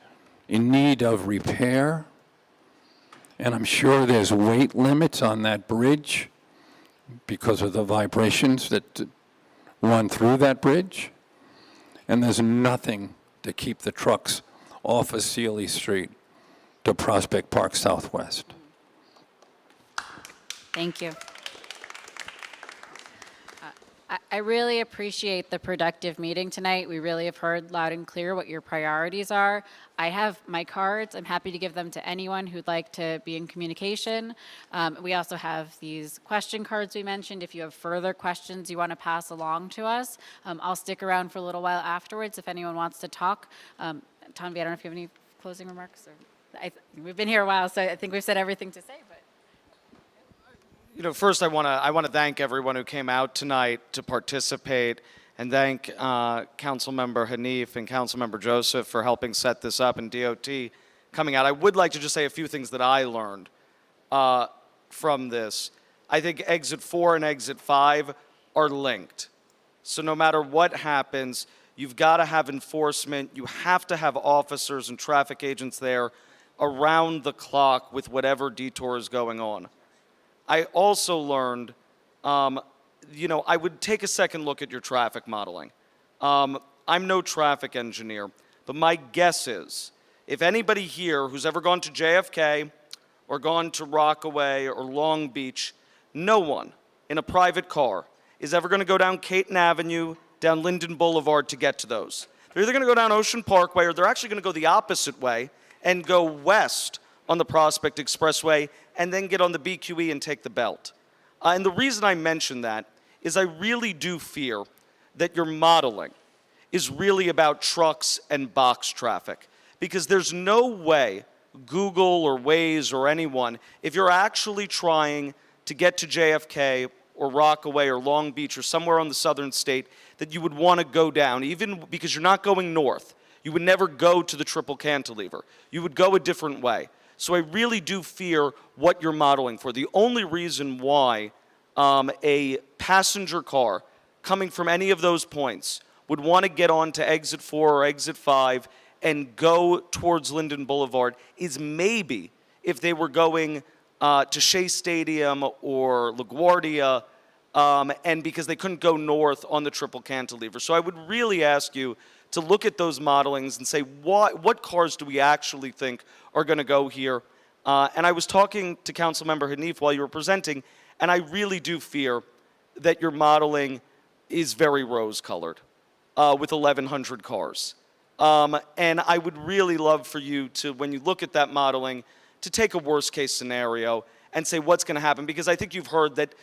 [SPEAKER 22] in need of repair. And I'm sure there's weight limits on that bridge because of the vibrations that run through that bridge. And there's nothing to keep the trucks off of Sealy Street to Prospect Park Southwest.
[SPEAKER 3] Thank you. I really appreciate the productive meeting tonight. We really have heard loud and clear what your priorities are. I have my cards. I'm happy to give them to anyone who'd like to be in communication. We also have these question cards we mentioned. If you have further questions you want to pass along to us, I'll stick around for a little while afterwards if anyone wants to talk. Tanvi, I don't know if you have any closing remarks. We've been here a while, so I think we've said everything to say. But
[SPEAKER 1] First I want to thank everyone who came out tonight to participate, and thank Councilmember Hanif and Councilmember Joseph for helping set this up, and DOT coming out. I would like to just say a few things that I learned from this. I think Exit 4 and Exit 5 are linked. So no matter what happens, you've got to have enforcement. You have to have officers and traffic agents there around the clock with whatever detour is going on. I also learned, I would take a second look at your traffic modeling. I'm no traffic engineer, but my guess is if anybody here who's ever gone to JFK or gone to Rockaway or Long Beach, no one in a private car is ever going to go down Caton Avenue, down Linden Boulevard to get to those. They're either going to go down Ocean Parkway or they're actually going to go the opposite way and go west on the Prospect Expressway and then get on the BQE and take the belt. And the reason I mention that is I really do fear that your modeling is really about trucks and box traffic. Because there's no way Google or Waze or anyone, if you're actually trying to get to JFK or Rockaway or Long Beach or somewhere on the southern state, that you would want to go down, even because you're not going north. You would never go to the triple cantilever. You would go a different way. So I really do fear what you're modeling for. The only reason why a passenger car coming from any of those points would want to get on to exit 4 or exit 5 and go towards Linden Boulevard is maybe if they were going to Shea Stadium or LaGuardia, and because they couldn't go north on the triple cantilever. So I would really ask you to look at those modelings and say, what cars do we actually think are going to go here? And I was talking to Councilmember Hanif while you were presenting, and I really do fear that your modeling is very rose-colored with 1,100 cars. And I would really love for you to, when you look at that modeling, to take a worst-case scenario and say what's going to happen. Because I think you've heard that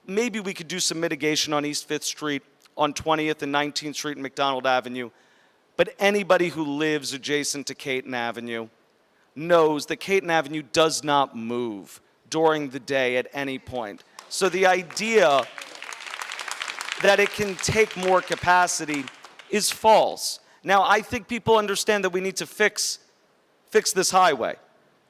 [SPEAKER 1] maybe we could do some mitigation on East 5th Street, on 20th and 19th Street and McDonald Avenue. But anybody who lives adjacent to Caton Avenue knows that Caton Avenue does not move during the day at any point. So the idea that it can take more capacity is false. Now, I think people understand that we need to fix this highway.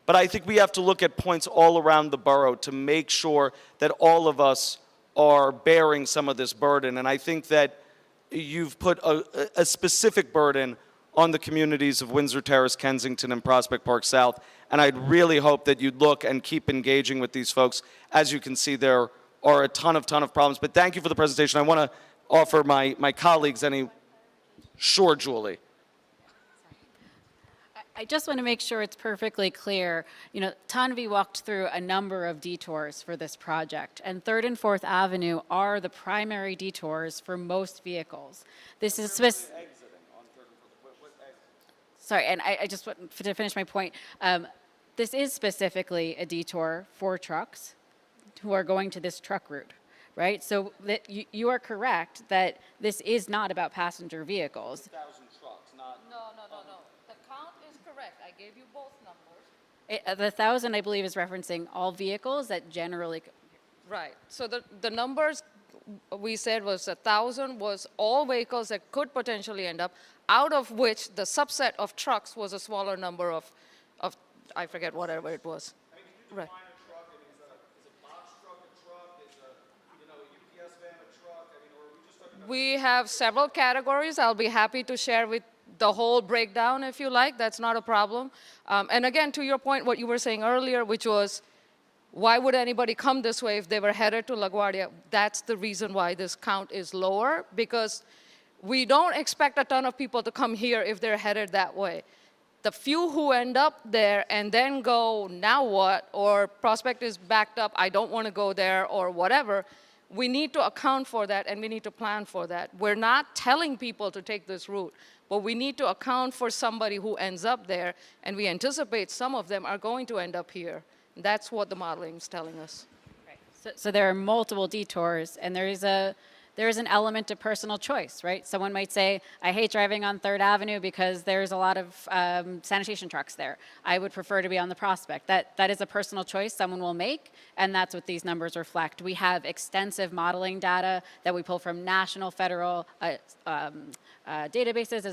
[SPEAKER 1] But I think we have to look at points all around the borough to make sure that all of us are bearing some of this burden. And I think that you've put a specific burden on the communities of Windsor Terrace, Kensington, and Prospect Park South. And I'd really hope that you'd look and keep engaging with these folks. As you can see, there are a ton of problems. But thank you for the presentation. I want to offer my colleagues any... Sure, Julie.
[SPEAKER 3] I just want to make sure it's perfectly clear. You know, Tanvi walked through a number of detours for this project, and 3rd and 4th Avenue are the primary detours for most vehicles. This is sorry, and I just want to finish my point. This is specifically a detour for trucks who are going to this truck route, right? So that you are correct that this is not about passenger vehicles.
[SPEAKER 1] 1,000 trucks, not...
[SPEAKER 4] No. The count is correct. I gave you both numbers.
[SPEAKER 3] The 1,000, I believe, is referencing all vehicles that generally...
[SPEAKER 4] Right. So the numbers we said was 1,000 was all vehicles that could potentially end up, out of which the subset of trucks was a smaller number of I forget whatever it was.
[SPEAKER 1] I mean, can you
[SPEAKER 4] right.
[SPEAKER 1] define a truck? I mean, is a box truck a truck? Is a UPS van a truck? I mean, or are we just talking about...
[SPEAKER 4] We have several categories. I'll be happy to share with the whole breakdown if you like. That's not a problem. And again, to your point, what you were saying earlier, which was, why would anybody come this way if they were headed to LaGuardia? That's the reason why this count is lower, because we don't expect a ton of people to come here if they're headed that way. The few who end up there and then go, now what? Or Prospect is backed up, I don't want to go there, or whatever. We need to account for that, and we need to plan for that. We're not telling people to take this route, but we need to account for somebody who ends up there, and we anticipate some of them are going to end up here. That's what the modeling is telling us.
[SPEAKER 3] Right. So there are multiple detours, and there is an element of personal choice, right? Someone might say, I hate driving on 3rd Avenue because there's a lot of sanitation trucks there. I would prefer to be on the Prospect. That is a personal choice someone will make, and that's what these numbers reflect. We have extensive modeling data that we pull from national, federal databases,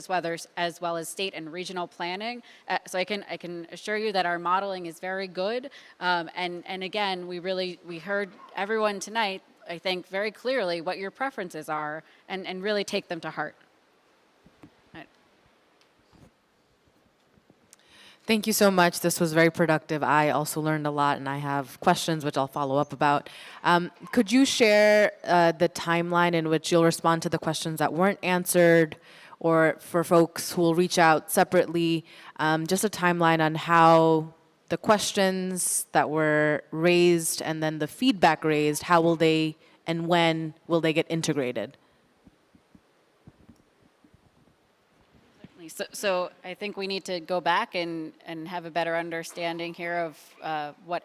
[SPEAKER 3] as well as state and regional planning. So I can assure you that our modeling is very good. And again, we heard everyone tonight, I think, very clearly what your preferences are, and really take them to heart. Right.
[SPEAKER 10] Thank you so much. This was very productive. I also learned a lot, and I have questions which I'll follow up about. Could you share the timeline in which you'll respond to the questions that weren't answered, or for folks who will reach out separately, just a timeline on how the questions that were raised and then the feedback raised, how will they and when will they get integrated?
[SPEAKER 3] So I think we need to go back and have a better understanding here of what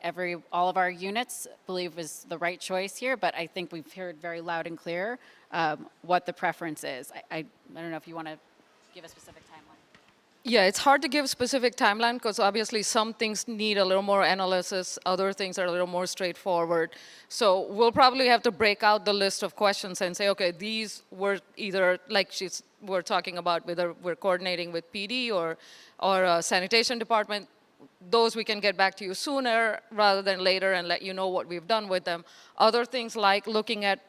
[SPEAKER 3] all of our units believe was the right choice here, but I think we've heard very loud and clear what the preference is. I don't know if you want to give a specific timeline?
[SPEAKER 4] Yeah, it's hard to give specific timeline because obviously some things need a little more analysis, other things are a little more straightforward. So we'll probably have to break out the list of questions and say, okay, these were either, like we're talking about, whether we're coordinating with PD or sanitation department. Those we can get back to you sooner rather than later and let you know what we've done with them. Other things like looking at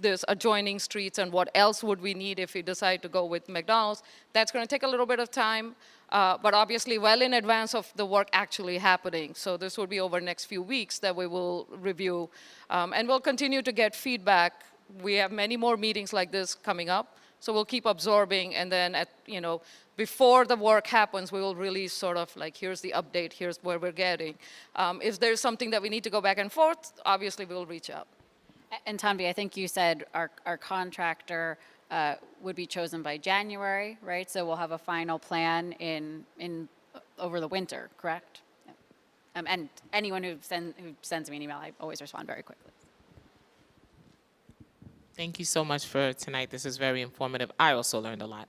[SPEAKER 4] this adjoining streets and what else would we need if we decide to go with McDonald's. That's going to take a little bit of time, but obviously well in advance of the work actually happening. So this will be over the next few weeks that we will review. And we'll continue to get feedback. We have many more meetings like this coming up. So we'll keep absorbing, and then before the work happens, we will release sort of like, here's the update, here's where we're getting. If there's something that we need to go back and forth, obviously we'll reach out.
[SPEAKER 3] And Tanvi, I think you said our contractor would be chosen by January, right? So we'll have a final plan over the winter, correct? Yeah. And anyone who sends me an email, I always respond very quickly.
[SPEAKER 11] Thank you so much for tonight. This is very informative. I also learned a lot.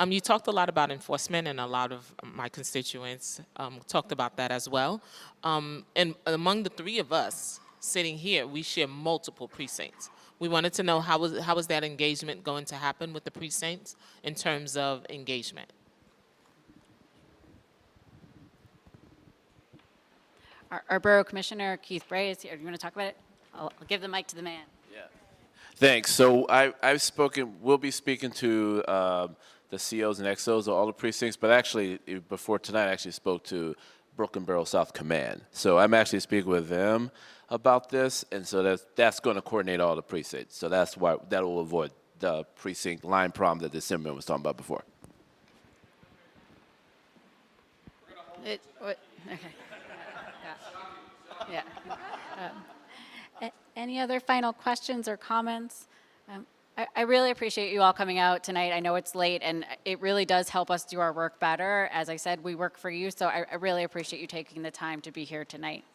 [SPEAKER 11] You talked a lot about enforcement, and a lot of my constituents talked about that as well. And among the three of us sitting here, we share multiple precincts. We wanted to know how is that engagement going to happen with the precincts in terms of engagement?
[SPEAKER 3] Our Borough Commissioner, Keith Bray, is here. Do you want to talk about it? I'll give the mic to the man.
[SPEAKER 12] Thanks. So we'll be speaking to the COs and XOs of all the precincts, but actually, before tonight, I actually spoke to Brooklyn Borough South Command. So I'm actually speaking with them about this, and so that's going to coordinate all the precincts. So that's why that will avoid the precinct line problem that the Assemblyman was talking about before.
[SPEAKER 3] Okay. Yeah. Any other final questions or comments? I really appreciate you all coming out tonight. I know it's late, and it really does help us do our work better. As I said, we work for you, so I really appreciate you taking the time to be here tonight.